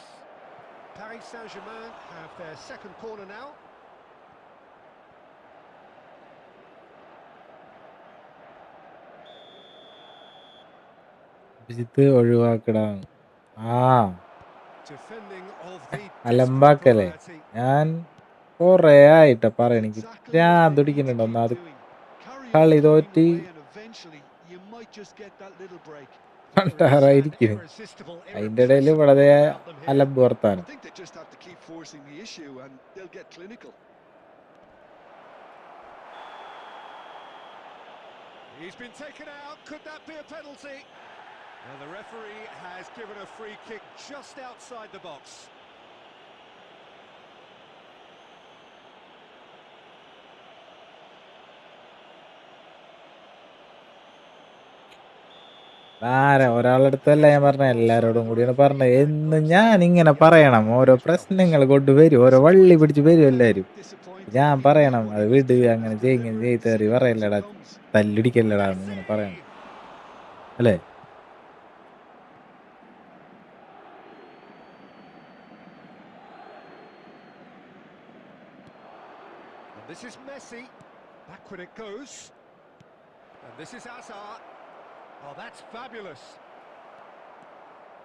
Paris Saint-Germain have their second corner now. ഇത് ഒഴിവാക്കടാ. Defending of the desperate അലമ്പാക്കല്ലേ. variety. ഞാൻ കൊറേ ആയിട്ടാ പറയണ. എനിക്ക് Exactly what they need to പിടിക്കുന്നുണ്ടോ keep ഒന്നാമത് doing. Carry on കളി plugging തോറ്റി away and eventually you might just get that little break. There is an കണ്ടാറായിരിക്കുന്നു. irresistible, അതിന്റെ ഇടയിൽ irrepressible വളരെ about them here. അലമ്പ് I വർത്താനം. think they just have to keep forcing the issue and they'll get clinical. He's been taken out. Could that be a penalty? Now the referee has given a free kick just outside the box. ഒരാളുടെ അടുത്തല്ല ഞാൻ പറഞ്ഞ, എല്ലാരോടും കൂടിയാണ് പറഞ്ഞത്. എന്ന് ഞാൻ ഇങ്ങനെ പറയണം, ഓരോ പ്രശ്നങ്ങൾ കൊണ്ട് വരും, ഓരോ വള്ളി പിടിച്ച് വരും എല്ലാരും. ഞാൻ പറയണം അത് വിട്, അങ്ങനെ ഇങ്ങനെ ചെയ്തേറി പറയല്ലടാ, തല്ലിടിക്കല്ലടാ എന്ന് ഇങ്ങനെ പറയണം അല്ലേ? And this is Messi. Backward it goes. And this is Hazard. Oh, that's fabulous.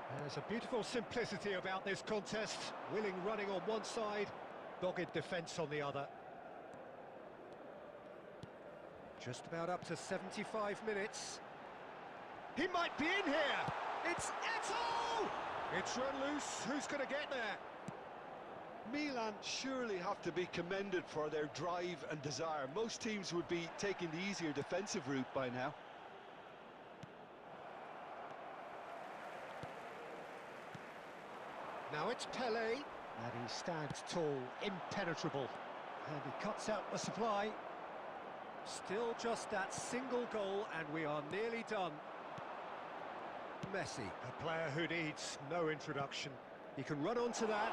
There's a beautiful simplicity about this contest. Willing running on one side, dogged defence on the other. Just about up to 75 minutes. He might be in here. It's Eto'o! It's run loose. Who's going to get there? Milan surely have to be commended for their drive and desire. Most teams would be taking the easier defensive route by now. Now it's Pele, and he stands tall, impenetrable, and he cuts out the supply. Still just that single goal, and we are nearly done. Messi, a player who needs no introduction. He can run onto that,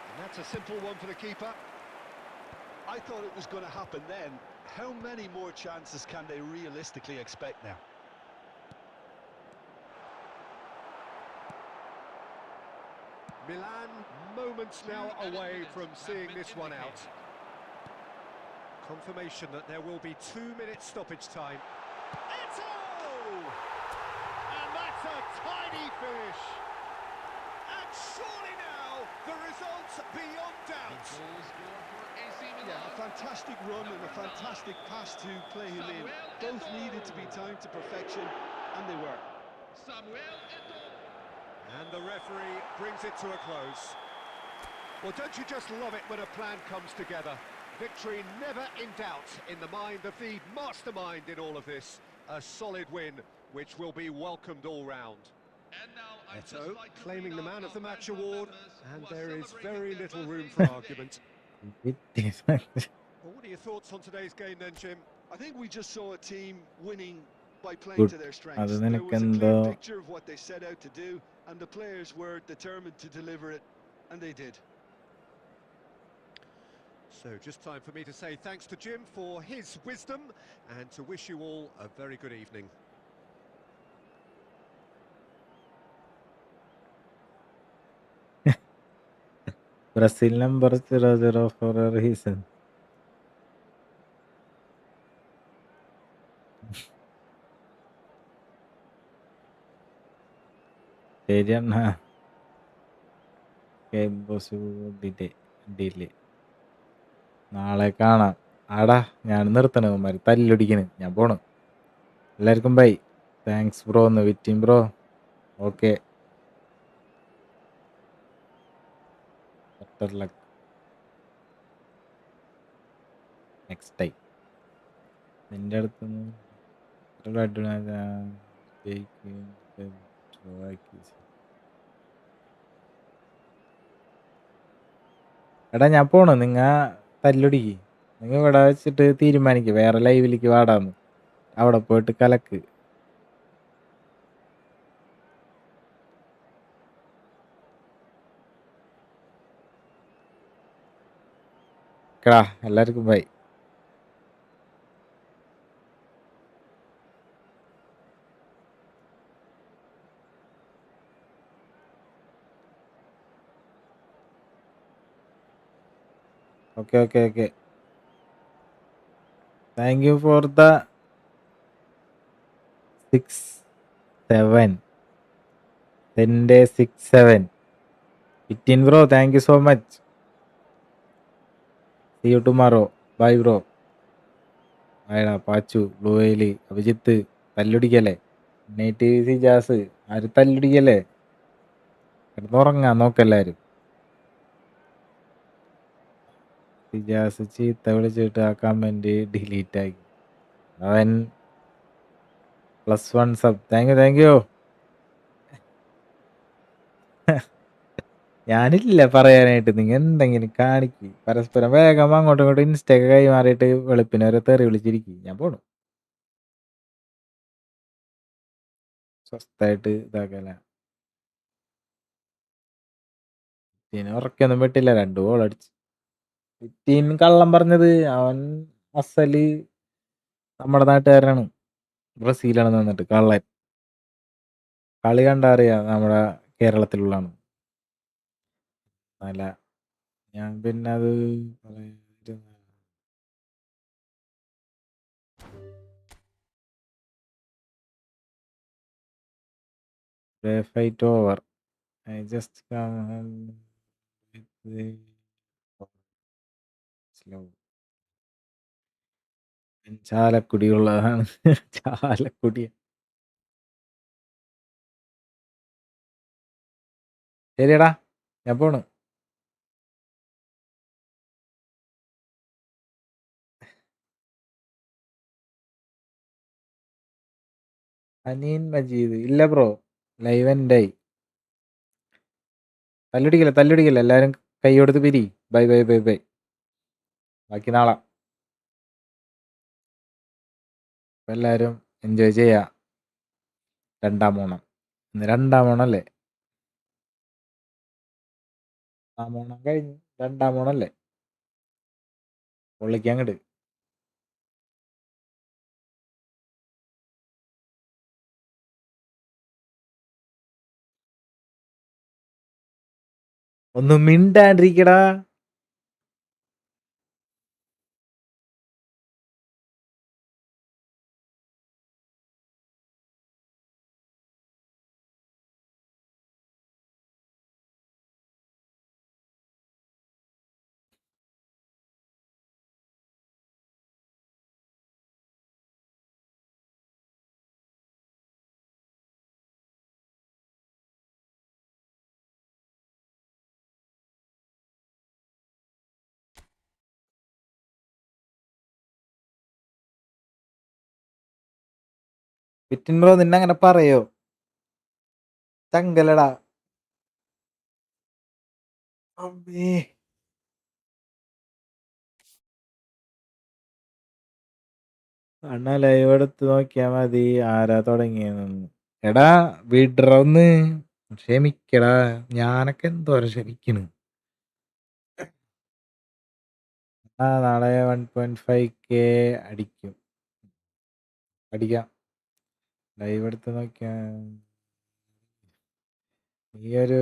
and that's a simple one for the keeper. I thought it was going to happen then. How many more chances can they realistically expect now? Milan moments now away from seeing this one out. Confirmation that there will be 2 minutes stoppage time. Eto'o! And that's a tiny finish. And surely now the result's beyond doubt. Yeah, a fantastic run and a fantastic pass to play him in. Both needed to be timed to perfection, and they were. And the referee brings it to a close. Well, don't you just love it when a plan comes together? Victory never in doubt in the mind of the mastermind in all of this. A solid win, which will be welcomed all round. Eto'o claiming the man of the match award, and there is very little room for argument. Well, what are your thoughts on today's game then, Jim? I think we just saw a team winning by playing Good. to their അത് strengths. There was a നിനക്കെന്തോ clear picture of what they set out to do, and the players were determined to deliver it, and they did. So just time for me to say thanks to Jim for his wisdom and to wish you all a very good evening. Brazil number 004 for a reason. ശരിയാണ്. Delay നാളെ കാണാം. ആടാ ഞാൻ നിർത്തണമാര് തല്ലുടിക്കണ്, ഞാൻ പോണു. എല്ലാവർക്കും by. Thanks bro എന്ന് Vitin bro. Okay, better luck next time. നിന്റെ അടുത്തുനിന്ന് എടാ ഞാൻ പോണു. നിങ്ങ തല്ലുടിക്ക്, നിങ്ങൾ ഇവിടെ വെച്ചിട്ട് തീരുമാനിക്കുക വേറെ ലൈവിലേക്ക് വാടാന്ന്. അവിടെ പോയിട്ട് കലക്ക്. എല്ലാവർക്കും by. Okay. Thank you for the 6-7. 10 day 6-7. 15 bro, thank you so much. See you tomorrow. Bye bro. ആയടാ പാച്ചു, ബ്ലൂ വെയില്, അഭിജിത്ത്, തല്ലുടിക്കല്ലേ, നേറ്റീവ് സി ജാസ്, ആര് തല്ലുടിക്കല്ലേ, കിടന്നുറങ്ങാൻ നോക്കെല്ലാരും. സിജാസ് ചീത്ത വിളിച്ചിട്ട് ആ കമന്റ് ഡിലീറ്റ് ആക്കി. അവൻ +1 സബ്. Thank you. ഞാനില്ല പറയാനായിട്ട്. നിങ്ങൾ എന്തെങ്കിലും കാണിക്ക്. പരസ്പരം വേഗം അങ്ങോട്ടും ഇങ്ങോട്ടും ഇൻസ്റ്റയൊക്കെ കൈമാറിയിട്ട് വെളുപ്പിനെ വരെ തെറി വിളിച്ചിരിക്കും. ഞാൻ പോണു. സ്വസ്ഥായിട്ട് ഇതാക്കല. പിന്നെ ഉറക്കൊന്നും വിട്ടില്ല. 2 ഗോൾ അടിച്ചു. 15 കള്ളം പറഞ്ഞത് അവൻ അസല് നമ്മുടെ നാട്ടുകാരനാണ്. ബ്രസീലാണെന്ന് വന്നിട്ട് കള്ളൻ. കളി കണ്ടാ അറിയാം നമ്മുടെ കേരളത്തിലുള്ളതാണ്. അല്ല ഞാൻ പിന്നെ അത് ഫൈറ്റ് ഓവർ. ഐ ജസ്റ്റ് ചാലക്കുടിയുള്ളതാണ്. ചാലക്കുടി. ശരിയടാ, ഞാൻ പോണ്. അനീൻ മജീദ് ഇല്ല ബ്രോ, ലൈവ് എൻഡായി. തല്ലുടിക്കല്ലേ എല്ലാരും കൈ കൊടുത്ത് പിരി. ബൈ. ബാക്കി നാളെ. എല്ലാരും എൻജോയ് ചെയ്യാ. 2-ാം ഓണം. ഇന്ന് 2-ാം ഓണല്ലേ? 1-ാം ഓണം കഴിഞ്ഞ് 2-ാം ഓണല്ലേ? പൊള്ളിക്കങ്ങട്. ഒന്ന് മിണ്ടാണ്ടിരിക്കടാ. വിറ്റിൻ ബ്രോ നിന്നങ്ങനെ പറയോ? ചങ്കലടാ. അമ്മേ. അണ്ണാ ലൈവ് എടുത്ത് നോക്കിയാ മതി ആരാ തുടങ്ങിയെന്ന്. എടാ വിടറൊന്ന്. ക്ഷമിക്കടാ. ഞാനൊക്കെ എന്തോരം ക്ഷമിക്കണ്. നാളെ 1.5k അടിക്കാം. ലൈവ് എടുത്ത് നോക്കിയാ ഈ ഒരു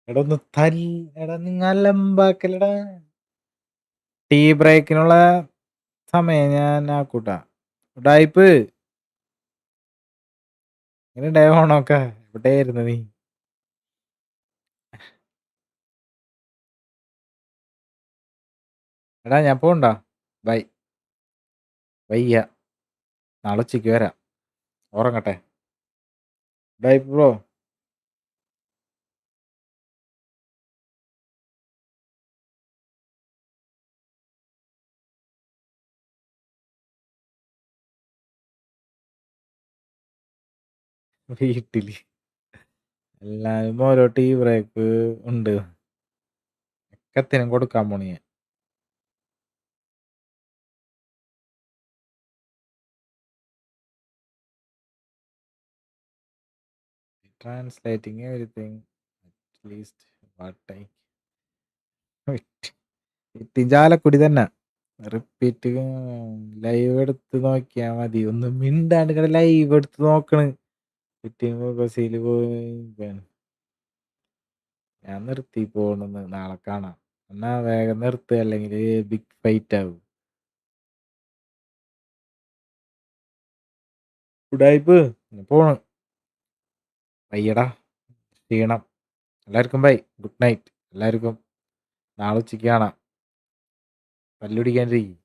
എടാ ഒന്ന് എടാ നിങ്ങൾ അലമ്പാക്കലടാ. ടീ ബ്രേക്കിനുള്ള സമയം ഞാൻ ആക്കൂട്ടാ. ഉഡായിപ്പ് ഇങ്ങനെ ഡേ ഓണൊക്കെ എവിടെയായിരുന്നു നീ? എടാ ഞാൻ പോണ്ടാ. ബൈ. വയ്യ. നാളെ ഉച്ചയ്ക്ക് വരാം. ഉറങ്ങട്ടെ. ഉഡായിപ്പ് ബ്രോ. വീട്ടില് എല്ലാരും ഓരോ ടീ ബ്രേക്ക് ഉണ്ട്. ഒക്കത്തിനും കൊടുക്കാൻ പോണി ഞാൻ. Translating everything at least what I Chalakudy തന്നെ. റിപ്പീറ്റ് ലൈവ് എടുത്ത് നോക്കിയാ മതി. ഒന്ന് മിണ്ടാണ്ട് ഇവിടെ ലൈവ് എടുത്ത് നോക്കണ്. ബസ്സിൽ പോയി ഞാൻ നിർത്തി പോണെന്ന്. നാളെ കാണാം. എന്നാ വേഗം നിർത്ത്, അല്ലെങ്കിൽ ബിഗ് ഫൈറ്റ് ആവും. ഉഡായിപ്പ് പോണ്. വയ്യടാ, ക്ഷീണം. എല്ലാവർക്കും ബൈ, ഗുഡ് നൈറ്റ്. എല്ലാവർക്കും നാളെ ഉച്ചയ്ക്ക് കാണാം. പല്ലുടിക്കാണ്ടിരിക്കും.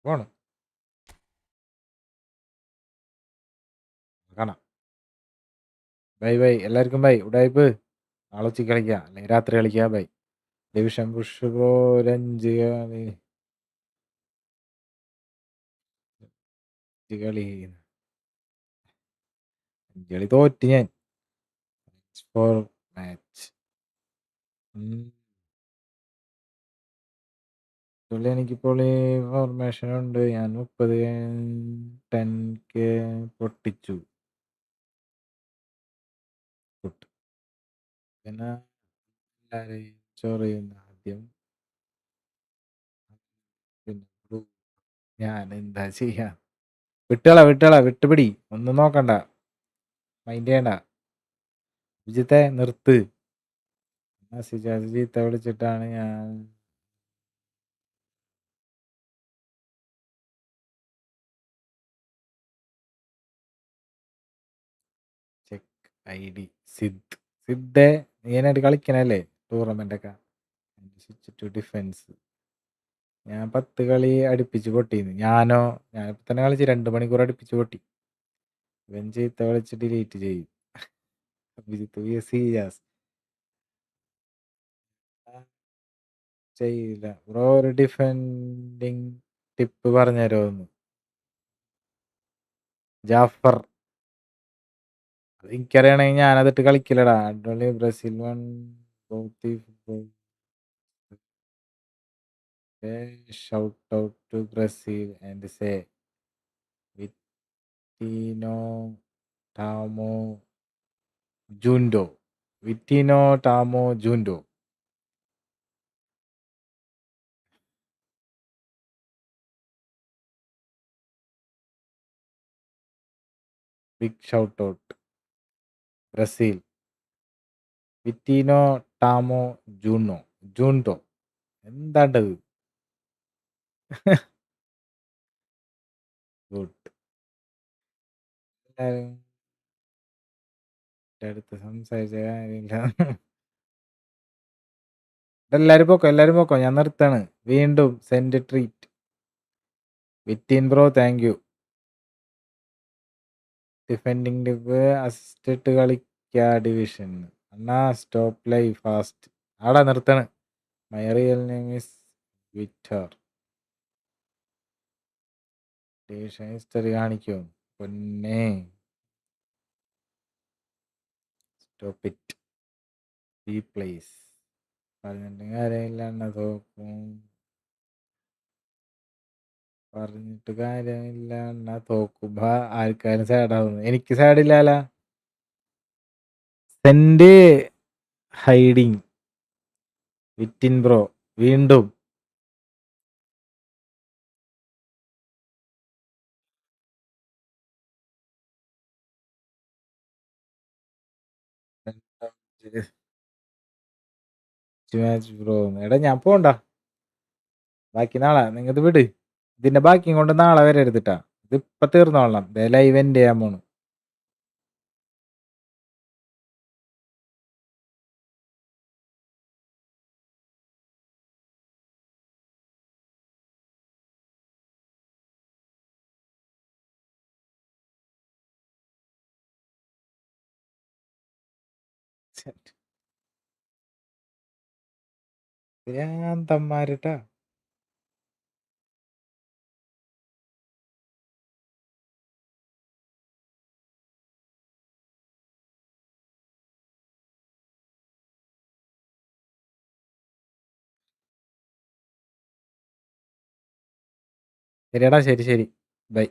പോണ്. കാണാം. ബൈ ബൈ, എല്ലാവർക്കും ബൈ. ഉഡായിപ്പ് നാളെ ഉച്ചയ്ക്ക് കളിക്കാം, അല്ലെങ്കിൽ രാത്രി കളിക്കാം. ബൈ. ഡിവിഷൻ പുഷ് ബ്രോ ഒരു 5 കളി തോറ്റ് ഞാൻ. ഫോർ മാച്ച് എനിക്കിപ്പോൾ ഫോർമേഷൻ ഉണ്ട്. ഞാൻ 30 10K പൊട്ടിച്ചു. പിന്നെ എല്ലാരെയും ചൊറിയുന്ന ആദ്യം. പിന്നെ ഞാൻ എന്താ ചെയ്യാ? വിട്ടുകള വിട്ടുപിടി. ഒന്നും നോക്കണ്ട, മൈൻഡ് ചെയ്യണ്ട. വിജിത്തെ നിർത്ത്. ചീത്ത വിളിച്ചിട്ടാണ് ഞാൻ. ചെക്ക് ID സിദ്ധെ നീനായിട്ട് കളിക്കണല്ലേ ടൂർണമെന്റ് ഒക്കെ. Switch to defence. ഞാൻ 10 കളി അടുപ്പിച്ച് പൊട്ടിന്ന്. ഞാനിപ്പോ തന്നെ കളിച്ച് 2 മണിക്കൂർ അടുപ്പിച്ച് പൊട്ടി. ഇവൻ ചീത്ത വിളിച്ച് ഡിലീറ്റ് ചെയ്യും. ചെയ്യില്ല ബ്രോ. ഒരു ഡിഫെൻഡിങ് ടിപ്പ് പറഞ്ഞുതരുമോന്ന്? ജാഫർ. അത് എനിക്കറിയണെങ്കിൽ ഞാനതിട്ട് കളിക്കില്ലടാ. അടിപൊളി Brazil one shout out to Brazil and say Vitinho ടാമോ ജൂൻഡോ. Big shout out Brazil. Vitinho ടാമോ ജൂണ്ടോ. എന്താണ്ടത്? ഗുഡ്. എല്ലാരും അടുത്ത് സംസാരിച്ച കാര്യമില്ല. എല്ലാരും പോക്കോ, ഞാൻ നിർത്താണ്. വീണ്ടും send treat. Vitin bro thank you. Defending tip assist ഇട്ട് കളിക്കാ ഡിവിഷൻ. അണ്ണാ സ്റ്റോപ്പ് ലൈവ് ഫാസ്റ്റ്. ആടാ നിർത്താണ്. My real name is Vitor. Division history കാണിക്കോ? പൊന്നെ സ്റ്റോപ്പ് ഇറ്റ്. റീപ്ലേസ്. പറഞ്ഞിട്ട് കാര്യമില്ല അണ്ണ തോക്കും. പറഞ്ഞിട്ട് കാര്യമില്ല അണ്ണ തോക്കുമ്പോ ആൾക്കാരും സാഡാവുന്നു. എനിക്ക് സാഡില്ലാല. Send hiding. വിറ്റിൻ ബ്രോ വീണ്ടും. Match bro. എടാ ഞാൻ പോണ്ട. ബാക്കി നാളെ നിങ്ങത് വിട്. ഇതിന്റെ ബാക്കിയും കൊണ്ട് നാളെ വരെ എടുത്തിട്ടാ. ഇത് ഇപ്പൊ തീർന്നോളാം. ലൈവ് എൻഡ് ചെയ്യാൻ പോണു. ഭ്രാന്തന്മാരിട്ടാ. ശരിയടാ, ശരി. ബൈ.